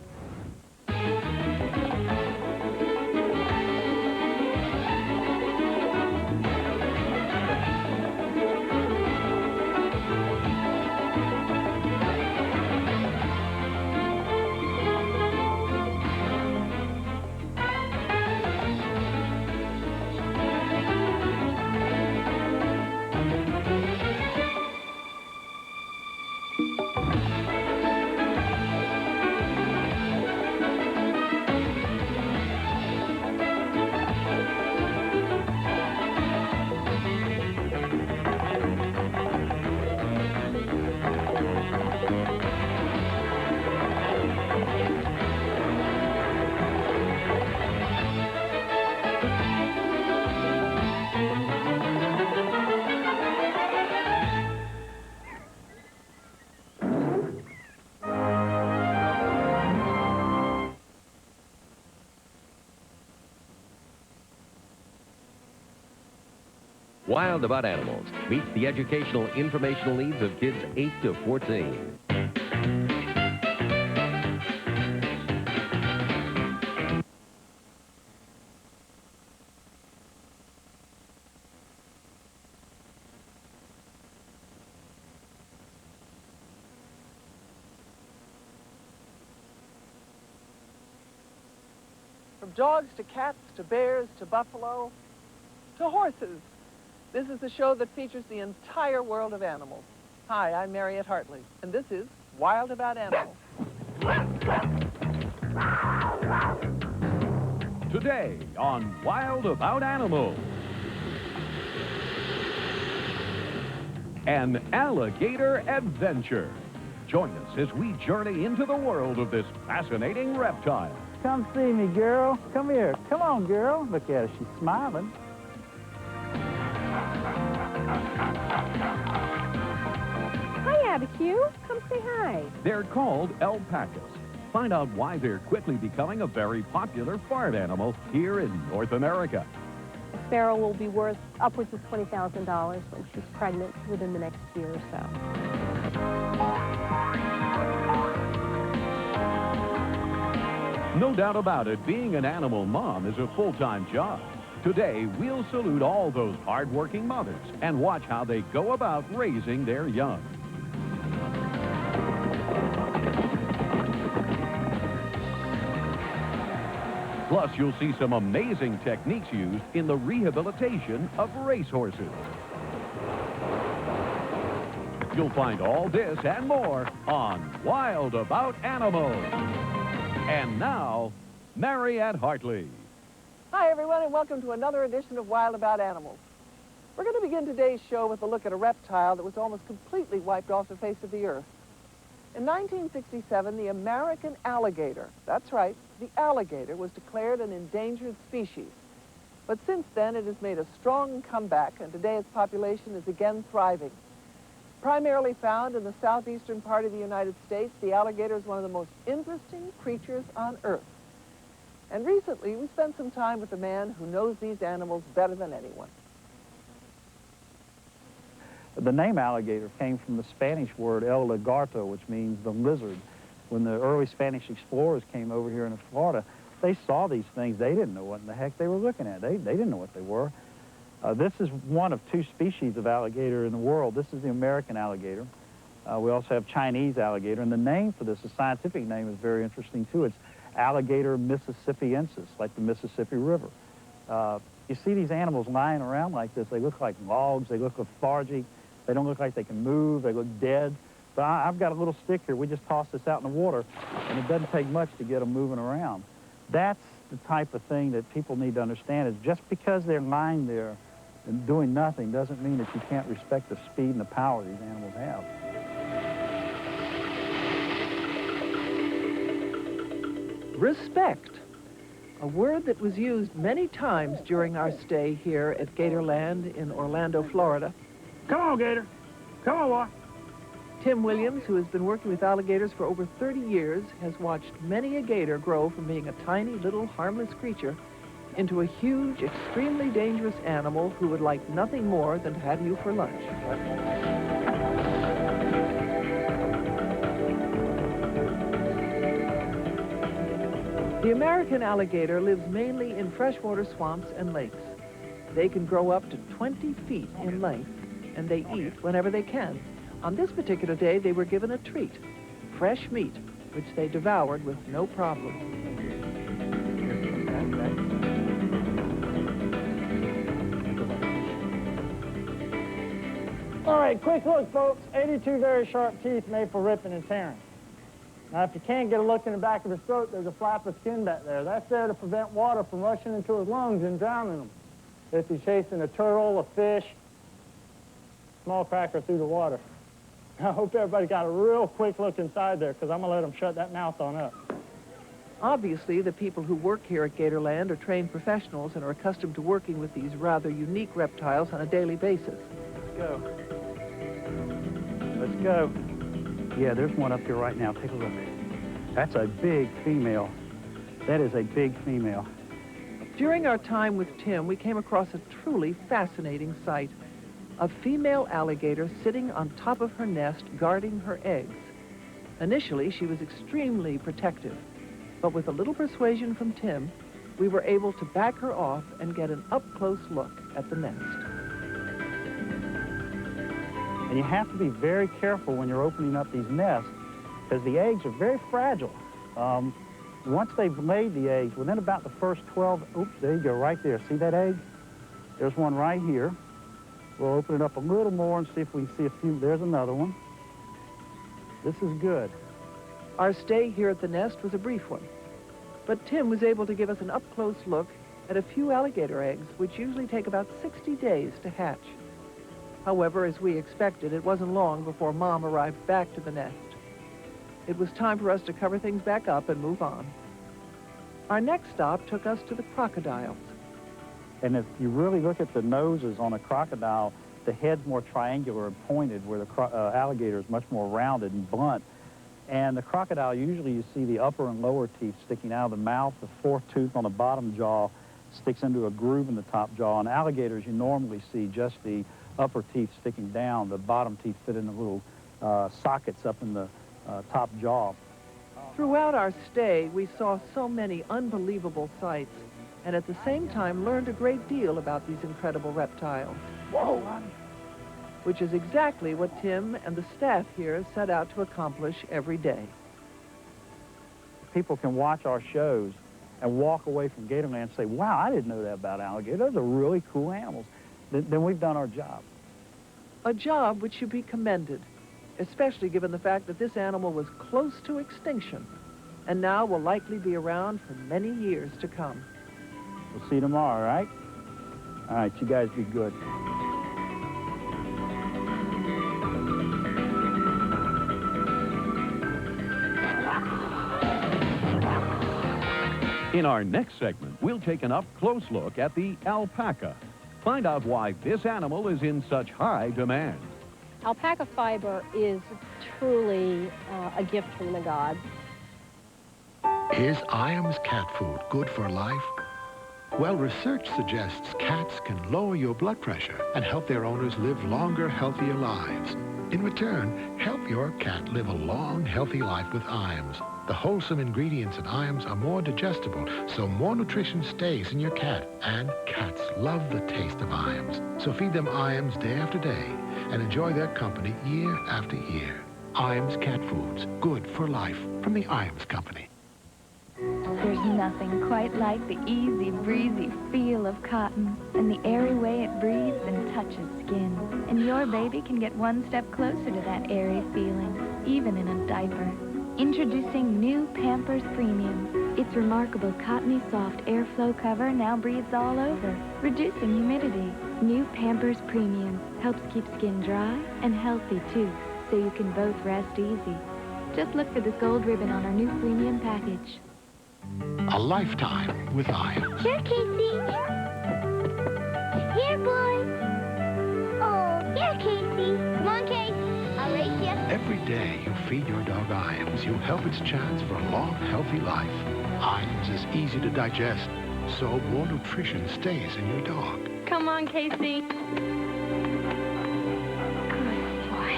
Wild About Animals meets the educational, informational needs of kids 8 to 14. From dogs to cats to bears to buffalo to horses. This is the show that features the entire world of animals. Hi, I'm Mariette Hartley, and this is Wild About Animals. Today on Wild About Animals. An alligator adventure. Join us as we journey into the world of this fascinating reptile. Come see me, girl. Come here. Come on, girl. Look at her. She's smiling. Hi, Abacue. Come say hi. They're called alpacas. Find out why they're quickly becoming a very popular farm animal here in North America. A sparrow will be worth upwards of $20,000 when she's pregnant within the next year or so. No doubt about it, being an animal mom is a full-time job. Today, we'll salute all those hard-working mothers and watch how they go about raising their young. Plus, you'll see some amazing techniques used in the rehabilitation of racehorses. You'll find all this and more on Wild About Animals. And now, Mariette Hartley. Hi, everyone, and welcome to another edition of Wild About Animals. We're going to begin today's show with a look at a reptile that was almost completely wiped off the face of the earth. In 1967, the American alligator, that's right, the alligator, was declared an endangered species. But since then, it has made a strong comeback, and today its population is again thriving. Primarily found in the southeastern part of the United States, the alligator is one of the most interesting creatures on Earth. And recently, we spent some time with a man who knows these animals better than anyone. The name alligator came from the Spanish word el lagarto, which means the lizard. When the early Spanish explorers came over here in Florida, they saw these things. They didn't know what in the heck they were looking at. They didn't know what they were. This is one of two species of alligator in the world. This is the American alligator. We also have Chinese alligator, and the name for this, the scientific name, is very interesting too. It's Alligator mississippiensis, like the Mississippi River. You see these animals lying around like this. They look like logs. They look lethargic. They don't look like they can move. They look dead. But I've got a little stick here. We just toss this out in the water, and it doesn't take much to get them moving around. That's the type of thing that people need to understand, is just because they're lying there and doing nothing doesn't mean that you can't respect the speed and the power these animals have. Respect, a word that was used many times during our stay here at Gatorland in Orlando, Florida. Come on, Gator. Come on, boy. Tim Williams, who has been working with alligators for over 30 years, has watched many a gator grow from being a tiny little harmless creature into a huge, extremely dangerous animal who would like nothing more than to have you for lunch. The American alligator lives mainly in freshwater swamps and lakes. They can grow up to 20 feet in length, and they eat whenever they can. On this particular day, they were given a treat, fresh meat, which they devoured with no problem. All right, quick look, folks. 82 very sharp teeth made for ripping and tearing. Now, if you can't get a look in the back of his throat, there's a flap of skin back there. That's there to prevent water from rushing into his lungs and drowning him. If he's chasing a turtle, a fish, small cracker through the water. I hope everybody got a real quick look inside there, because I'm going to let them shut that mouth on up. Obviously, the people who work here at Gatorland are trained professionals and are accustomed to working with these rather unique reptiles on a daily basis. Let's go. Let's go. Yeah, there's one up here right now. Take a look. That's a big female. That is a big female. During our time with Tim, we came across a truly fascinating sight. a female alligator sitting on top of her nest guarding her eggs. Initially, she was extremely protective, but with a little persuasion from Tim, we were able to back her off and get an up-close look at the nest. And you have to be very careful when you're opening up these nests because the eggs are very fragile. Once they've laid the eggs, within about the first 12, oops, there you go, right there. See that egg? There's one right here. We'll open it up a little more and see if we can see a few. There's another one. This is good. Our stay here at the nest was a brief one, but Tim was able to give us an up-close look at a few alligator eggs, which usually take about 60 days to hatch. However, as we expected, it wasn't long before Mom arrived back to the nest. It was time for us to cover things back up and move on. Our next stop took us to the crocodiles. And if you really look at the noses on a crocodile, the head's more triangular and pointed, where the alligator is much more rounded and blunt. And the crocodile, usually you see the upper and lower teeth sticking out of the mouth. The fourth tooth on the bottom jaw sticks into a groove in the top jaw. And alligators, you normally see just the upper teeth sticking down. The bottom teeth fit in the little sockets up in the top jaw. Throughout our stay, we saw so many unbelievable sights, and at the same time learned a great deal about these incredible reptiles. Whoa! Which is exactly what Tim and the staff here set out to accomplish every day. People can watch our shows and walk away from Gatorland and say, wow, I didn't know that about alligators. Those are really cool animals. Then we've done our job. A job which should be commended, especially given the fact that this animal was close to extinction and now will likely be around for many years to come. We'll see you tomorrow, all right? All right, you guys be good. In our next segment, we'll take an up-close look at the alpaca. Find out why this animal is in such high demand. Alpaca fiber is truly a gift from the gods. Is Iams cat food good for life? Well, research suggests cats can lower your blood pressure and help their owners live longer, healthier lives. In return, help your cat live a long, healthy life with Iams. The wholesome ingredients in Iams are more digestible, so more nutrition stays in your cat. And cats love the taste of Iams. So feed them Iams day after day and enjoy their company year after year. Iams Cat Foods, good for life, from the Iams Company. There's nothing quite like the easy, breezy feel of cotton and the airy way it breathes and touches skin. And your baby can get one step closer to that airy feeling, even in a diaper. Introducing new Pampers Premium. Its remarkable cottony soft airflow cover now breathes all over, reducing humidity. New Pampers Premium helps keep skin dry and healthy too, so you can both rest easy. Just look for this gold ribbon on our new premium package. A lifetime with Iams. Here, Casey. Here, boy. Oh, here, Casey. Come on, Casey. I'll race you. Every day you feed your dog Iams, you help its chance for a long, healthy life. Iams is easy to digest, so more nutrition stays in your dog. Come on, Casey. Good boy.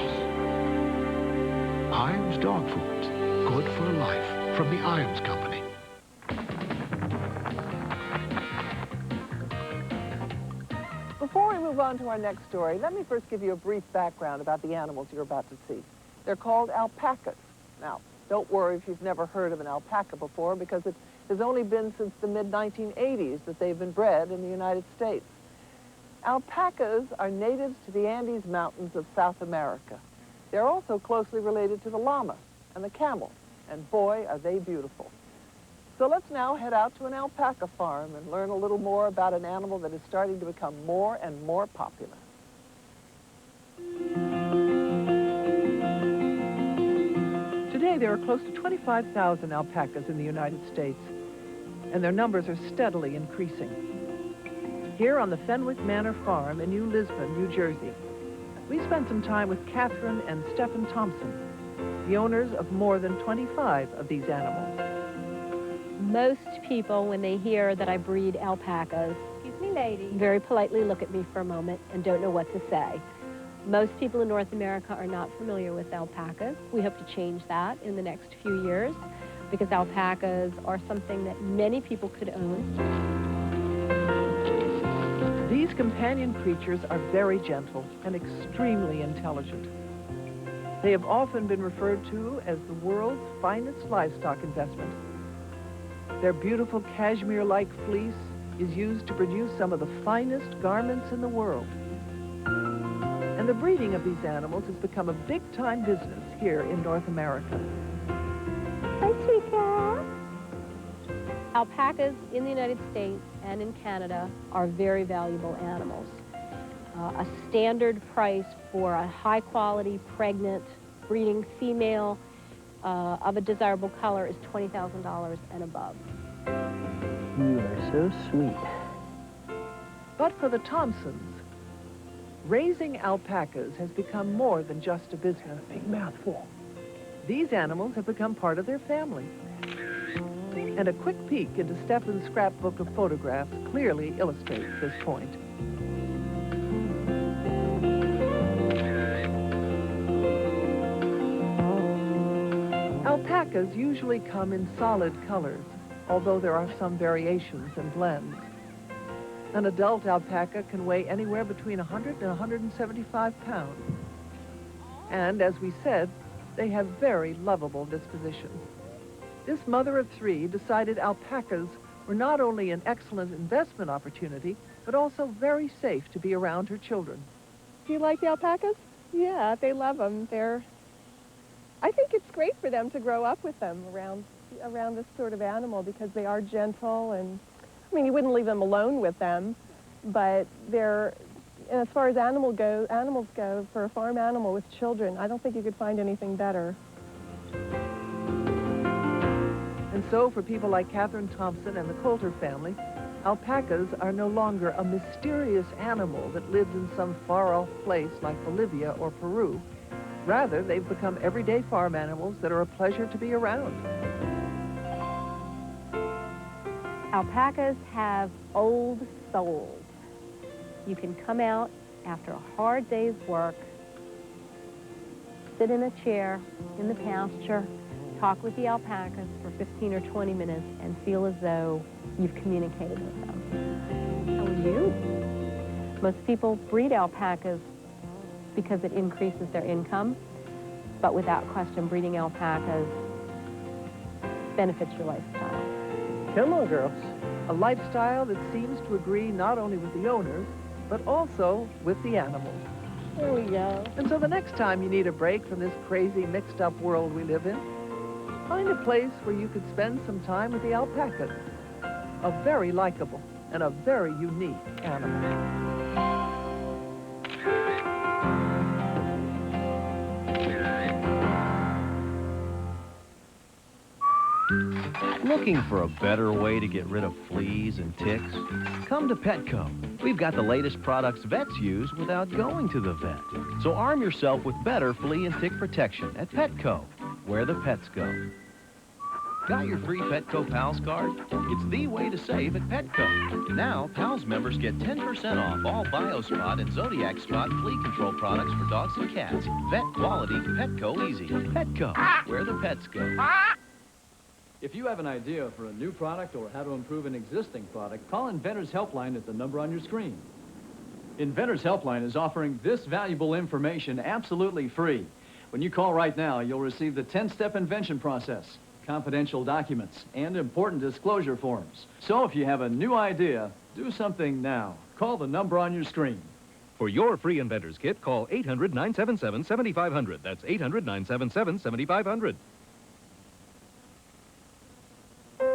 Iams Dog Foods, good for life, from the Iams Company. Before we move on to our next story, let me first give you a brief background about the animals you're about to see. They're called alpacas. Now, don't worry if you've never heard of an alpaca before, because it has only been since the mid-1980s that they've been bred in the United States. Alpacas are natives to the Andes Mountains of South America. They're also closely related to the llama and the camel, and boy, are they beautiful. So let's now head out to an alpaca farm and learn a little more about an animal that is starting to become more and more popular. Today, there are close to 25,000 alpacas in the United States, and their numbers are steadily increasing. Here on the Fenwick Manor Farm in New Lisbon, New Jersey, we spent some time with Catherine and Stephen Thompson, the owners of more than 25 of these animals. Most people, when they hear that I breed alpacas, lady. Very politely look at me for a moment and don't know what to say. Most people in North America are not familiar with alpacas. We hope to change that in the next few years because alpacas are something that many people could own. These companion creatures are very gentle and extremely intelligent. They have often been referred to as the world's finest livestock investment. Their beautiful cashmere-like fleece is used to produce some of the finest garments in the world. And the breeding of these animals has become a big-time business here in North America. Hi, Chica. Alpacas in the United States and in Canada are very valuable animals. A standard price for a high-quality, pregnant, breeding female of a desirable color is $20,000 and above. You are so sweet. But for the Thompsons, raising alpacas has become more than just a business. Big mouthful. These animals have become part of their family. And a quick peek into Stefan's scrapbook of photographs clearly illustrates this point. Alpacas usually come in solid colors, although there are some variations and blends. An adult alpaca can weigh anywhere between 100 and 175 pounds. And as we said, they have very lovable dispositions. This mother of three decided alpacas were not only an excellent investment opportunity, but also very safe to be around her children. Do you like the alpacas? Yeah, they love them. I think it's great for them to grow up with them around this sort of animal because they are gentle and, I mean, you wouldn't leave them alone with them, but as far as animals go, for a farm animal with children, I don't think you could find anything better. And so for people like Catherine Thompson and the Coulter family, alpacas are no longer a mysterious animal that lives in some far-off place like Bolivia or Peru. Rather, they've become everyday farm animals that are a pleasure to be around. Alpacas have old souls. You can come out after a hard day's work, sit in a chair in the pasture, talk with the alpacas for 15 or 20 minutes and feel as though you've communicated with them. How are you? Most people breed alpacas because it increases their income, but without question, breeding alpacas benefits your lifestyle. Come on, girls. A lifestyle that seems to agree not only with the owners, but also with the animals. There we go. And so the next time you need a break from this crazy, mixed-up world we live in, find a place where you could spend some time with the alpacas, a very likable and a very unique animal. Looking for a better way to get rid of fleas and ticks? Come to Petco. We've got the latest products vets use without going to the vet. So arm yourself with better flea and tick protection at Petco, where the pets go. Got your free Petco Pals card? It's the way to save at Petco. Now, Pals members get 10% off all BioSpot and Zodiac Spot flea control products for dogs and cats. Vet quality, Petco easy. Petco, where the pets go. If you have an idea for a new product or how to improve an existing product, call Inventor's Helpline at the number on your screen. Inventor's Helpline is offering this valuable information absolutely free. When you call right now, you'll receive the 10-step invention process, confidential documents, and important disclosure forms. So if you have a new idea, do something now. Call the number on your screen. For your free Inventor's Kit, call 800-977-7500. That's 800-977-7500.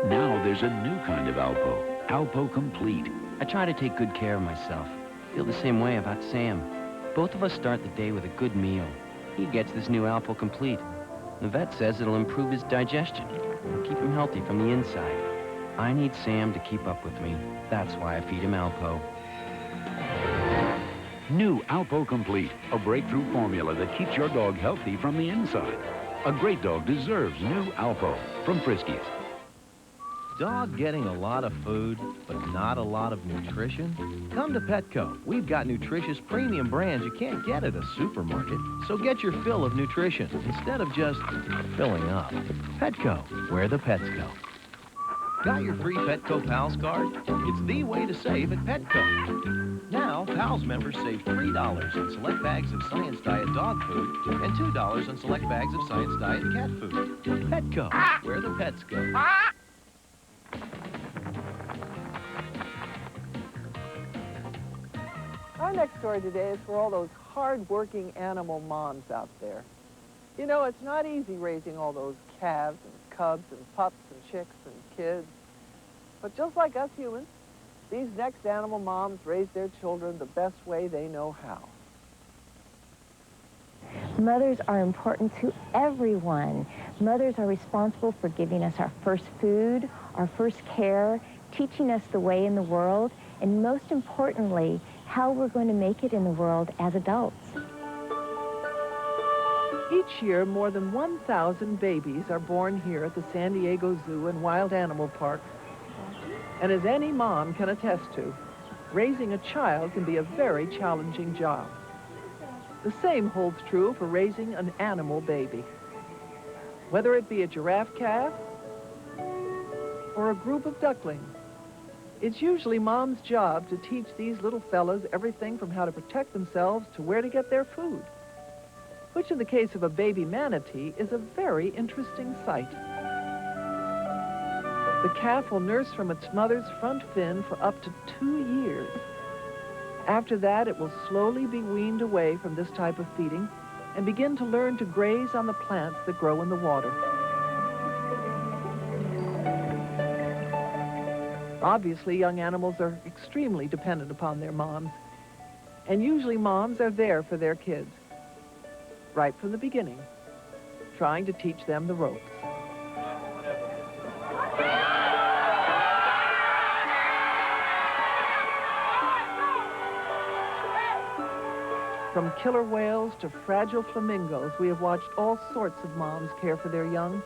Now there's a new kind of Alpo, Alpo Complete. I try to take good care of myself. Feel the same way about Sam. Both of us start the day with a good meal. He gets this new Alpo Complete. The vet says it'll improve his digestion and keep him healthy from the inside. I need Sam to keep up with me. That's why I feed him Alpo. New Alpo Complete, a breakthrough formula that keeps your dog healthy from the inside. A great dog deserves new Alpo from Friskies. Dog getting a lot of food, but not a lot of nutrition? Come to Petco. We've got nutritious premium brands you can't get at a supermarket. So get your fill of nutrition instead of just filling up. Petco, where the pets go. Got your free Petco Pals card? It's the way to save at Petco. Now, Pals members save $3 on select bags of Science Diet dog food and $2 on select bags of Science Diet cat food. Petco, where the pets go. Our next story today is for all those hard-working animal moms out there. You know, it's not easy raising all those calves and cubs and pups and chicks and kids. But just like us humans, these next animal moms raise their children the best way they know how. Mothers are important to everyone. Mothers are responsible for giving us our first food, our first care, teaching us the way in the world, and most importantly, how we're going to make it in the world as adults. Each year, more than 1,000 babies are born here at the San Diego Zoo and Wild Animal Park. And as any mom can attest to, raising a child can be a very challenging job. The same holds true for raising an animal baby. Whether it be a giraffe calf or a group of ducklings, it's usually mom's job to teach these little fellas everything from how to protect themselves to where to get their food, which in the case of a baby manatee is a very interesting sight. The calf will nurse from its mother's front fin for up to 2 years. After that, it will slowly be weaned away from this type of feeding and begin to learn to graze on the plants that grow in the water. Obviously, young animals are extremely dependent upon their moms, and usually moms are there for their kids, right from the beginning, trying to teach them the ropes. From killer whales to fragile flamingos, we have watched all sorts of moms care for their young.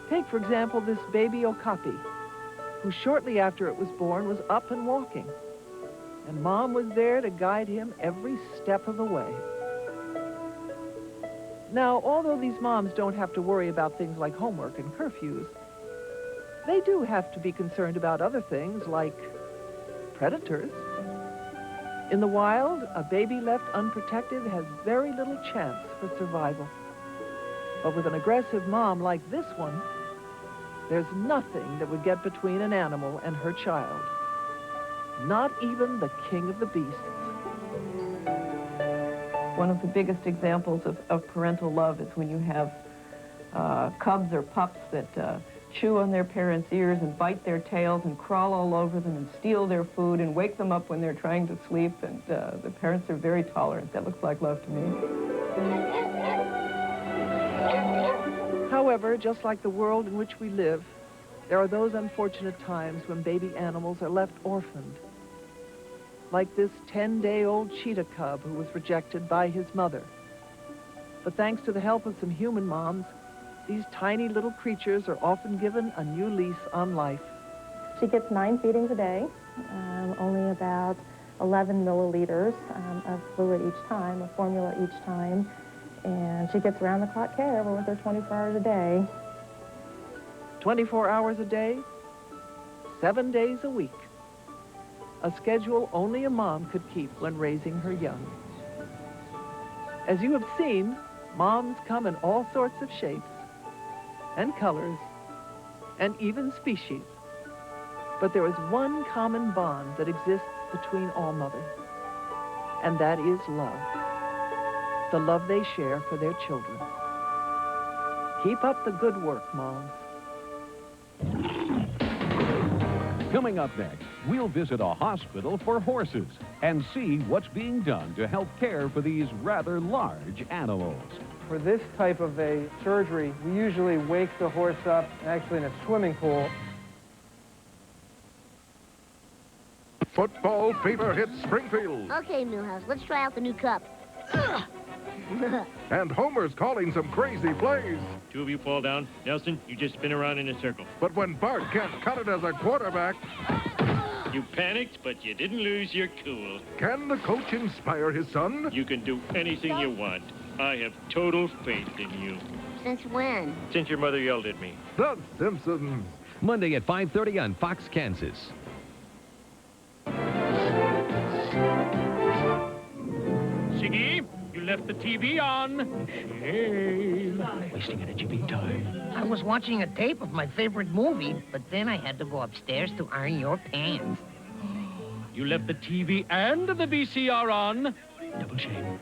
Take, for example, this baby okapi, who shortly after it was born was up and walking, and Mom was there to guide him every step of the way. Now, although these moms don't have to worry about things like homework and curfews, they do have to be concerned about other things like predators. In the wild, a baby left unprotected has very little chance for survival. But with an aggressive mom like this one, there's nothing that would get between an animal and her child. Not even the king of the beasts. One of the biggest examples of parental love is when you have cubs or pups that chew on their parents' ears and bite their tails and crawl all over them and steal their food and wake them up when they're trying to sleep, and the parents are very tolerant. That looks like love to me. However, just like the world in which we live, there are those unfortunate times when baby animals are left orphaned. Like this 10-day-old cheetah cub who was rejected by his mother. But thanks to the help of some human moms, these tiny little creatures are often given a new lease on life. She gets 9 feedings a day, only about 11 milliliters of fluid each time, a formula each time, and she gets round-the-clock care. We're with her 24 hours a day. 24 hours a day, 7 days a week. A schedule only a mom could keep when raising her young. As you have seen, moms come in all sorts of shapes and colors and even species. But there is one common bond that exists between all mothers, and that is love. The love they share for their children. Keep up the good work, moms. Coming up next, we'll visit a hospital for horses and see what's being done to help care for these rather large animals. For this type of a surgery, we usually wake the horse up, actually in a swimming pool. Football fever hits Springfield. Okay, Millhouse, let's try out the new cup. Ugh. And Homer's calling some crazy plays. Two of you fall down. Nelson, you just spin around in a circle. But when Bart can't cut it as a quarterback... You panicked, but you didn't lose your cool. Can the coach inspire his son? You can do anything you want. I have total faith in you. Since when? Since your mother yelled at me. The Simpsons. Monday at 5:30 on Fox, Kansas. Siggy, you left the TV on. Hey. Wasting energy big time. I was watching a tape of my favorite movie, but then I had to go upstairs to iron your pants. You left the TV and the VCR on. Double shame.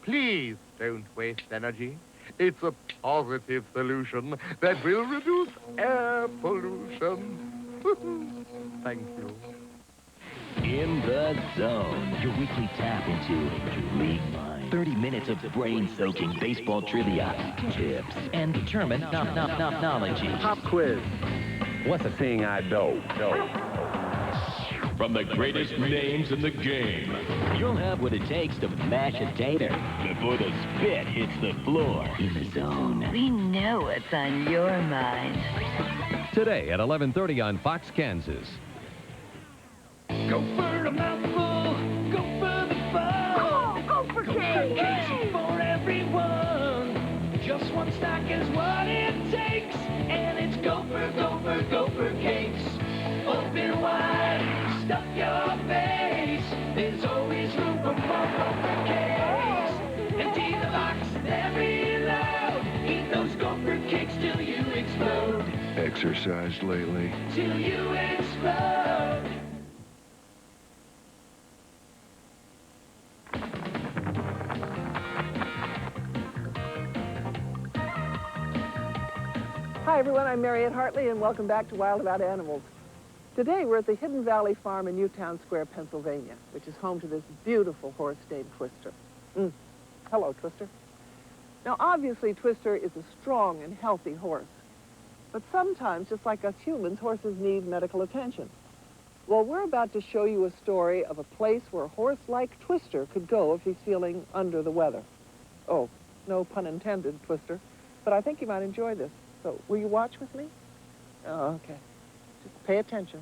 Please don't waste energy. It's a positive solution that will reduce air pollution. Thank you. In the Zone, your weekly tap into your league mind. 30 minutes of brain-soaking baseball trivia, tips, and determined knowledge. Pop quiz. What's a thing I don't know? From the greatest names in the game. You'll have what it takes to mash a tater before the spit hits the floor. In the Zone. We know what's on your mind. Today at 11:30 on Fox, Kansas. Go for a mouthful. Go for the fun. Go for cake. Cakes for everyone. Just one stack is what it takes. And it's Gopher cakes. Open wide, stuff your face. There's always room for more Gopher cakes. Empty the box, then reload. Eat those Gopher cakes till you explode. Exercised lately? Till you explode. Hi everyone, I'm Mariette Hartley and welcome back to Wild About Animals. Today we're at the Hidden Valley Farm in Newtown Square, Pennsylvania, which is home to this beautiful horse named Twister. Hello, Twister. Now obviously Twister is a strong and healthy horse, but sometimes, just like us humans, horses need medical attention. Well, we're about to show you a story of a place where a horse like Twister could go if he's feeling under the weather. Oh, no pun intended, Twister, but I think you might enjoy this. So, will you watch with me? Oh, okay. Just pay attention.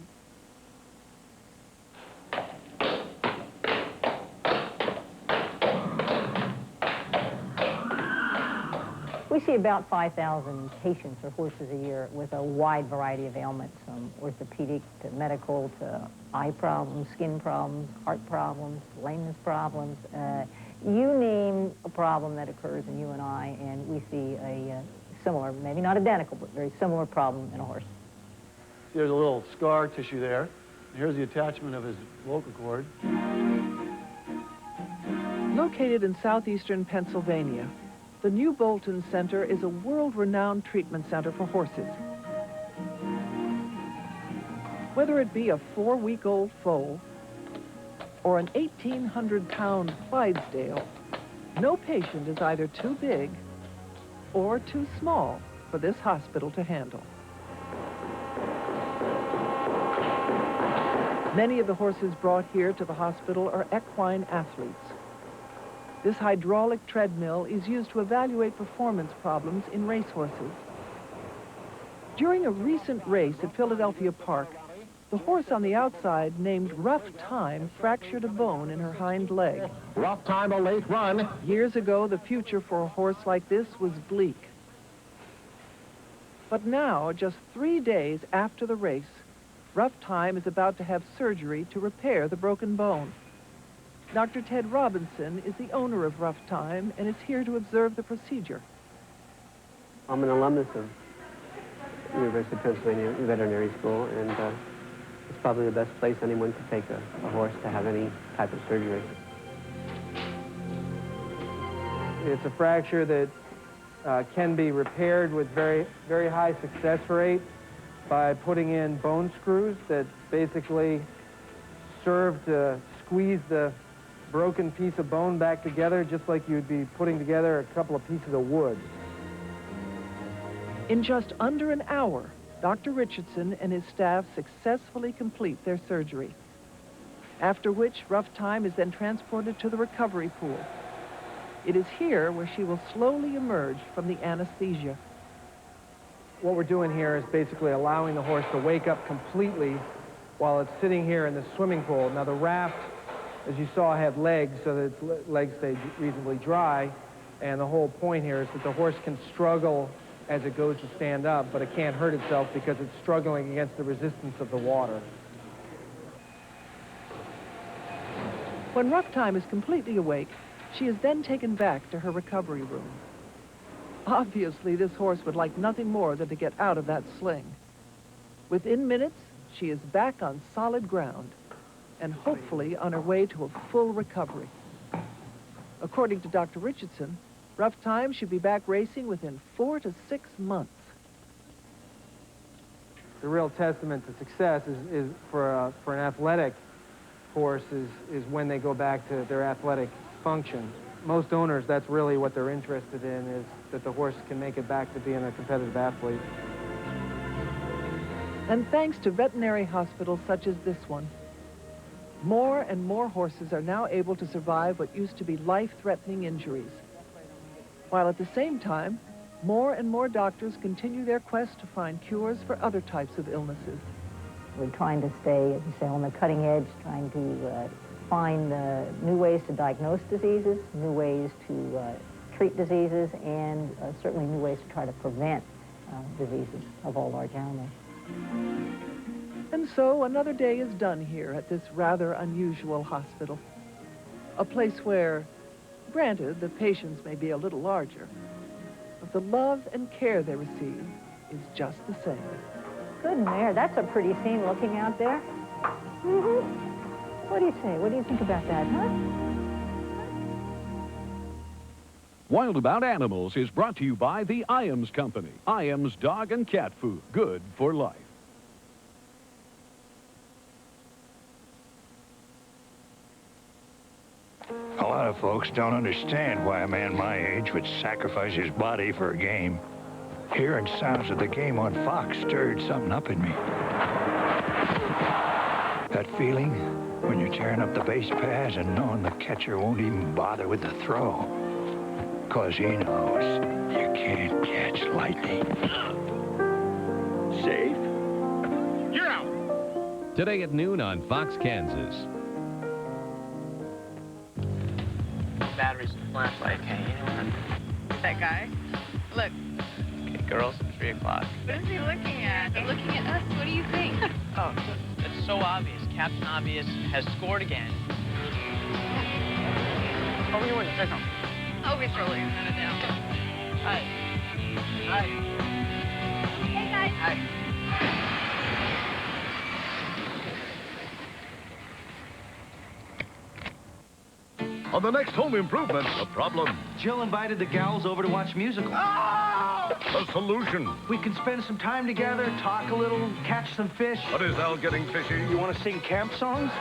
We see about 5,000 patients or horses a year with a wide variety of ailments, from orthopedic to medical to eye problems, skin problems, heart problems, lameness problems. You name a problem that occurs in you and I, and we see a similar, maybe not identical, but very similar problem in a horse. There's a little scar tissue there. Here's the attachment of his vocal cord. Located in southeastern Pennsylvania, the New Bolton Center is a world-renowned treatment center for horses. Whether it be a 4-week-old foal or an 1,800-pound Clydesdale, no patient is either too big or too small for this hospital to handle. Many of the horses brought here to the hospital are equine athletes. This hydraulic treadmill is used to evaluate performance problems in racehorses. During a recent race at Philadelphia Park, the horse on the outside, named Rough Time, fractured a bone in her hind leg. Rough Time, a late run. Years ago, the future for a horse like this was bleak. But now, just 3 days after the race, Rough Time is about to have surgery to repair the broken bone. Dr. Ted Robinson is the owner of Rough Time and is here to observe the procedure. I'm an alumnus of University of Pennsylvania Veterinary School, and it's probably the best place anyone could take a horse to have any type of surgery. It's a fracture that can be repaired with very, very high success rate by putting in bone screws that basically serve to squeeze the broken piece of bone back together, just like you'd be putting together a couple of pieces of wood. In just under an hour, Dr. Richardson and his staff successfully complete their surgery, after which Rough Time is then transported to the recovery pool. It is here where she will slowly emerge from the anesthesia. What we're doing here is basically allowing the horse to wake up completely while it's sitting here in the swimming pool. Now the raft, as you saw, had legs so that its legs stay reasonably dry, and the whole point here is that the horse can struggle as it goes to stand up, but it can't hurt itself because it's struggling against the resistance of the water. When Rough Time is completely awake, she is then taken back to her recovery room. Obviously, this horse would like nothing more than to get out of that sling. Within minutes, she is back on solid ground and hopefully on her way to a full recovery. According to Dr. Richardson, Rough Time should be back racing within 4 to 6 months. The real testament to success is for an athletic horse is when they go back to their athletic function. Most owners, that's really what they're interested in, is that the horse can make it back to being a competitive athlete. And thanks to veterinary hospitals such as this one, more and more horses are now able to survive what used to be life-threatening injuries. While at the same time, more and more doctors continue their quest to find cures for other types of illnesses. We're trying to stay, as you say, on the cutting edge, trying to find new ways to diagnose diseases, new ways to treat diseases, and certainly new ways to try to prevent diseases of all large animals. And so another day is done here at this rather unusual hospital. A place where, granted, the patients may be a little larger, but the love and care they receive is just the same. Good mare. That's a pretty scene looking out there. Mm-hmm. What do you say? What do you think about that, huh? Wild About Animals is brought to you by the Iams Company. Iams Dog and Cat Food. Good for life. A lot of folks don't understand why a man my age would sacrifice his body for a game. Hearing sounds of the game on Fox stirred something up in me. That feeling when you're tearing up the base paths and knowing the catcher won't even bother with the throw. 'Cause he knows you can't catch lightning. Safe? You're out. Today at noon on Fox, Kansas. Batteries in the flashlight. Okay, you know what? That guy? Look. Okay, girls, 3 o'clock. What is he looking at? They're looking at us. What do you think? Oh, that's so obvious. Captain Obvious has scored again. Oh, we won. Check him. I'll be throwing a minute now. Hi. Hi. Hey, guys. Hi. On the next Home Improvement, a problem. Jill invited the gals over to watch musicals. A solution. We can spend some time together, talk a little, catch some fish. But is Al getting fishy? You want to sing camp songs?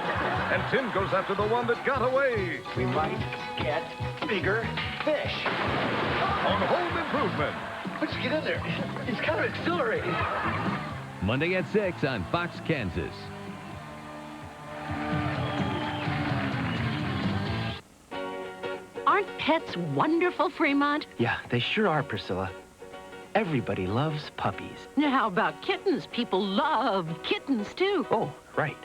And Tim goes after the one that got away. We might get bigger fish. On Home Improvement. Let's get in there. It's kind of exhilarating. Monday at 6 on Fox, Kansas. Aren't pets wonderful, Fremont? Yeah, they sure are, Priscilla. Everybody loves puppies. Now, how about kittens? People love kittens, too. Oh, right.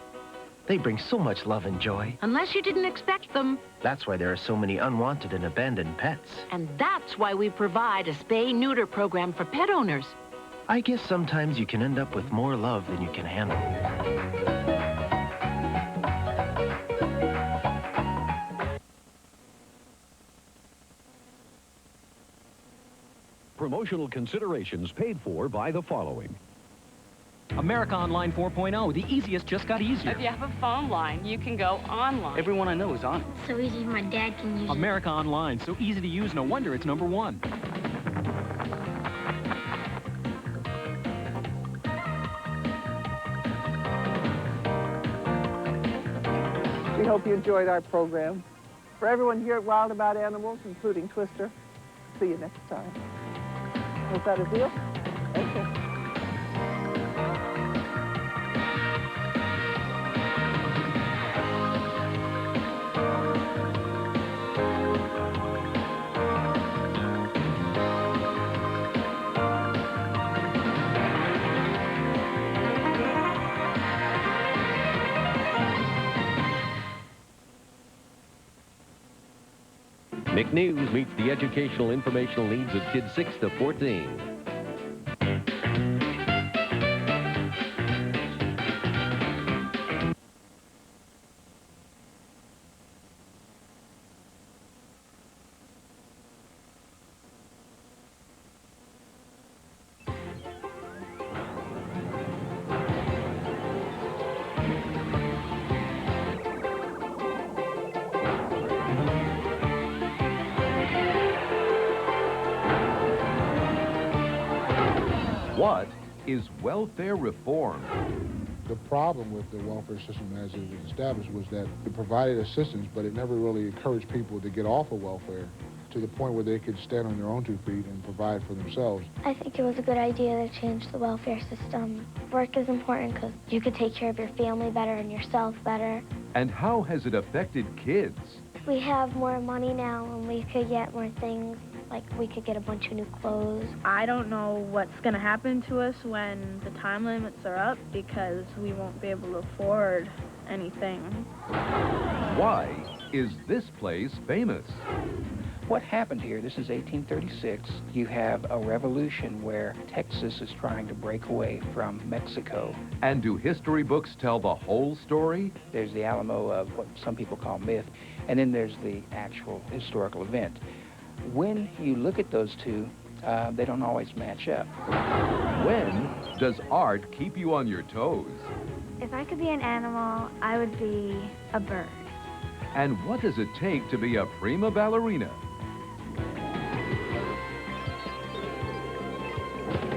They bring so much love and joy. Unless you didn't expect them. That's why there are so many unwanted and abandoned pets. And that's why we provide a spay-neuter program for pet owners. I guess sometimes you can end up with more love than you can handle. Promotional considerations paid for by the following. America Online 4.0, the easiest just got easier. If you have a phone line, you can go online. Everyone I know is on it. So easy my dad can use America Online, so easy to use, no wonder it's #1. We hope you enjoyed our program. For everyone here at Wild About Animals, including Twister, see you next time. Was that a deal? Okay. Nick News meets the educational informational needs of kids 6 to 14. What is welfare reform? The problem with the welfare system as it was established was that it provided assistance, but it never really encouraged people to get off of welfare to the point where they could stand on their own 2 feet and provide for themselves. I think it was a good idea to change the welfare system. Work is important because you could take care of your family better and yourself better. And how has it affected kids? We have more money now and we could get more things. Like, we could get a bunch of new clothes. I don't know what's going to happen to us when the time limits are up because we won't be able to afford anything. Why is this place famous? What happened here, this is 1836, you have a revolution where Texas is trying to break away from Mexico. And do history books tell the whole story? There's the Alamo of what some people call myth, and then there's the actual historical event. When you look at those two, they don't always match up. When does art keep you on your toes? If I could be an animal, I would be a bird. And what does it take to be a prima ballerina?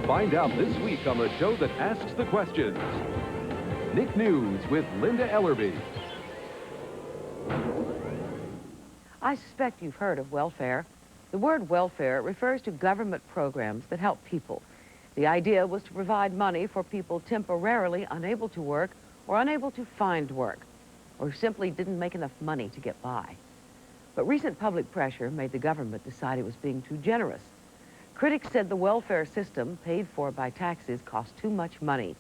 Find out this week on the show that asks the questions. Nick News with Linda Ellerby. I suspect you've heard of welfare. The word welfare refers to government programs that help people. The idea was to provide money for people temporarily unable to work or unable to find work, or simply didn't make enough money to get by. But recent public pressure made the government decide it was being too generous. Critics said the welfare system, paid for by taxes, cost too much money,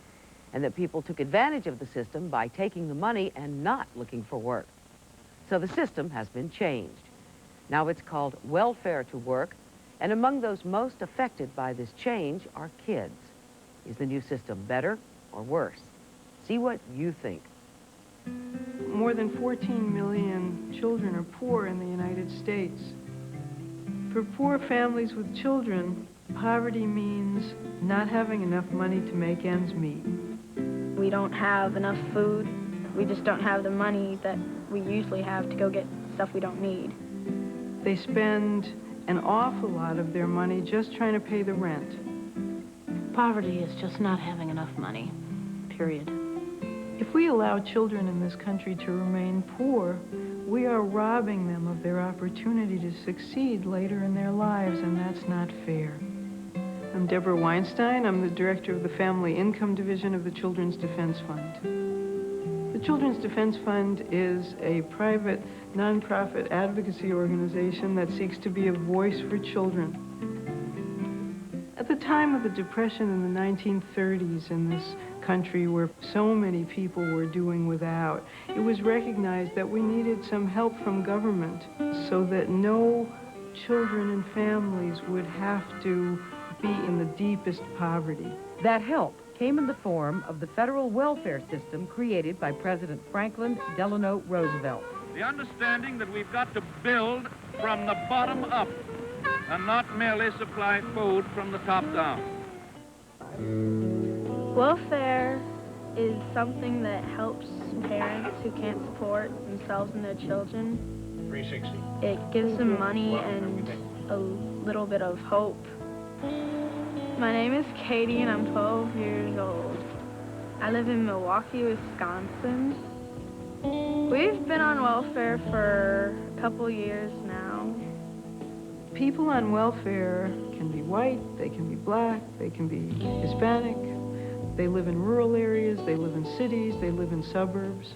and that people took advantage of the system by taking the money and not looking for work. So the system has been changed. Now it's called welfare to work, and among those most affected by this change are kids. Is the new system better or worse? See what you think. More than 14 million children are poor in the United States. For poor families with children, poverty means not having enough money to make ends meet. We don't have enough food. We just don't have the money that we usually have to go get stuff we don't need. They spend an awful lot of their money just trying to pay the rent. Poverty is just not having enough money, period. If we allow children in this country to remain poor, we are robbing them of their opportunity to succeed later in their lives, and that's not fair. I'm Deborah Weinstein. I'm the director of the Family Income Division of the Children's Defense Fund. The Children's Defense Fund is a private, nonprofit advocacy organization that seeks to be a voice for children. At the time of the Depression in the 1930s in this country, where so many people were doing without, it was recognized that we needed some help from government so that no children and families would have to be in the deepest poverty. That help came in the form of the federal welfare system created by President Franklin Delano Roosevelt. The understanding that we've got to build from the bottom up and not merely supply food from the top down. Welfare is something that helps parents who can't support themselves and their children. 360. It gives them money and a little bit of hope. My name is Katie and I'm 12 years old. I live in Milwaukee, Wisconsin. We've been on welfare for a couple years now. People on welfare can be white, they can be black, they can be Hispanic. They live in rural areas, they live in cities, they live in suburbs.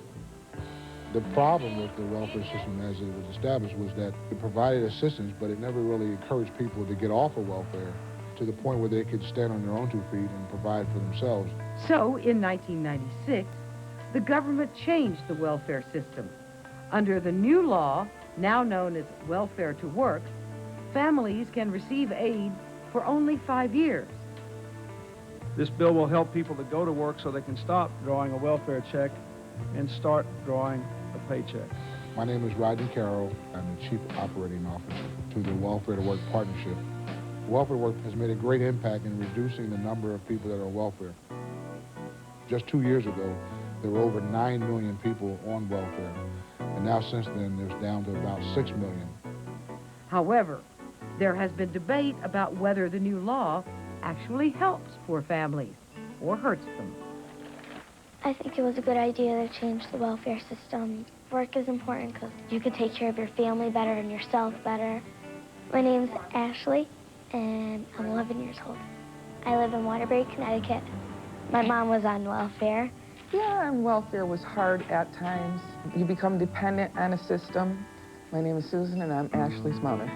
The problem with the welfare system as it was established was that it provided assistance, but it never really encouraged people to get off of welfare to the point where they could stand on their own 2 feet and provide for themselves. So, in 1996, the government changed the welfare system. Under the new law, now known as Welfare to Work, families can receive aid for only 5 years. This bill will help people to go to work so they can stop drawing a welfare check and start drawing a paycheck. My name is Rodney Carroll. I'm the Chief Operating Officer to the Welfare to Work Partnership. Welfare to Work has made a great impact in reducing the number of people that are on welfare. Just 2 years ago, there were over 9 million people on welfare, and now since then, there's down to about 6 million. However, there has been debate about whether the new law actually helps poor families or hurts them. I think it was a good idea to change the welfare system. Work is important because you can take care of your family better and yourself better. My name's Ashley, and I'm 11 years old. I live in Waterbury, Connecticut. My mom was on welfare. Yeah, and welfare was hard at times. You become dependent on a system. My name is Susan, and I'm Ashley's mother.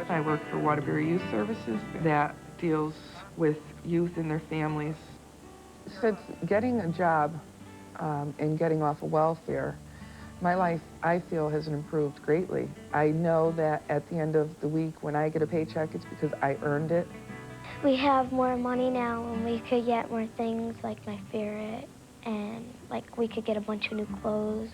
I work for Waterbury Youth Services that deals with youth and their families. Since getting a job and getting off of welfare, my life, I feel, has improved greatly. I know that at the end of the week, when I get a paycheck, it's because I earned it. We have more money now, and we could get more things like my favorite, and like we could get a bunch of new clothes.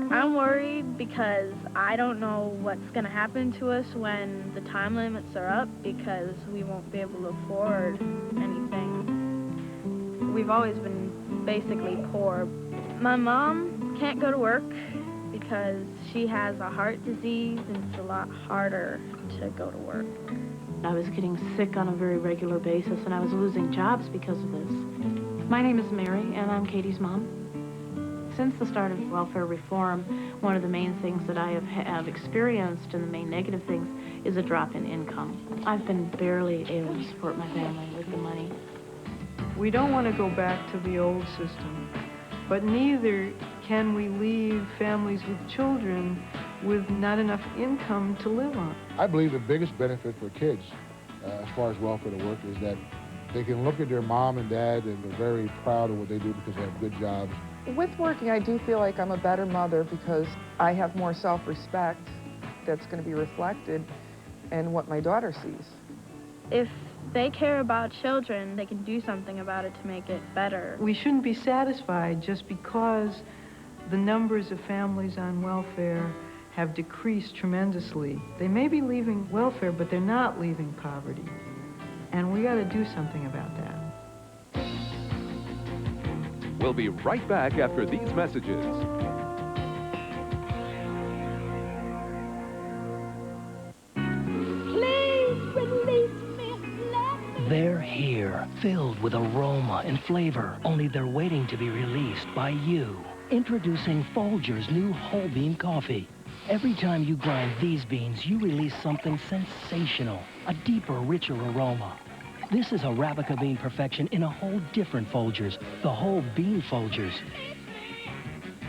I'm worried because I don't know what's going to happen to us when the time limits are up, because we won't be able to afford anything. We've always been basically poor. My mom can't go to work because she has a heart disease, and it's a lot harder to go to work. I was getting sick on a very regular basis, and I was losing jobs because of this. My name is Mary, and I'm Katie's mom. Since the start of welfare reform, one of the main things that I have experienced, and the main negative things, is a drop in income. I've been barely able to support my family with the money. We don't want to go back to the old system, but neither can we leave families with children with not enough income to live on. I believe the biggest benefit for kids, as far as welfare to work, is that they can look at their mom and dad and they're very proud of what they do because they have good jobs. With working, I do feel like I'm a better mother because I have more self-respect that's going to be reflected in what my daughter sees. If they care about children, they can do something about it to make it better. We shouldn't be satisfied just because the numbers of families on welfare have decreased tremendously. They may be leaving welfare, but they're not leaving poverty. And we got to do something about that. We'll be right back after these messages. Please release me. They're here, filled with aroma and flavor, only they're waiting to be released by you. Introducing Folgers new whole bean coffee. Every time you grind these beans, you release something sensational, a deeper, richer aroma. This is Arabica bean perfection in a whole different Folgers, the whole bean Folgers.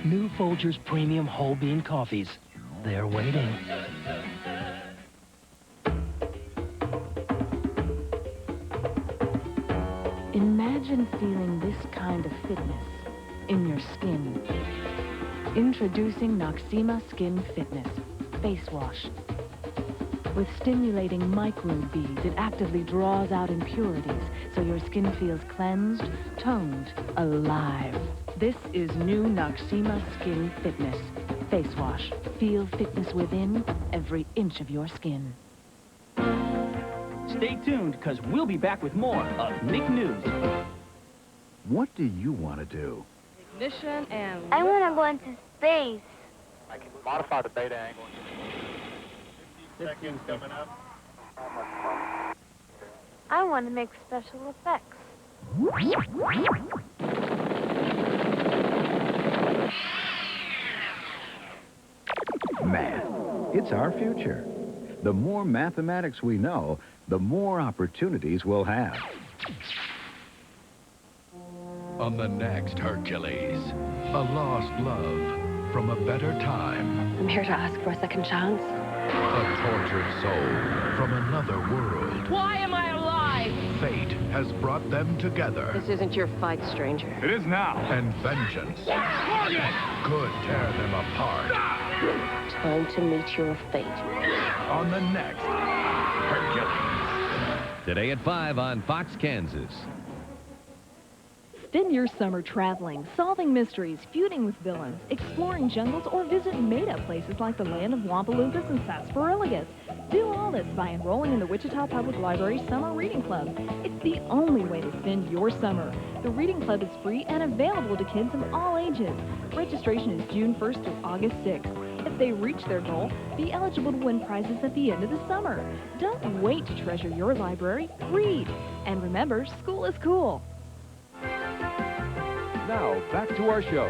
New Folgers premium whole bean coffees. They're waiting. Imagine feeling this kind of fitness in your skin. Introducing Noxema Skin Fitness Face Wash. With stimulating microbeads, it actively draws out impurities, so your skin feels cleansed, toned, alive. This is new Noxema Skin Fitness Face Wash. Feel fitness within every inch of your skin. Stay tuned, because we'll be back with more of Nick News. What do you want to do? Ignition and... I want to go into space. I can modify the beta angle. 50 seconds coming up. I want to make special effects. Math. It's our future. The more mathematics we know, the more opportunities we'll have. On the next Hercules, a lost love from a better time. I'm here to ask for a second chance. A tortured soul from another world. Why am I alive? Fate has brought them together. This isn't your fight, stranger. It is now. And vengeance could tear them apart. Time to meet your fate. On the next Hercules. Today at 5 on Fox, Kansas. Spend your summer traveling, solving mysteries, feuding with villains, exploring jungles, or visit made-up places like the land of Wampaloompas and Sarsaparilligas. Do all this by enrolling in the Wichita Public Library Summer Reading Club. It's the only way to spend your summer. The Reading Club is free and available to kids of all ages. Registration is June 1st through August 6th. If they reach their goal, be eligible to win prizes at the end of the summer. Don't wait to treasure your library. Read. And remember, school is cool. Now, back to our show.